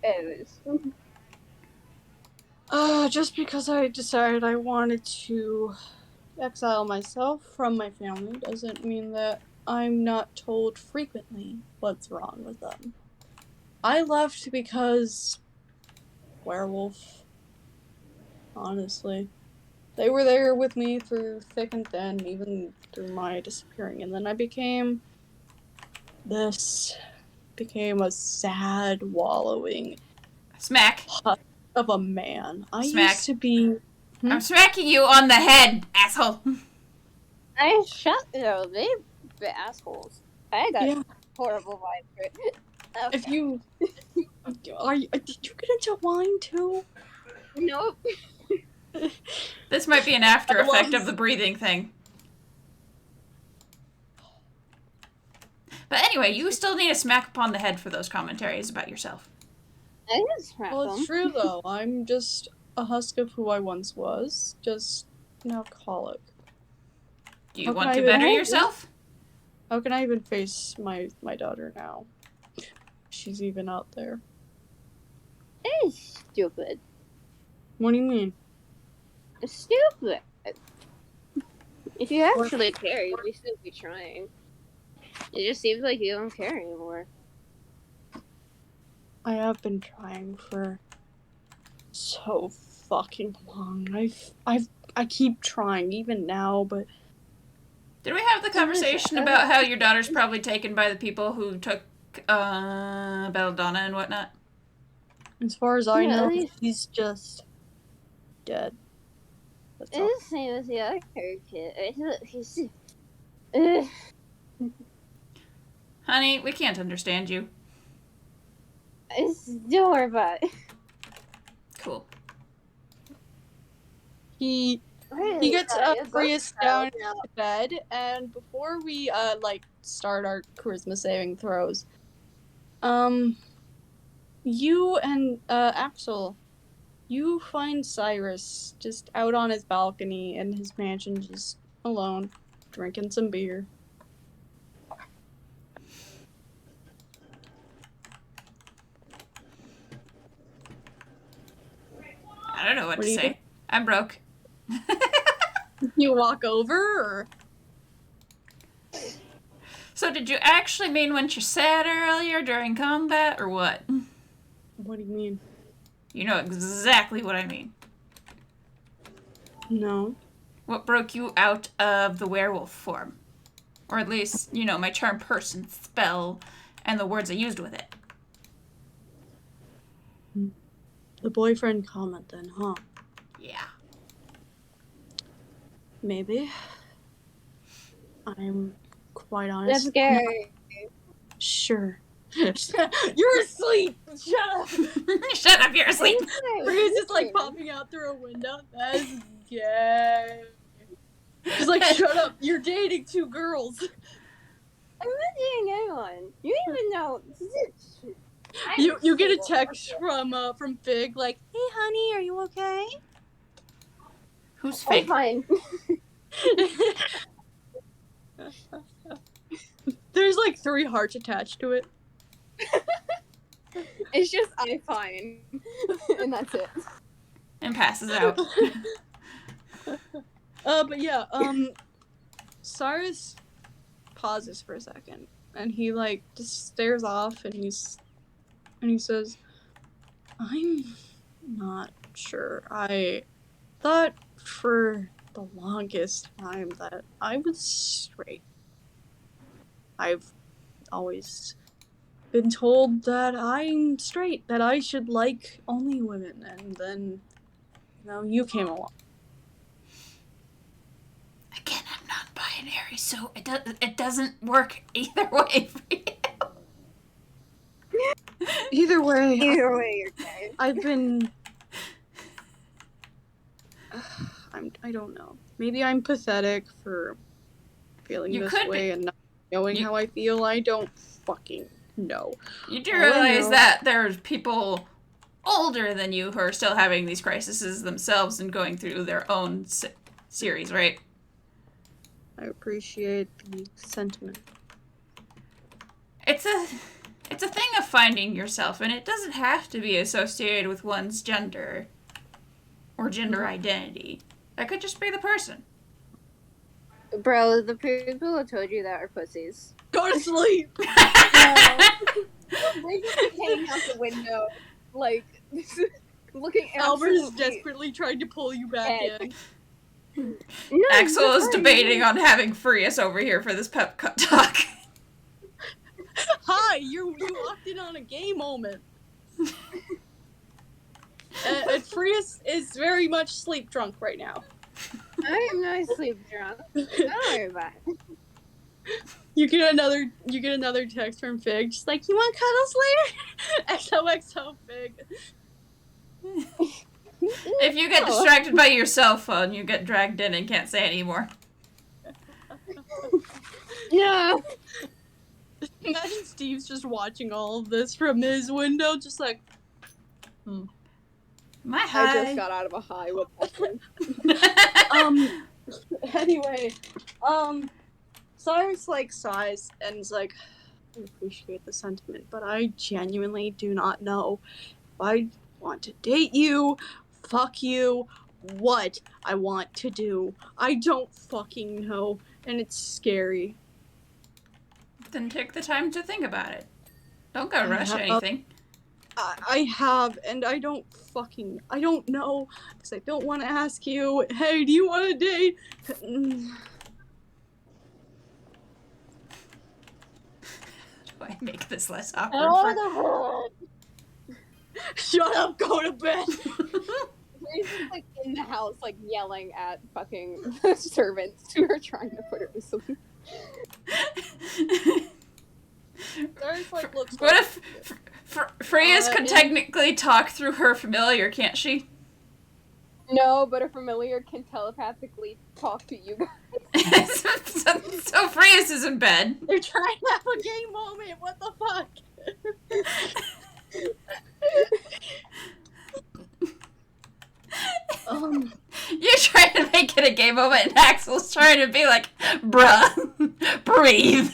Anyways. Just because I decided I wanted to exile myself from my family doesn't mean that I'm not told frequently what's wrong with them. I left because werewolf. Honestly. They were there with me through thick and thin, even through my disappearing, and then I became a sad, wallowing Smack. of a man. I Smack. used to be... I'm smacking you on the head, asshole. I shut them. They be assholes. I got horrible vibes. Okay. If you... did you get into wine too? Nope. This might be an after effect of the breathing thing. But anyway, you still need a smack upon the head for those commentaries about yourself. I just smack Well, it's them. true though. I'm just a husk of who I once was, just an alcoholic. Do you How want can to I even- better yourself? How can I even face my daughter now? She's even out there. It's stupid. What do you mean? It's stupid. If you actually care, you'd still be trying. It just seems like you don't care anymore. I have been trying for so fucking long. I keep trying even now, but Did we have the conversation about how your daughter's probably taken by the people who took Belladonna and whatnot? as far as I Yeah, know, at least- he's just dead. That's all. It's the same as the other kid. He's. Ugh. Honey, we can't understand you. Don't worry about it. Cool. He gets Prius down to bed, and before we start our charisma saving throws, you and Axel, you find Cyrus just out on his balcony in his mansion, just alone, drinking some beer. I don't know what What to do you say. think? I'm broke. You walk over, or? So did you actually mean when you said earlier during combat, or what? What do you mean? You know exactly what I mean. No. What broke you out of the werewolf form? Or at least, you know, my charm person spell and the words I used with it. The boyfriend comment then, huh? Yeah. Maybe. I'm quite honest. That's scary. Sure. You're asleep! Shut up! Shut up, you're asleep. Ria's just like popping out through a window. That's gay. She's like, shut up, you're dating two girls. I'm not dating anyone. You don't even know. You get a text from Fig like, hey honey, are you okay? Who's I'm fake? fine. There's like 3 hearts attached to it. It's just I'm fine. And that's it. And passes out. But yeah, Cyrus pauses for a second, and he like just stares off, and he says, I'm not sure. I thought for the longest time that I was straight. I've always been told that I'm straight, that I should like only women, and then, you came along. Again, I'm non-binary, so it doesn't work either way for you. Either way, Either way, you're gay. I've been... I don't know. Maybe I'm pathetic for feeling You this could way be. and not knowing how I feel. I don't fucking know. You do All I realize know- that there's people older than you who are still having these crises themselves and going through their own series, right? I appreciate the sentiment. It's a thing of finding yourself, and it doesn't have to be associated with one's gender or gender identity. That could just be the person. Bro, the people who told you that are pussies. Go to sleep! They just hanging out the window, like, looking Albert is absolutely desperately trying to pull you back dead. in. No, Axel is you're debating fine. on having Furious over here for this pep talk. Hi, you walked in on a gay moment. And Frias is very much sleep drunk right now. I am not sleep drunk. Don't worry about it. You get another text from Fig, just like, you want cuddles later? XOXO Fig. If you get distracted by your cell phone, you get dragged in and can't say anymore. No. Imagine Steve's just watching all of this from his window, just like, My I high. just got out of a high with anyway, Cyrus like sighs and is like, I appreciate the sentiment, but I genuinely do not know if I want to date you, fuck you, what I want to do. I don't fucking know, and it's scary. Then take the time to think about it. Don't go rush anything. I have, and I don't know, because I don't want to ask you, hey, do you want to date? Do I make this less awkward for... Shut up, go to bed! Grace is like in the house, like yelling at fucking servants who are trying to put her to sleep. There's like looks. What if Freya's could technically talk through her familiar, can't she? No, but a familiar can telepathically talk to you guys. so Freya's is in bed. They're trying to have a gay moment. What the fuck? You're trying to make it a gay moment, and Axel's trying to be like, bruh, breathe.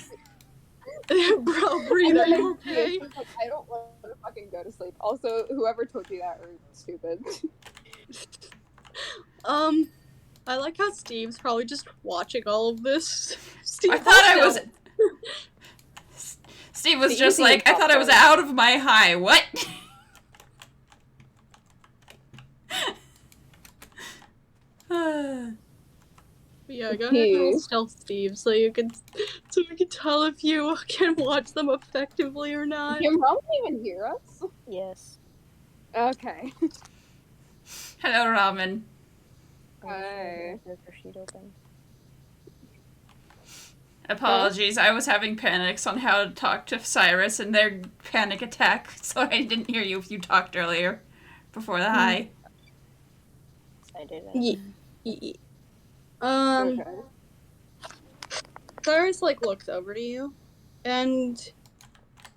Bro, breathe. Are you okay? Like, I don't want to fucking go to sleep. Also, whoever told you that are stupid. I like how Steve's probably just watching all of this. I thought I was. Steve was just like, I thought I was out of my high. What? Yeah, go ahead and roll stealth, Steve, so we can tell if you can watch them effectively or not. Can Rom even hear us? Yes. Okay. Hello, Ramen. Hi. Sheet open. Apologies, I was having panics on how to talk to Cyrus and their panic attack, so I didn't hear you if you talked earlier before the high. I didn't. Okay. Cyrus like looks over to you, and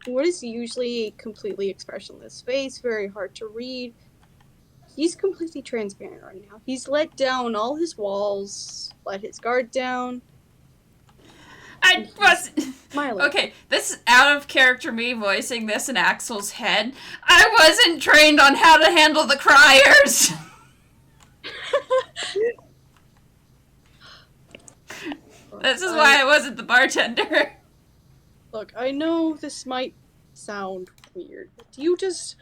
what is usually a completely expressionless face, very hard to read. He's completely transparent right now. He's let down all his walls, let his guard down. I was Smiling. okay. This is out of character me voicing this in Axel's head. I wasn't trained on how to handle the criers. This is why I wasn't the bartender. Look, I know this might sound weird, but do you just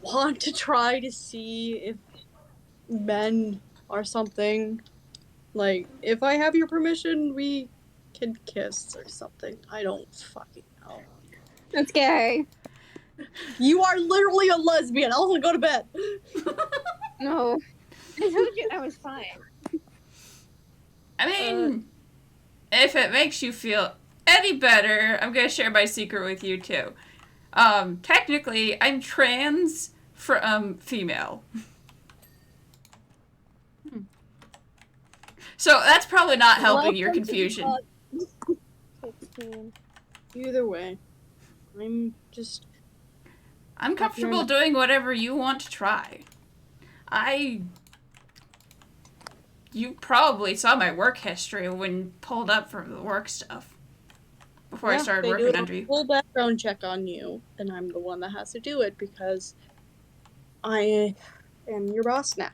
want to try to see if men are something? Like, if I have your permission, we can kiss or something. I don't fucking know. That's gay. You are literally a lesbian. I'll go to bed. No. I told you I was fine. I mean, if it makes you feel any better, I'm gonna share my secret with you too. Technically, I'm trans female. So that's probably not helping your confusion. 16. Either way, I'm comfortable doing whatever you want to try. You probably saw my work history when pulled up from the work stuff before I started working under you. Full background check on you, and I'm the one that has to do it because I am your boss now.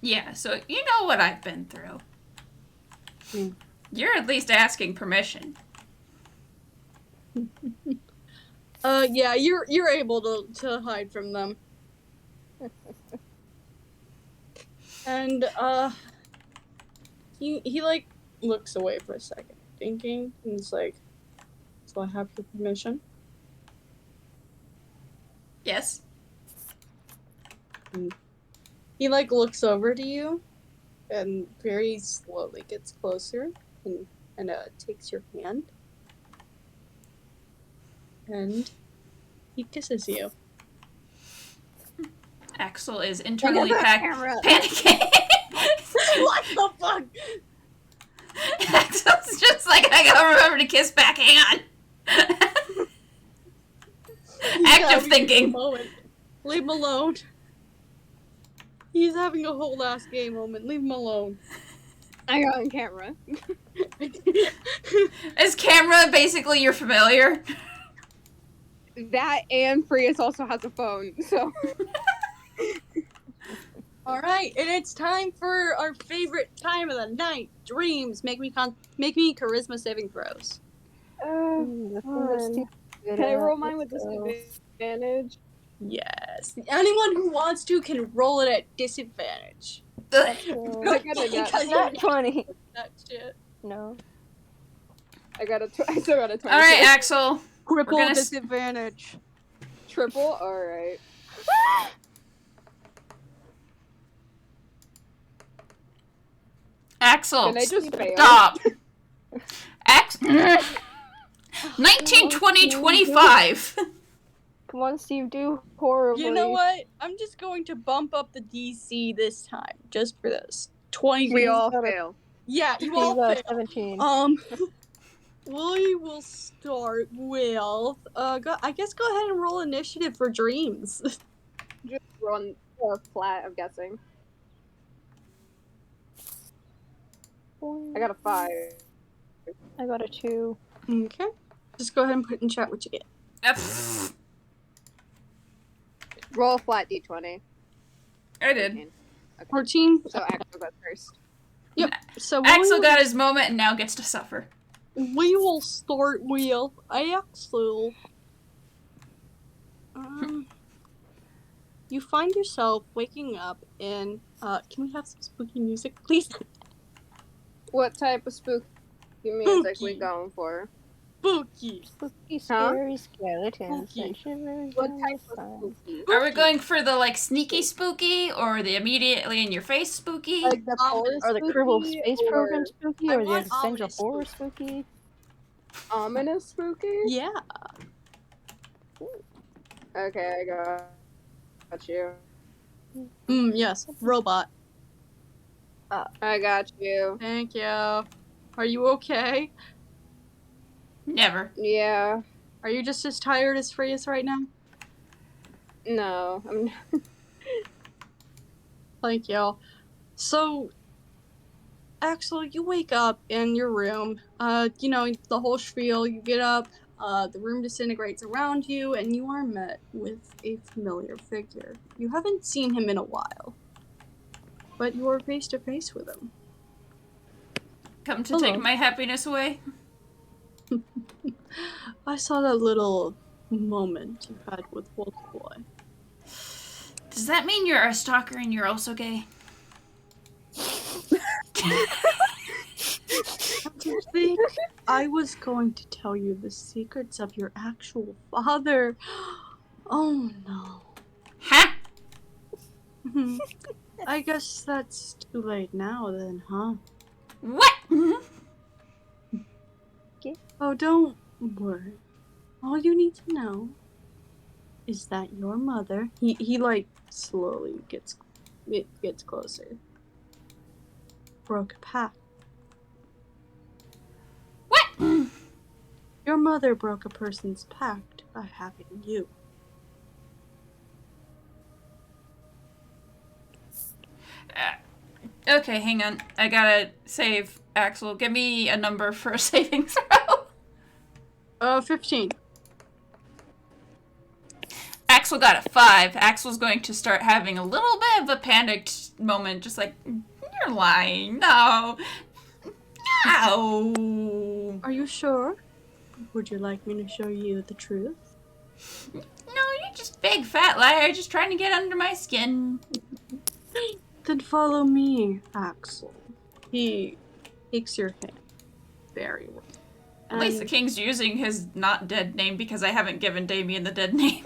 Yeah, so you know what I've been through. You're at least asking permission. Yeah, you're able to hide from them. And he like looks away for a second, thinking, and he's like, "So I have your permission?" Yes. And he like looks over to you, and very slowly gets closer, and takes your hand, and he kisses you. Axel is internally panicking. What the fuck? Axel's just like, I gotta remember to kiss back. Hang on. Active thinking. Leave him alone. He's having a whole ass gay moment. Leave him alone. I got on camera. Is camera basically your familiar? That and Prius also has a phone, so. Alright, and it's time for our favorite time of the night. Dreams. Make me charisma saving throws. The thing that's Fun. too good Can I at roll it, mine with so- disadvantage? Yes. Anyone who wants to can roll it at disadvantage. Ugh. So- I got a nat. Because Not 20. that shit. No. I still got a 20. All right, Axel. Triple gonna s- disadvantage. Triple? Alright. Axel, Can I just fail? stop. 19, 20, 25. Come on, Steve, do horribly. You know what? I'm just going to bump up the DC this time, just for this. 20. We all got a- fail. Yeah, you Steve all got fail. 17. We will start with, I guess go ahead and roll initiative for dreams. Just run or flat, I'm guessing. I got a 5. I got a 2. Okay. Just go ahead and put in chat what you get. Roll a flat d20. I did. 14. So Axel goes first. Yep. So Axel got his moment and now gets to suffer. we will start with Axel. You find yourself waking up in, can we have some spooky music, please? What type of spooky music Spooky. we going for? Spooky. Spooky, scary skeletons Spooky. and shivers What in type the sun. of spooky? Are we going for the like sneaky spooky or the immediately in your face spooky? Like the horror Or the Kerbal spooky Space or Program spooky, I or the want existential ominous horror spooky. ominous spooky? Yeah. Okay, I got you. Yes. Robot. I got you. Thank you. Are you okay? Never. Yeah. Are you just as tired as Freya's right now? No. Thank you. So, Axel, you wake up in your room. The whole spiel. You get up, the room disintegrates around you, and you are met with a familiar figure. You haven't seen him in a while, but you are face to face with him. Come to Hello. take my happiness away. I saw that little moment you had with Wolf Boy. Does that mean you're a stalker and you're also gay? Do you think I was going to tell you the secrets of your actual father? Oh no. Ha! I guess that's too late now then, huh? What? Oh, don't worry. All you need to know is that your mother, he like slowly gets closer, broke a pact. What? Your mother broke a person's pact by having you. Okay, hang on. I gotta save Axel. Give me a number for a saving throw. 15. Axel got a 5. Axel's going to start having a little bit of a panicked moment, just like, you're lying. No. No. Are you sure? Would you like me to show you the truth? No, you're just big fat liar, just trying to get under my skin. Then follow me, Axel. He takes your hand very well. At least the king's using his not dead name because I haven't given Damien the dead name.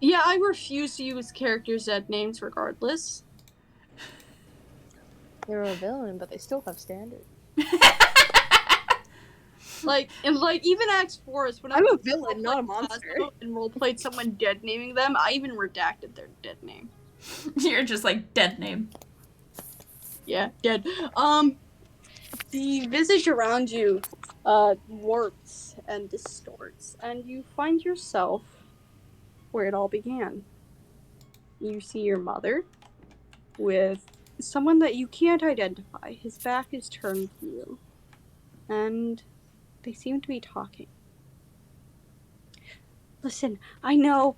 Yeah, I refuse to use characters' dead names regardless. They're a villain, but they still have standards. Even Axe Forest, when I'm I a villain, not a monster. and roleplayed someone dead naming them, I even redacted their dead name. You're just like, dead name. Yeah, dead. The visage around you, warps and distorts, and you find yourself where it all began. You see your mother, with someone that you can't identify. His back is turned to you, and they seem to be talking. Listen, I know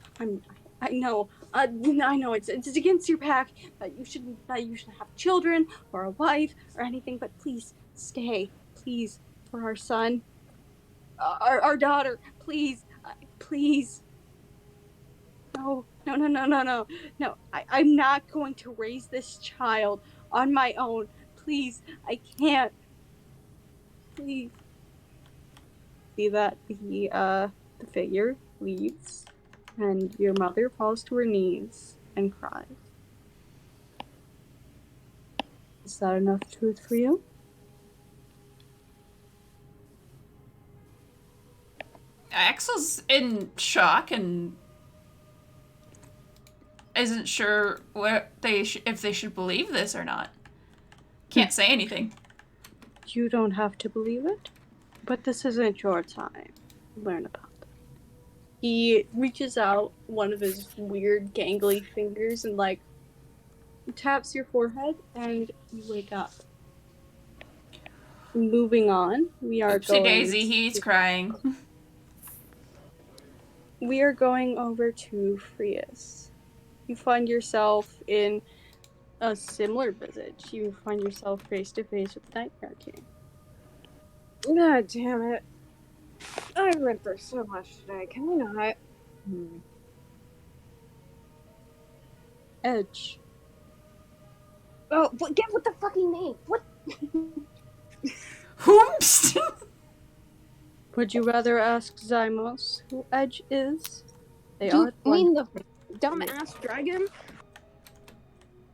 it's against your pack that you shouldn't have children or a wife or anything, but please stay, please, for our son, our daughter, please, please. No. I'm not going to raise this child on my own. Please, I can't. Please. See that the figure leaves, and your mother falls to her knees and cries. Is that enough truth for you? Axel's in shock and isn't sure if they should believe this or not. Can't say anything. You don't have to believe it, but this isn't your time. Learn about it. He reaches out one of his weird gangly fingers and taps your forehead, and you wake up. Moving on, we are Oopsie daisy, he's crying. We are going over to Frias. You find yourself in a similar visage. You find yourself face to face with the Nightmare King. God damn it. I went through so much today. Can we not? Edge. Oh, but get with the fucking name. What? Whoops! Would you rather ask Zymos who Edge is? They Do are you the one mean the dumbass dragon?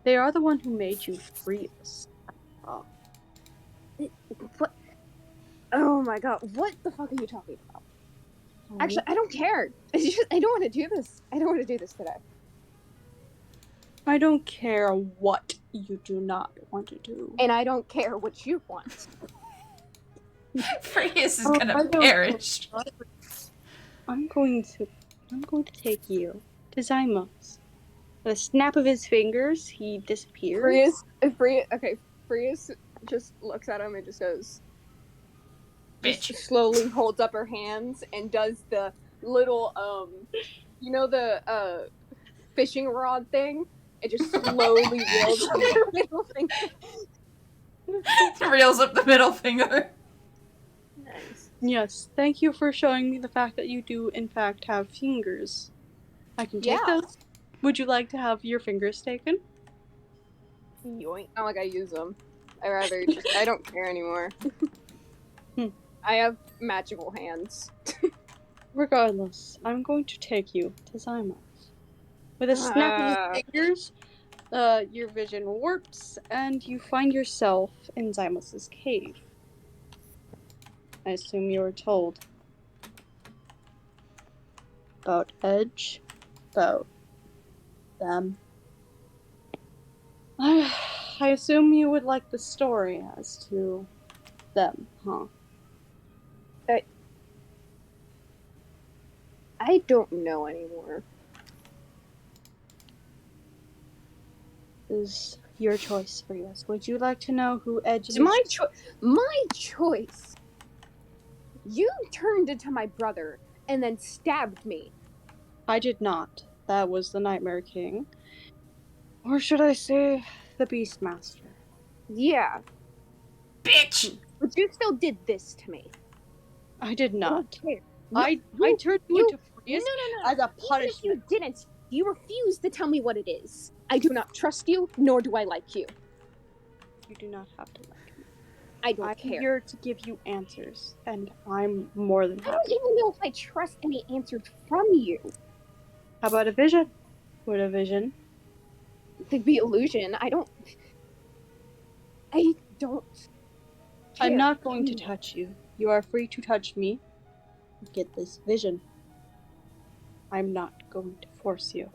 They are the one who made you Frias. Oh. What? Oh my god, what the fuck are you talking about? Actually, I don't care. I don't want to do this. I don't want to do this today. I don't care what you do not want to do. And I don't care what you want. Frias is gonna perish. I'm going to take you to Zymos. With a snap of his fingers, he disappears. Frias just looks at him and just goes, Bitch. just slowly holds up her hands and does the little, the fishing rod thing? It just slowly reels up her middle finger. Reels up the middle finger. Nice. Yes, thank you for showing me the fact that you do, in fact, have fingers. I can take those. Would you like to have your fingers taken? Yoink. Not like I use them. I don't care anymore. I have magical hands. Regardless, I'm going to take you to Zymos. With a snap of his fingers, your vision warps, and you find yourself in Zymos' cave. I assume you were told about Edge, about them. I assume you would like the story as to them, huh? I don't know anymore. Is your choice for us. Would you like to know who Edge is? My choice. You turned into my brother and then stabbed me. I did not. That was the Nightmare King. Or should I say, the Beastmaster. Yeah. Bitch! But you still did this to me. I did not. I turned you into Frias as a punishment. Even if you didn't, you refused to tell me what it is. I do not trust you, nor do I like you. You do not have to like me. I don't I'm care. here to give you answers, and I'm more than happy. I don't even know if I trust any answers from you. How about a vision? Would a vision? It'd be illusion. I don't care. I'm not going to touch you. You are free to touch me. Get this vision. I'm not going to force you.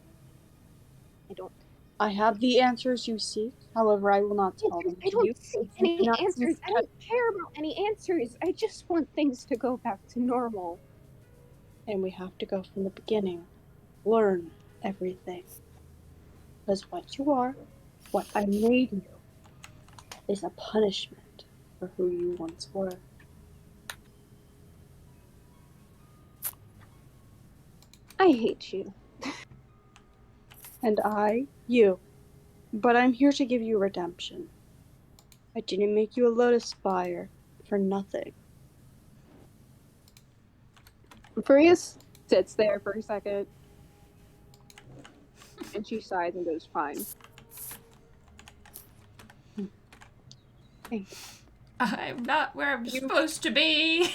I have the answers you seek. However, I will not tell them to you. I don't seek any answers. I don't care about any answers. I just want things to go back to normal. And we have to go from the beginning. Learn everything. Because what you are, what I made you is a punishment for who you once were. I hate you. And I, you. But I'm here to give you redemption. I didn't make you a lotus fire for nothing. Furious sits there for a second, and she sighs and goes, fine. I'm not where I'm supposed to be.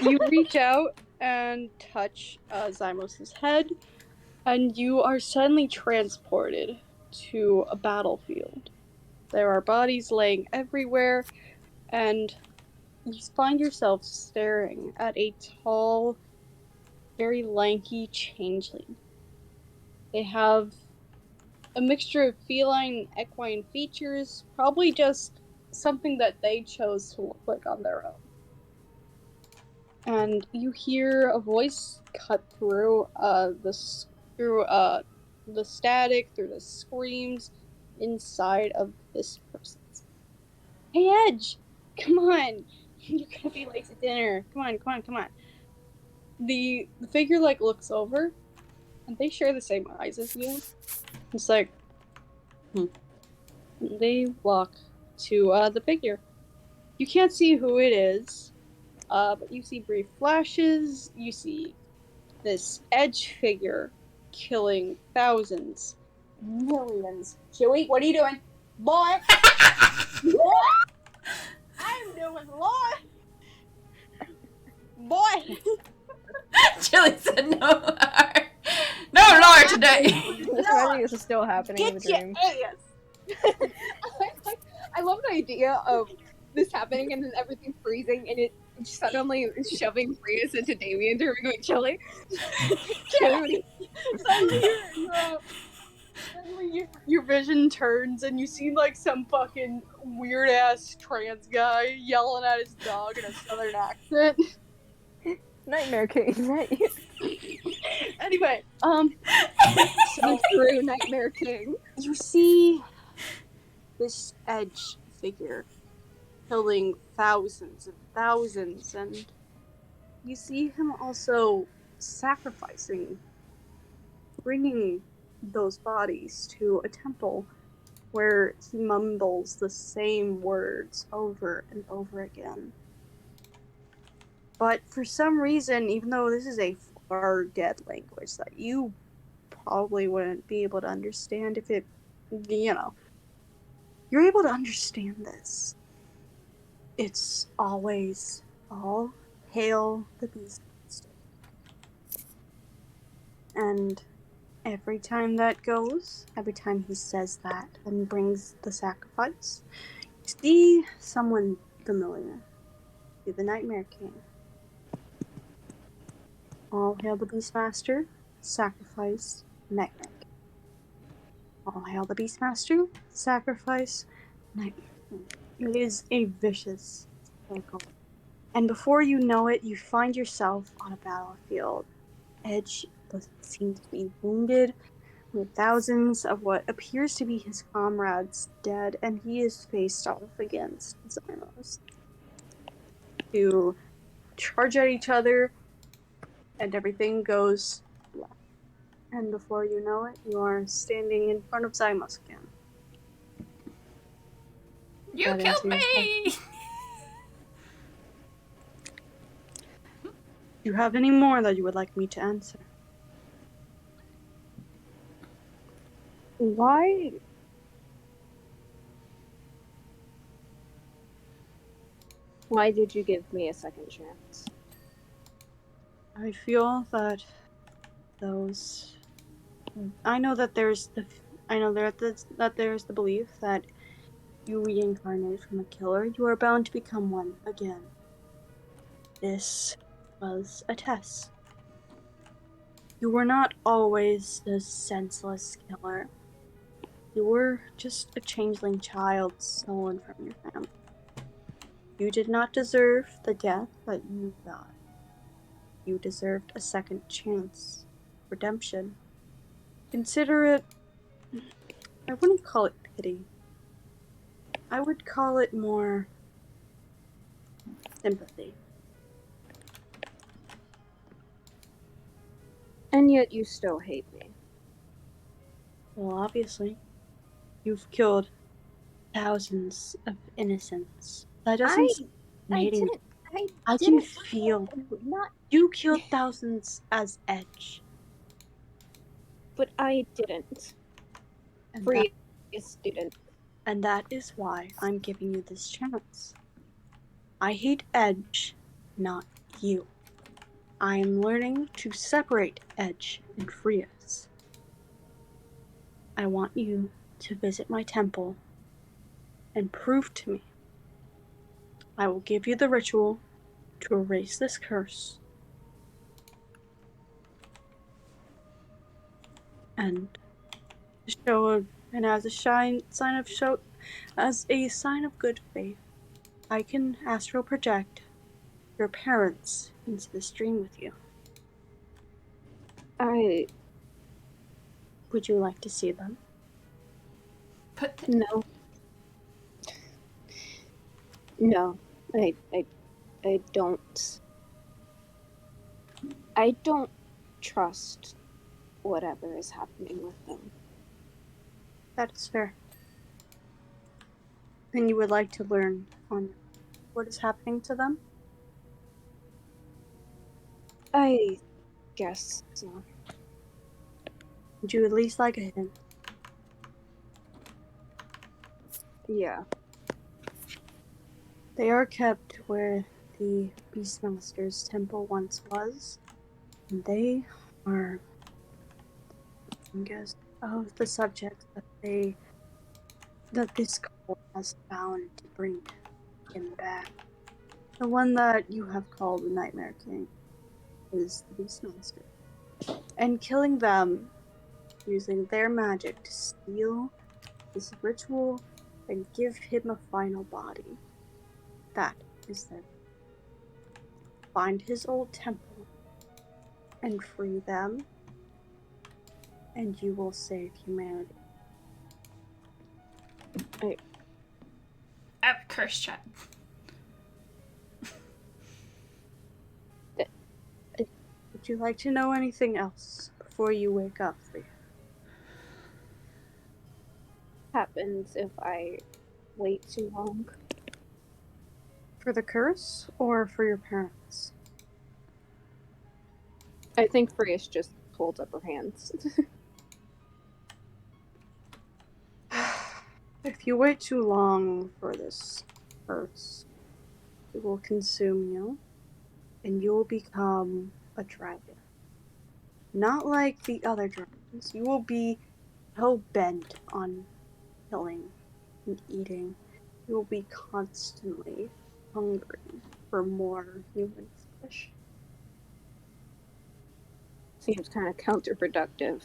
You reach out and touch Zymos' head, and you are suddenly transported to a battlefield. There are bodies laying everywhere, and you find yourself staring at a tall, very lanky changeling. They have a mixture of feline and equine features, probably just something that they chose to look like on their own. And you hear a voice cut through the static, through the screams inside of this person's. Hey, Edge! Come on! You're gonna be late to dinner. Come on. The figure, like, looks over, and they share the same eyes as you. It's like, They walk to the figure. You can't see who it is, but you see brief flashes. You see this Edge figure killing thousands, millions. Chewie, what are you doing? Boy! Boy! I'm doing what? Boy! Chili said no lard. No lard today. This magic is still happening in the Get dream. your ass! I love the idea of this happening and then everything freezing and it suddenly shoving Prius into Damien and going, Chili. Chili. Suddenly your vision turns and you see like some fucking weird ass trans guy yelling at his dog in a southern accent. Nightmare King, is that you? Anyway, The true Nightmare King. you see this Edge figure killing thousands and thousands, and you see him also sacrificing, bringing those bodies to a temple where he mumbles the same words over and over again. But for some reason, even though this is a far dead language that you probably wouldn't be able to understand if it, you're able to understand this. It's always all hail the Beastmaster. And every time that goes, every time he says that and brings the sacrifice, you see someone familiar. You're the Nightmare King. All hail the Beastmaster, sacrifice, Nightmare King. All hail the Beastmaster, sacrifice, Nightmare King. It is a vicious cycle. And before you know it, you find yourself on a battlefield. Edge seems to be wounded, with thousands of what appears to be his comrades dead, and he is faced off against Zymos. To charge at each other, and everything goes left. And before you know it, you are standing in front of Zymos again. You killed me. Do you have any more that you would like me to answer? Why did you give me a second chance? I feel that I know that there's the belief that you reincarnate from a killer, you are bound to become one again. This was a test. You were not always the senseless killer. You were just a changeling child stolen from your family. You did not deserve the death that you got. You deserved a second chance. Redemption. Consider it, I wouldn't call it pity. I would call it more sympathy. And yet you still hate me. Well, obviously, you've killed thousands of innocents. That doesn't stop me hating you. I can feel Not, you killed thousands as Edge. but I didn't. And Free didn't. and that is why I'm giving you this chance. I hate Edge, not you. I am learning to separate Edge and Frias. I want you to visit my temple and prove to me. I will give you the ritual to erase this curse. And to show and as a sign of good faith, I can astral project your parents into this dream with you. Would you like to see them? No. No. I don't. I don't trust whatever is happening with them. That is fair. And you would like to learn on what is happening to them? I guess so. Would you at least like a hint? Yeah. They are kept where the Beastmaster's temple once was. And they are, I guess, of the subjects that this cult has found to bring him back. The one that you have called the Nightmare King is the Beastmaster. And killing them using their magic to steal this ritual and give him a final body. That is them. Find his old temple and free them, and you will save humanity. Curse chat. Would you like to know anything else before you wake up, Free? Happens if I wait too long. For the curse or for your parents? I think Frias just holds up her hands. If you wait too long for this curse, it will consume you, and you will become a dragon. Not like the other dragons. You will be hell-bent on killing and eating. You will be constantly hungry for more human flesh. Seems kind of counterproductive.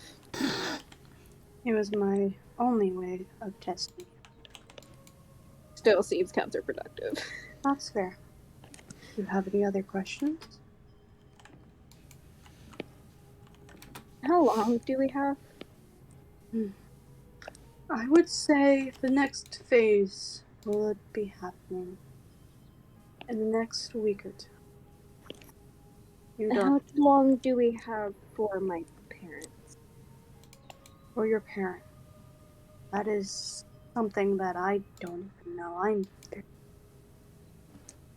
It was my only way of testing. Still seems counterproductive. That's fair. Do you have any other questions? How long do we have? I would say the next phase will be happening in the next week or two. How long do we have for my parents? For your parent. That is something that I don't even know.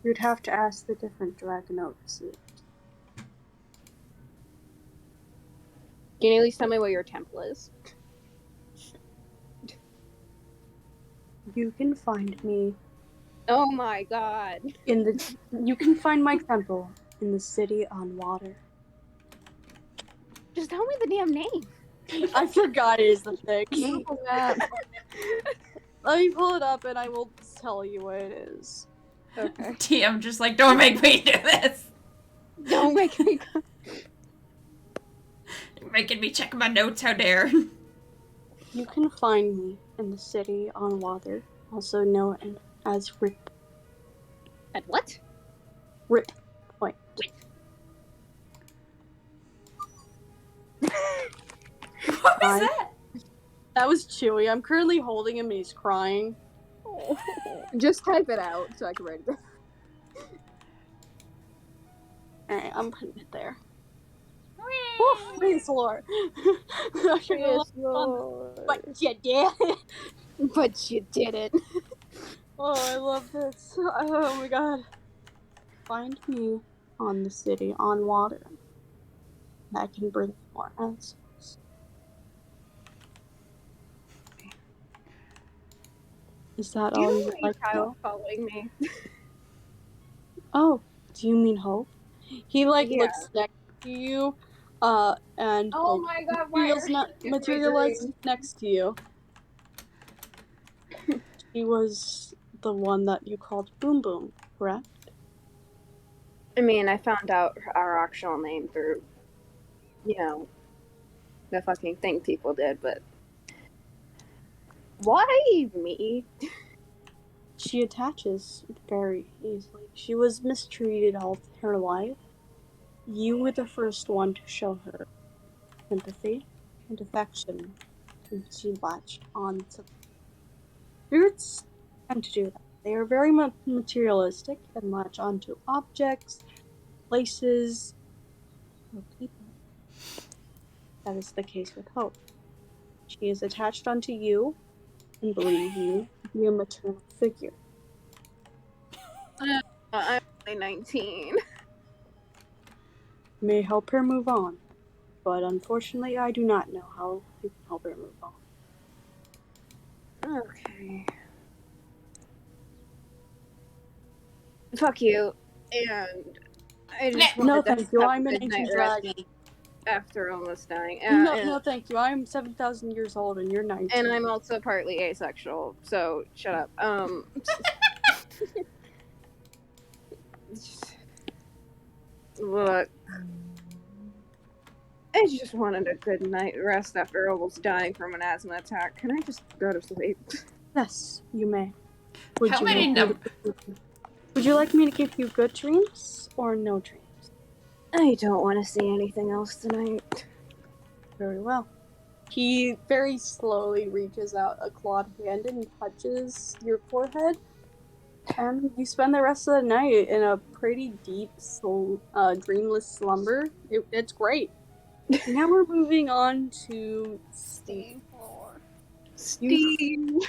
You'd have to ask the different Dragonotuses. Can you at least tell me where your temple is? You can find me Oh my god. you can find my temple in the city on water. Just tell me the damn name. I forgot it is the thing. Google Maps. Let me pull it up and I will tell you what it is. Okay. TM just like, don't make me do this. Don't make me. You're making me check my notes, how dare. You can find me in the city on water, also known as Rip At what? Point. What was that? That was Chewy. I'm currently holding him and he's crying. Just type it out so I can write it down. Alright, I'm putting it there. Oof, praise the Lord. I should have Yes, left it on Lord. but you did. But you did it. Oh, I love this. Oh my god. Find me on the city, on water. That can bring more answers. Is that Do you all know you would any like to child know? following me? Oh, do you mean Hope? He Yeah. looks next to you, and Oh Hope my god, why are you in my materializes dreams? next to you. She was the one that you called Boom Boom, correct? I mean, I found out our actual name through, the fucking thing people did, but why me? She attaches very easily. She was mistreated all her life. You were the first one to show her sympathy and affection, and she latched on to spirits tend to do that. They are very materialistic and latch onto objects, places, or people. That is the case with Hope. She is attached onto you and believes you to be a maternal figure. I'm only 19. You may help her move on, but unfortunately I do not know how you can help her move on. Okay. Fuck you. And I just No, wanted to thank you. have I'm a an good night ancient rest dragon. after almost dying. No, thank you. I'm 7,000 years old and you're 19. And I'm also partly asexual, so shut up. Look, I just wanted a good night rest after almost dying from an asthma attack. Can I just go to sleep? Yes, you may. How many Would you like me to give you good dreams or no dreams? I don't want to see anything else tonight. Very well. He very slowly reaches out a clawed hand and touches your forehead. And you spend the rest of the night in a pretty deep, dreamless slumber. It's great. Now we're moving on to Steve. Steve!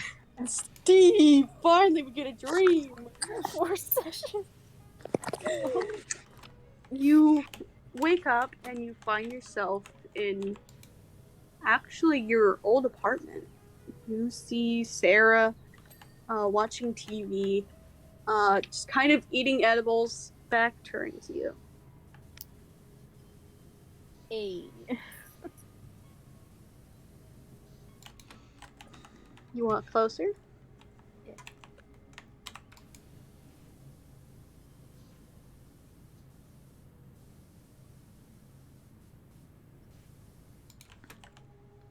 Steve! Finally, we get a dream! 4 sessions. You wake up and you find yourself in actually your old apartment. You see Sarah watching TV, just kind of eating edibles, back turned to you. Hey. You want closer? Yeah.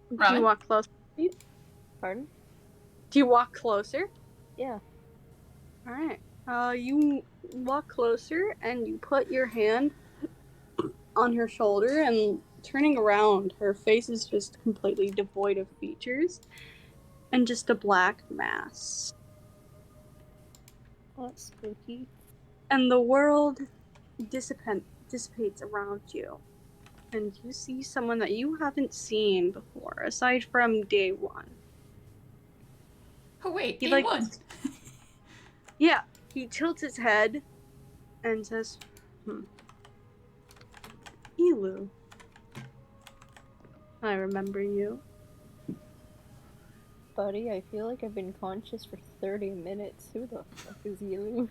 Do Robin? you walk closer? Pardon? Do you walk closer? Yeah. Alright. You walk closer and you put your hand on her shoulder, and turning around, her face is just completely devoid of features and just a black mass. Oh, that's spooky. And the world dissipates around you. And you see someone that you haven't seen before, aside from day one. Oh wait, He day one. Yeah, he tilts his head and says, Elu. I remember you. Buddy, I feel like I've been conscious for 30 minutes. Who the fuck is you?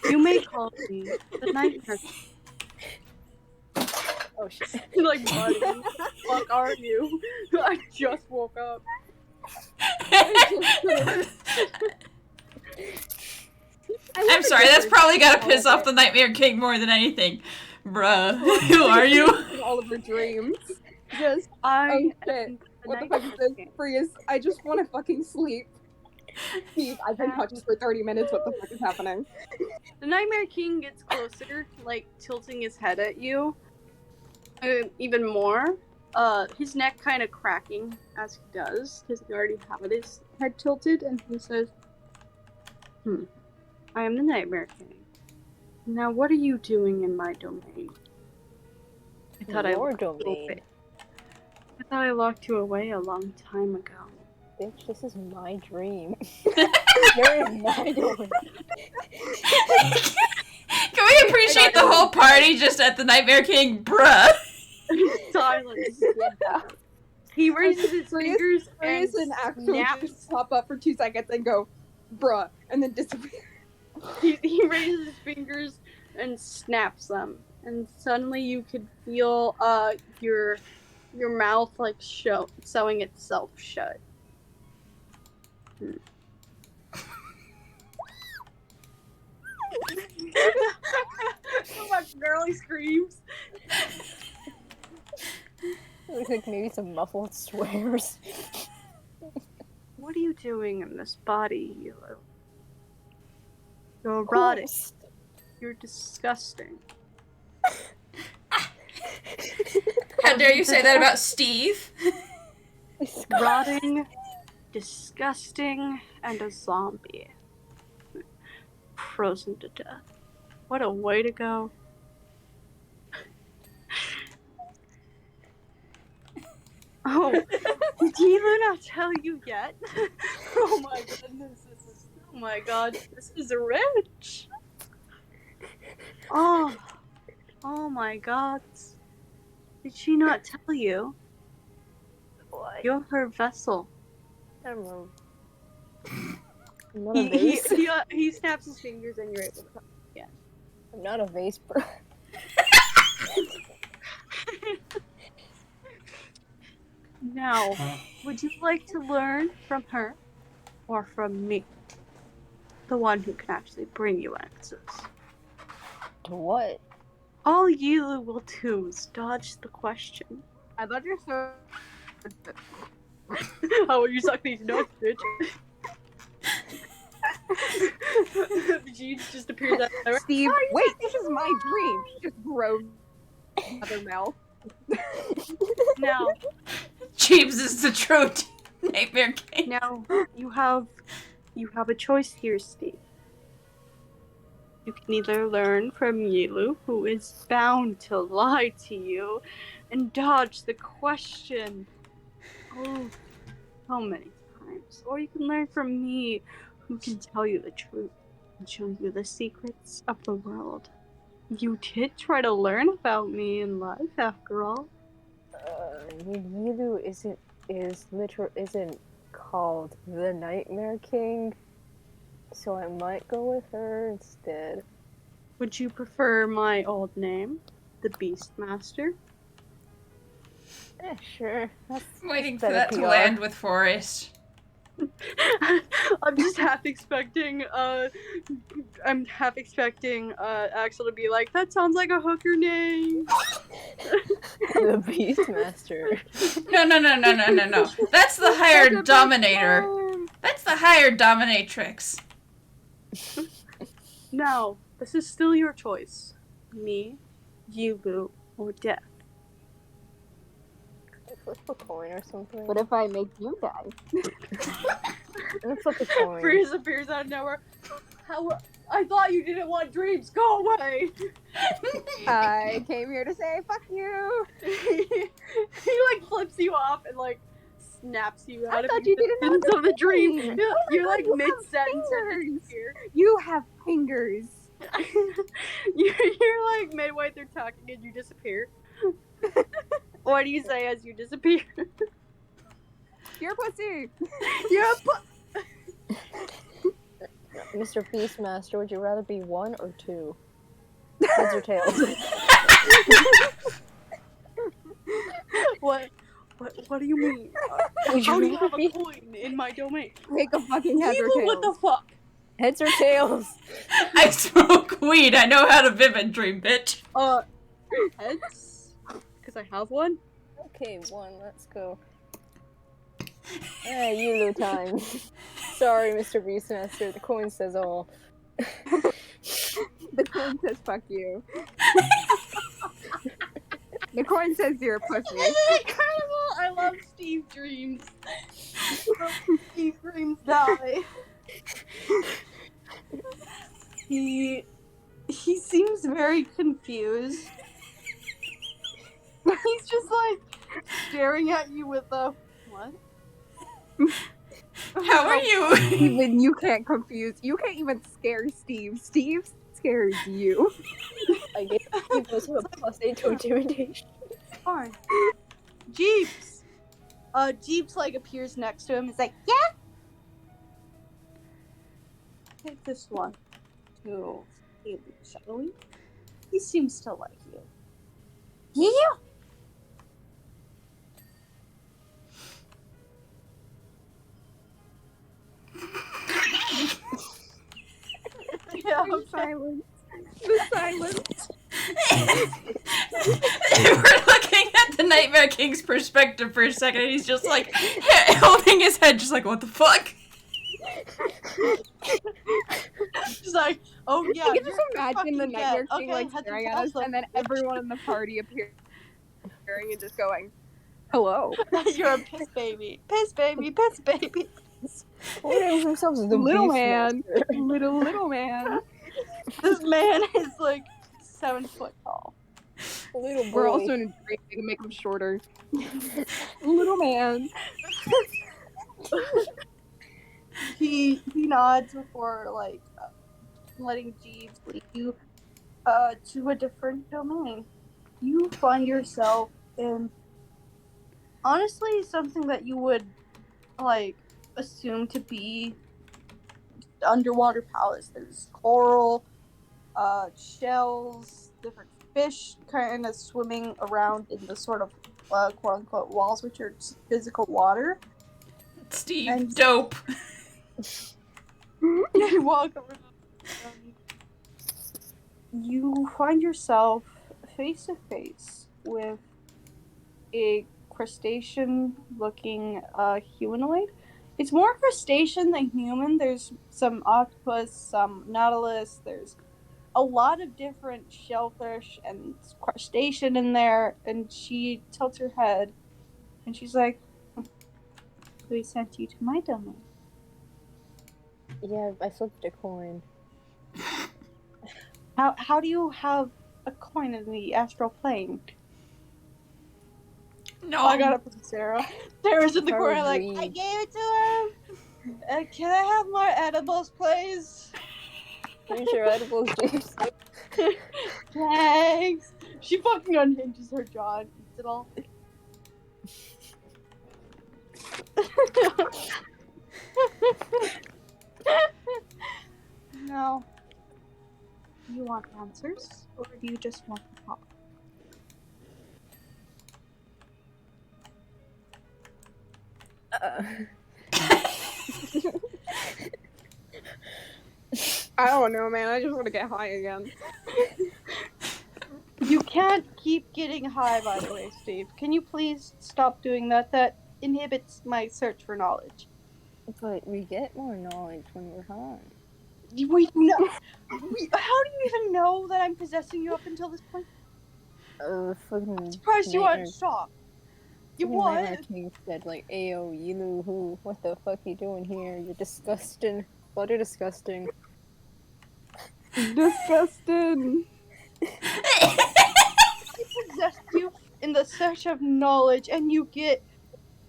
You may call me the Nightmare. Oh shit. Like, buddy, who the fuck are you? I just woke up. I'm sorry, that's probably gotta piss off the Nightmare King more than anything. Bruh, who are you? All of her dreams. Just, I shit. What the fuck is this? Freeze. I just want to fucking sleep. Steve, I've been conscious for 30 minutes. What the fuck is happening? The Nightmare King gets closer, like tilting his head at you even more. his neck kind of cracking as he does, because he already had his head tilted, and he says, I am the Nightmare King. Now what are you doing in my domain? I thought Your I domain. I thought I locked you away a long time ago. Bitch, this is my dream. You're in my domain. Can we appreciate the whole party just at the Nightmare King, bruh? Silence. He raises his fingers and Chris and Axel snaps. just pop up for 2 seconds and go, bruh, and then disappear. He raises his fingers and snaps them, and suddenly you could feel your mouth like sewing itself shut. So much girly screams. Looks like maybe some muffled swears. What are you doing in this body, Hilo? You're rotting. You're disgusting. How dare you say that about Steve? Rotting, disgusting, and a zombie. Frozen to death. What a way to go. Oh, did Hilo not tell you yet? Oh my goodness, oh my god, this is rich. Oh my god. Did she not tell you? What? You're her vessel. I'm not a vase. He snaps his fingers and you're able to talk again. I'm not a vase, bro. Now, would you like to learn from her or from me? The one who can actually bring you answers. To what? All Yilu will do is dodge the question. I thought you were Oh, you suck these nuts, bitch. She just appears out there. Steve, wait, this is my dream. She just grows other mouth. Now, Jeeves is the true Nightmare King. now you have a choice here, Steve. You can either learn from Yilu, who is bound to lie to you, and dodge the question. Oh, so many times. Or you can learn from me, who can tell you the truth and show you the secrets of the world. You did try to learn about me in life, after all. Yilu isn't called the Nightmare King, so I might go with her instead. Would you prefer my old name, the Beastmaster? Sure. Waiting for better that to PR. land with Forrest. I'm just half expecting Axel to be like, that sounds like a hooker name. The Beastmaster. No. That's the hired dominator. That's the hired dominatrix. Now, this is still your choice. Me, Yilu, or death. Flip a coin or something. What if I make you die? I'm gonna flip a coin. Freeze appears out of nowhere. I thought you didn't want dreams. Go away. I came here to say fuck you. He like flips you off and like snaps you out I of thought you didn't know of the dream. dream. You're like you have mid sentence fingers. here. You have fingers. You're like midway through talking and you disappear. What do you say as you disappear? You're pussy. You're Mr. Beastmaster, would you rather be 1 or 2? Heads or tails? What do you mean? Would How do you you have rather a be coin in my domain? Make a fucking head or Evil, tails. what the fuck? heads or tails? I smoke weed. I know how to vivid dream, bitch. Heads? Because I have one? Okay, 1, let's go. Yilu time. Sorry, Mr. Beastmaster, the coin says all. The coin says fuck you. The coin says you're a pussy. This is incredible! I love Steve Dreams. Steve Dreams die. He seems very confused. He's just like staring at you with a what? How are you? Even you can't confuse. You can't even scare Steve. Steve scares you. I guess he goes with a +8 to intimidation. Fine. Jeeps. Jeeps like appears next to him. He's like, yeah. Take this one to Haley Shadowy. He seems to like you. Yeah. Yeah, The silence. The silence. We're looking at the Nightmare King's perspective for a second, and he's just like holding his head, just like, what the fuck? She's like, oh yeah. I can just you're imagine the fucking Nightmare dead. King Okay, like head to staring at us, Tesla. and then everyone in the party appearing and just going, "Hello." You're a piss baby. Piss baby. Piss baby. Who names themselves as the Little Beast man. Master? Little man. This man is like 7 foot tall. Little boy. We're also in a dream to make him shorter. Little man. He nods before like letting Jeeves lead you to a different domain. You find yourself in honestly something that you would like assume to be underwater palace. There's coral, shells, different fish kind of swimming around in the sort of quote unquote walls, which are just physical water. Steve, And- dope. You walk over. You find yourself face to face with a crustacean-looking humanoid. It's more crustacean than human. There's some octopus, some nautilus. There's a lot of different shellfish and crustacean in there. And she tilts her head, and she's like, "We sent you to my domain." Yeah, I flipped a coin. How do you have a coin in the astral plane? No. Oh, I got it from Sarah. Sarah's in the corner like, Probably. I gave it to him. Can I have more edibles, please? Pretty sure edibles juice. Thanks. She fucking unhinges her jaw and eats it all. No. Do you want answers, or do you just want to talk? I don't know, man. I just want to get high again. You can't keep getting high, by the way, Steve. Can you please stop doing that? That inhibits my search for knowledge. But we get more knowledge when we're high. We know. How do you even know that I'm possessing you up until this point? Fucking. I'm surprised you Nightmare- aren't shocked. You fucking Nightmare what? King said like, "Ayo, Yilu, who? What the fuck you doing here? You're disgusting. Butter disgusting." Disgusting. I possess you in the search of knowledge, and you get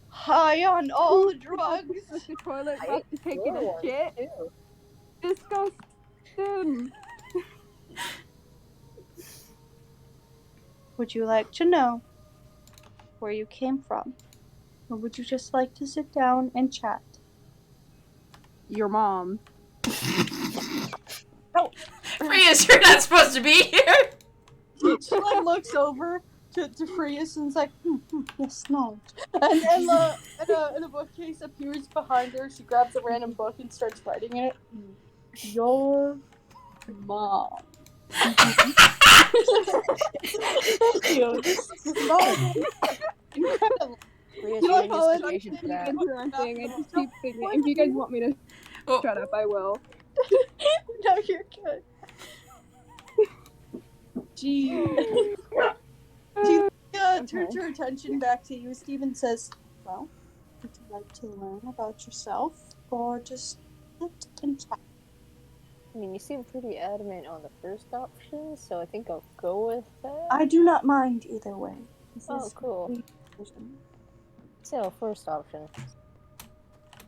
high on all the drugs. The toilet I about to take it a Sure, shit. too. Disgusting. Would you like to know where you came from? Or would you just like to sit down and chat? Your mom. Frias, you're not supposed to be here. She like looks over to Frias and is like, yes, knowledge. And a bookcase appears behind her. She grabs a random book and starts writing in it. Your mom. Thank you. This knowledge is incredible. We You like just all need it- justification for that. Interesting. I just keep thinking. If you guys want me to Oh. shut up, I will. No, you're good. Gee. Do you turns her attention back to you. Steven says, well, would you like to learn about yourself or just sit and chat? I mean, you seem pretty adamant on the first option, so I think I'll go with that. I do not mind either way. This Oh, is cool. complete decision. So, first option.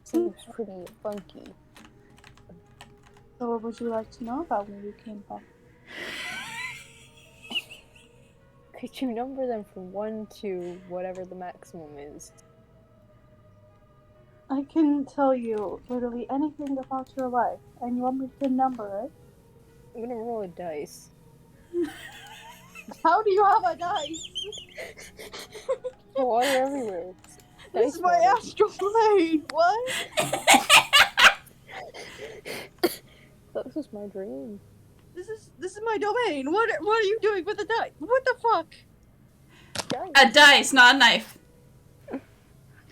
Seems pretty funky. So what would you like to know about where you came from? Could you number them from 1 to whatever the maximum is? I can tell you literally anything about your life, and you want me to number it? I'm gonna roll a dice. How do you have a dice? Water everywhere. This is my water. astral plane. What? This was my dream. This is my domain. What are you doing with the dice? What the fuck? A dice, not a knife.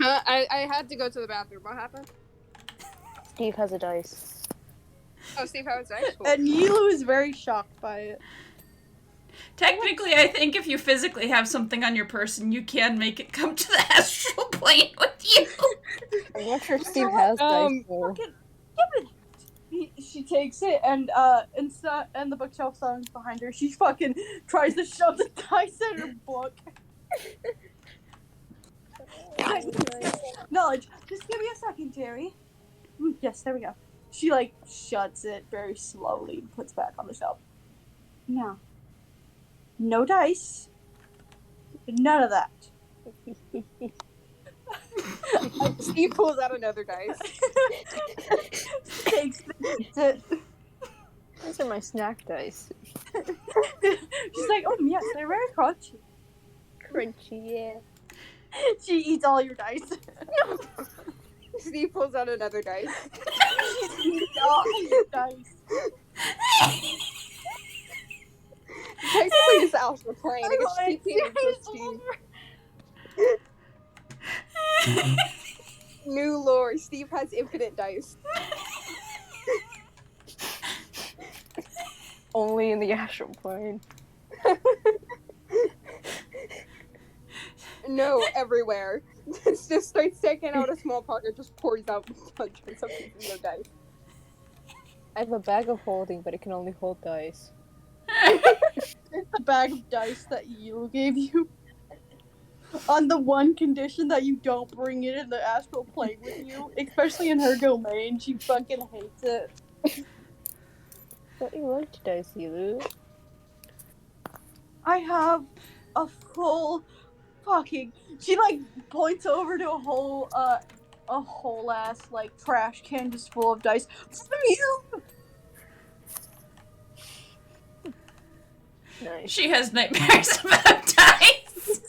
I had to go to the bathroom. What happened? Steve has a dice. Oh, Steve, how was dice? Cool. And Yilu is very shocked by it. Technically, I think if you physically have something on your person, you can make it come to the astral plane with you. I'm not sure Steve has dice. Though. Fucking give me that. She takes it and the bookshelf songs behind her. She fucking tries to shove the dice in her book. Knowledge. Just give me a second, Terry. Yes, there we go. She like shuts it very slowly and puts back on the shelf. Now, no dice. None of that. Steve pulls out another dice. Takes it. These are my snack dice. She's like, oh yes, they're very crunchy. Crunchy, yeah. She eats all your dice. Steve pulls out another dice. She eats all your dice. Technically, this house was playing. I guess Steve came into Steve. New lore. Steve has infinite dice. Only in the astral plane. No, everywhere. It's just starts taking out a small pocket, just pours out hundreds of pieces of dice. I have a bag of holding, but it can only hold dice. It's the bag of dice that Yilu gave you. On the one condition that you don't bring it in the astral plane with you, especially in her domain. She fucking hates it. But you liked dice, Yilu. I have a full fucking. She like points over to a whole ass like trash can just full of dice from you. Nice. She has nightmares about dice.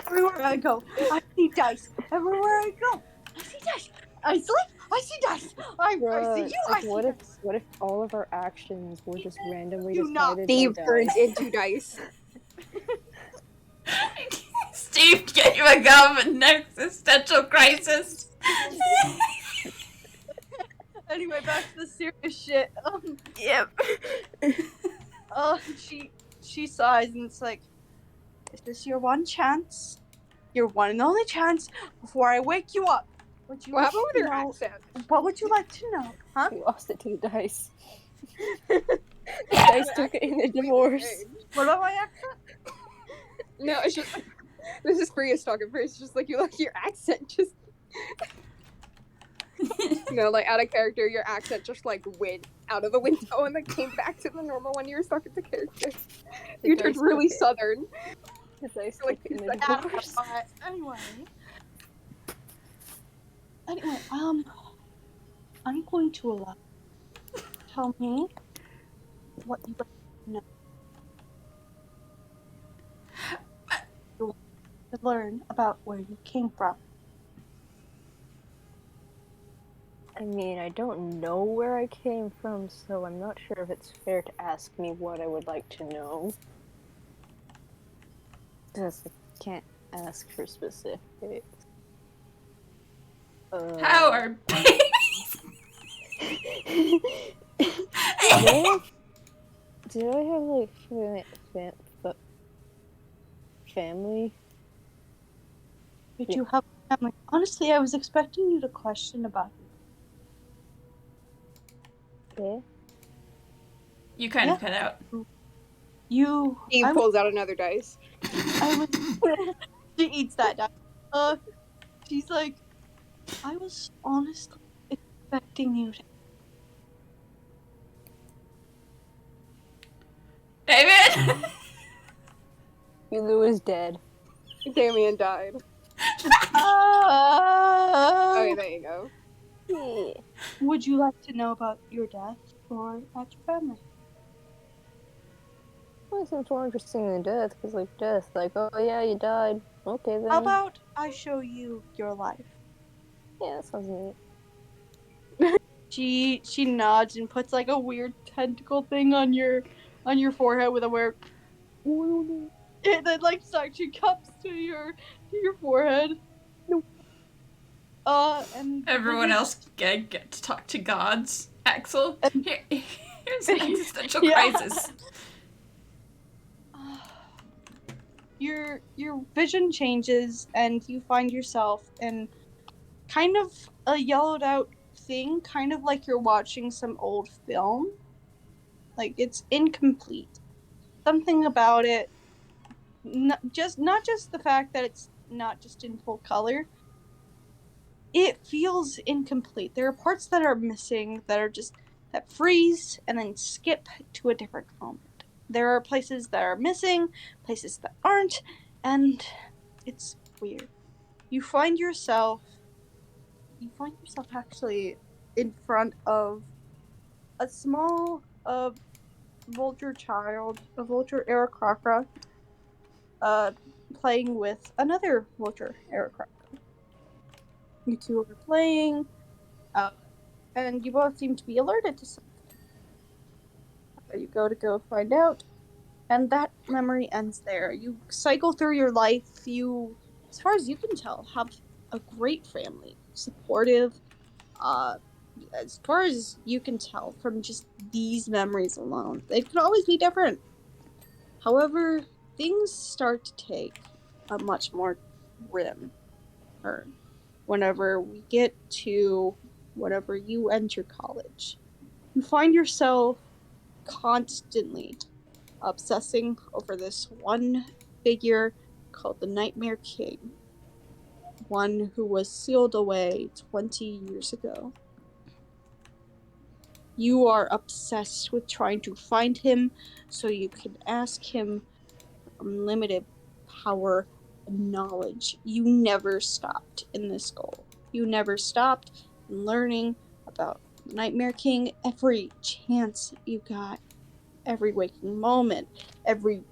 Everywhere I go, I see dice. Everywhere I go, I see dice. I sleep, I see dice. I see you, I see dice. What if all of our actions were just randomly Do not. decided Steve by turns dice? into dice. Steve, get you a gum an existential crisis. Anyway, back to the serious shit. Yep. She sighs and it's like, is this your one chance? Your one and only chance before I wake you up. What What happened with your know? accent? What would you like to know? Huh? We lost it to the dice. The dice took it in the divorce. What about my accent? No, it's just this is Prius talking first. It's just like you like your accent just like out of character, your accent just like went out of the window and then came back to the normal one you were talking to character. You turned really southern. The dice took Like, it in the like, divorce. Anyway, I'm going to allow. Tell me what you know. You want to learn about where you came from. I mean, I don't know where I came from, so I'm not sure if it's fair to ask me what I would like to know. Because I can't ask for specifics. How are babies? Did I have like family? Did you have a family? Honestly, I was expecting you to question about it. Yeah. You kind of cut out. Steve pulls out another dice. She eats that dice. She's like, I was honestly expecting you to. David! Lulu is dead. Damien died. Oh, Okay, there you go. Yeah. would you like to know about your death or about your family? Well, it seems more interesting than death, because, like, death, like, oh yeah, you died. Okay, then. How about I show you your life? Yeah, that sounds neat. She nods and puts like a weird tentacle thing on your forehead with a weird. It then like suction cups to your forehead. Nope. And Everyone else get to talk to gods. Axel, here's an existential crisis. Your vision changes and you find yourself in kind of a yellowed out thing, kind of like you're watching some old film. Like it's incomplete. Something about it, not just the fact that it's not just in full color. It feels incomplete. There are parts that are missing that freeze and then skip to a different moment. There are places that are missing, places that aren't, and it's weird. You find yourself actually in front of a small vulture child, a vulture Aarakocra, playing with another vulture Aarakocra. You two are playing, and you both seem to be alerted to something. You go find out, and that memory ends there. You cycle through your life. You, as far as you can tell, have a great family, supportive. As far as you can tell from just these memories alone, they could always be different. However, things start to take a much more grim turn whenever we get to whenever you enter college. You find yourself constantly obsessing over this one figure called the Nightmare King, one who was sealed away 20 years ago. You are obsessed with trying to find him so you can ask him for unlimited power and knowledge. You never stopped in this goal. You never stopped learning about Nightmare King every chance you got, every waking moment, every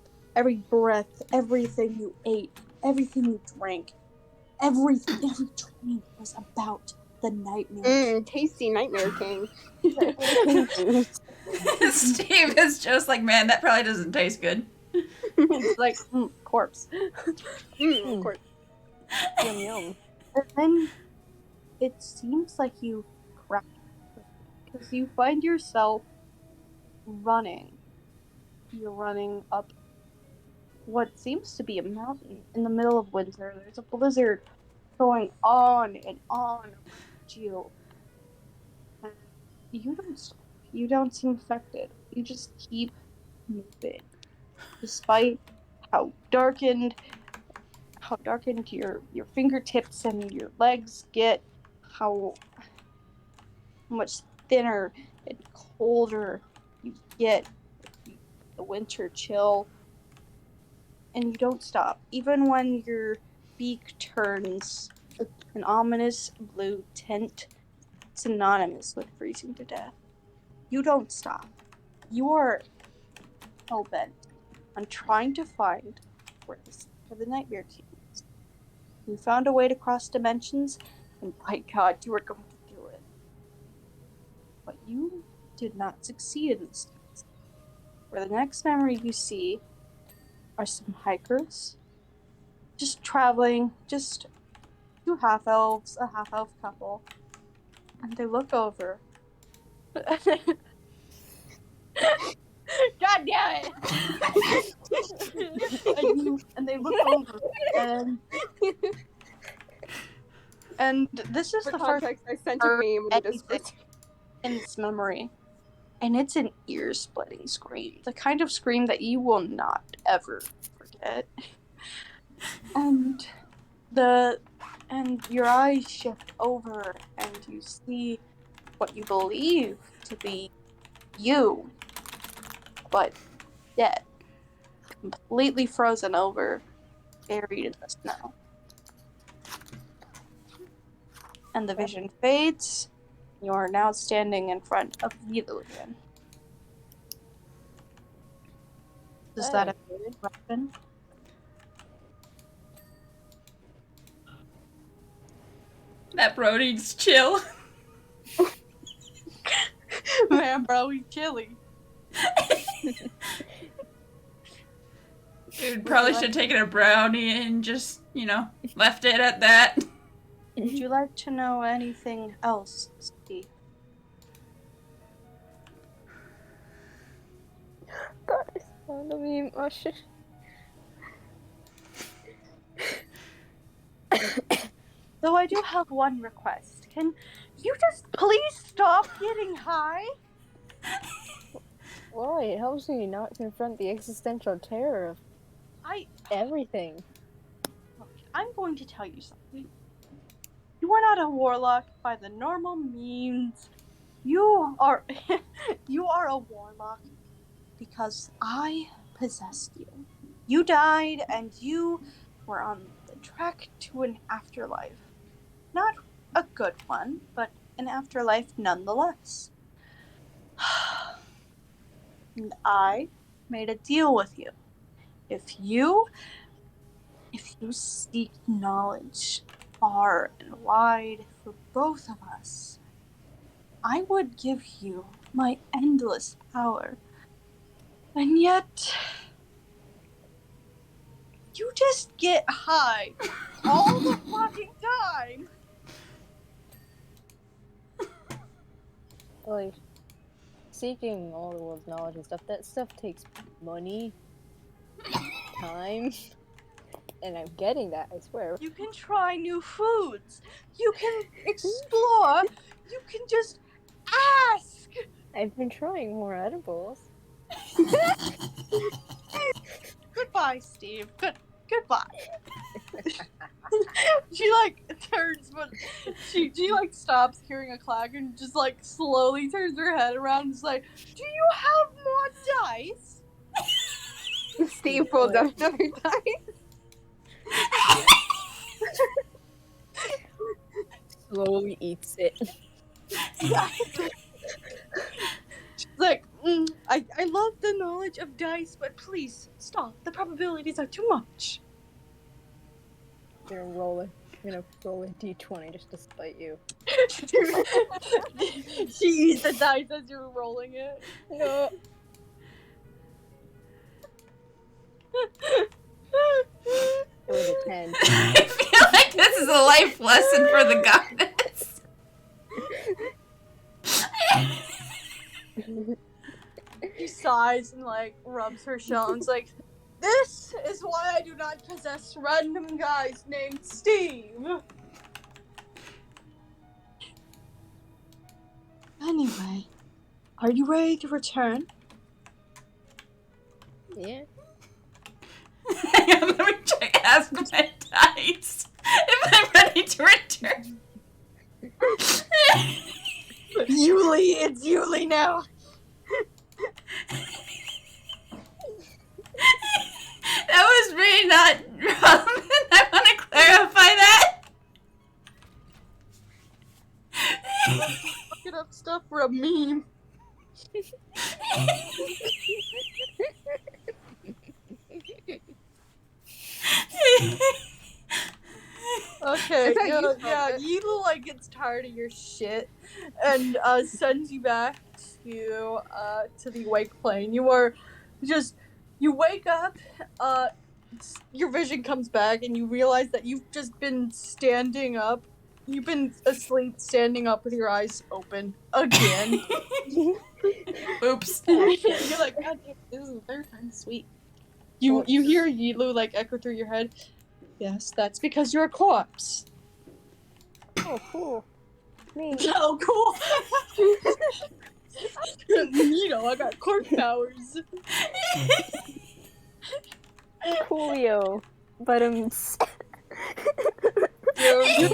breath, everything you ate, everything you drank, every drink was about the Nightmare King. Tasty Nightmare King. Steve is just like, man, that probably doesn't taste good. It's like corpse. Of course. Yum yum. And then it seems like you crash because you find yourself running. You're running up what seems to be a mountain in the middle of winter. There's a blizzard going on and on around you. And you don't stop. You don't seem affected. You just keep moving. Despite how darkened your fingertips and your legs get, how much thinner and colder you get, the winter chill, and you don't stop. Even when your beak turns an ominous blue tint synonymous with freezing to death, you don't stop. You are hell-bent on trying to find where the Nightmare King is. You found a way to cross dimensions, and by God, you are going to do it. But you did not succeed in this task. For the next memory you see are some hikers, just traveling, just two half-elves, a half-elf couple, and they look over. God damn it! and they look over, and this is For the first context, I sent a meme in the Discord. in its memory, and it's an ear-splitting scream, the kind of scream that you will not ever forget. And your eyes shift over, and you see what you believe to be you, but dead, completely frozen over, buried in the snow. And the vision fades. You are now standing in front of Vito again. Does that happen? That bro needs chill. Man, bro, we chilly. Dude, probably should have taken a brownie and just, left it at that. Would you like to know anything else, Steve? God, it's sound of me emotion. Though I do have one request. Can you just please stop getting high? Well, it helps me not confront the existential terror of everything. Look, I'm going to tell you something. You are not a warlock by the normal means. You are a warlock because I possessed you. You died and you were on the track to an afterlife. Not a good one, but an afterlife nonetheless. And I made a deal with you. If you seek knowledge far and wide for both of us, I would give you my endless power. And yet, you just get high all the fucking time. Like, seeking all the world's knowledge and stuff, that stuff takes money, time, and I'm getting that, I swear. You can try new foods. You can explore. You can just ask. I've been trying more edibles. Goodbye, Steve. Goodbye. She turns, but she stops hearing a clack and just slowly turns her head around and is like, "Do you have more dice?" Steve pulled out another dice. Slowly eats it. She's like, I love the knowledge of dice, but please stop. The probabilities are too much. I'm gonna roll a d20 just to spite you. She eats the dice as you're rolling it. No. It was a 10. I feel like this is a life lesson for the goddess. She sighs and rubs her shell and's like, "This is why I do not possess random guys named Steve." Anyway, are you ready to return? Yeah. Hang on, let me ask my dice if I'm ready to return. Yuli, it's Yuli now. That was really not relevant. I want to clarify that. Looking up stuff for a meme. Okay, Is that you, yeah, Velvet? Yula gets tired of your shit and sends you back to the wake plane. You wake up, your vision comes back and you realize that you've just been standing up. You've been asleep standing up with your eyes open again. Oops. You're like, God damn, this is the third time this week. You hear Yilu like echo through your head. Yes, that's because you're a corpse. Oh, cool. Me. Oh, cool. I got corpse powers. Coolio. But You're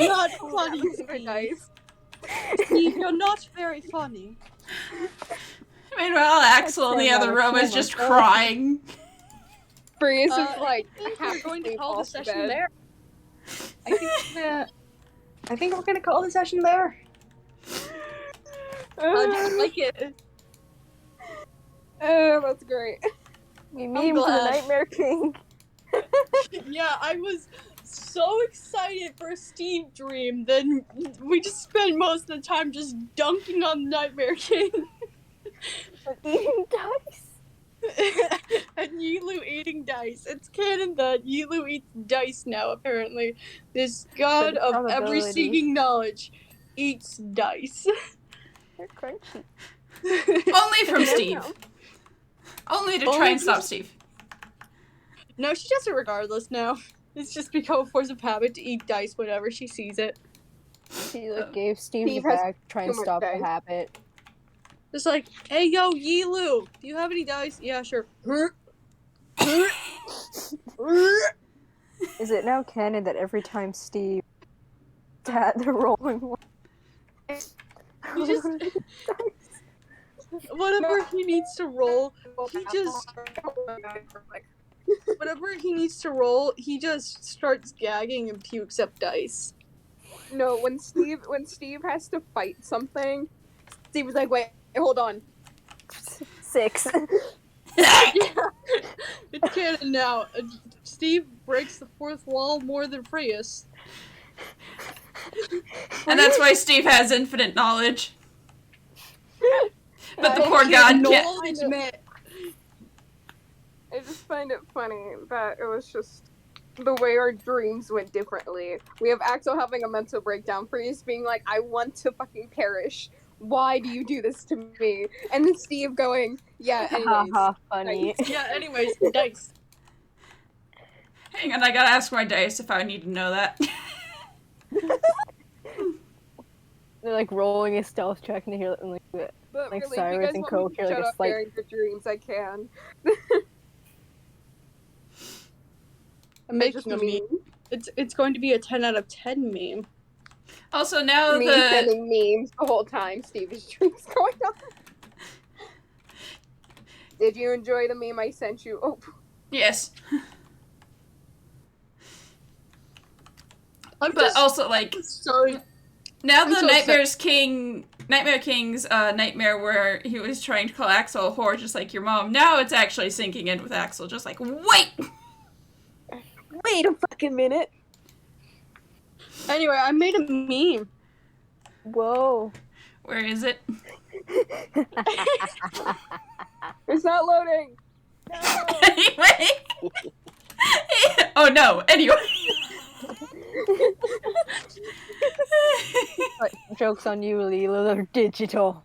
not funny, Very Steve. nice. Steve, you're not very funny. Meanwhile, Axel in the saying other I'm a room is kid just myself. crying. Breeze is Uh, like We're half going to asleep call the off session bed. there. I think we're gonna call the session there. Just like it. That's great. We I'm meme for the glad. Nightmare King. Yeah, I was so excited for a Steve dream. Then we just spent most of the time just dunking on the Nightmare King. Eating dice. And Yilu eating dice. It's canon that Yilu eats dice now, apparently. This god the of every probability. seeking knowledge eats dice. They're crunchy. Only from Steve. Only to try Only and stop from- Steve. No, she does it regardless now. It's just become a force of habit to eat dice whenever she sees it. She gave Steve Steve the has bag to try and too much stop dice. the habit. Just like, hey yo, Yilu, do you have any dice? Yeah, sure. Is it now canon that every time Steve had the rolling one? He just whatever he needs to roll, whatever he needs to roll, he just starts gagging and pukes up dice. No, when Steve has to fight something, Steve was like, "Wait, hold on." 6. It's canon now. Steve breaks the fourth wall more than Freus. And that's why Steve has infinite knowledge. But the poor Kid god can't. acknowledgement. I just find it funny that it was just the way our dreams went differently. We have Axel having a mental breakdown, Freeze being like, "I want to fucking perish. Why do you do this to me?" And then Steve going, "Yeah, anyways." Haha, funny. Yeah, anyways, dice. Hang on, I gotta ask my dice if I need to know that. They're like rolling a stealth check and they hear like But Like really, if you Cyrus guys and want me Coke, to you're like shut a up slight- during your dreams, I can. I'm I just making a meme. It's going to be a 10 out of 10 meme. Also, now me the sending memes the whole time Steve's dreams going on. Did you enjoy the meme I sent you? Oh, yes, I'm but just also like sorry. now I'm the so Nightmare King's nightmare where he was trying to call Axel a whore just like your mom. Now it's actually sinking in with Axel. Just like wait. wait a fucking minute. Anyway, I made a meme. Whoa. Where is it? It's not loading. No. Anyway. Oh no. Anyway. Joke's on you, Leela. They're digital.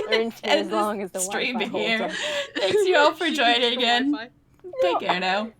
They're infinite as End this long as the stream Wi-Fi holds here. them. Thanks you all for She joining needs the again. Wi-Fi. Take care now.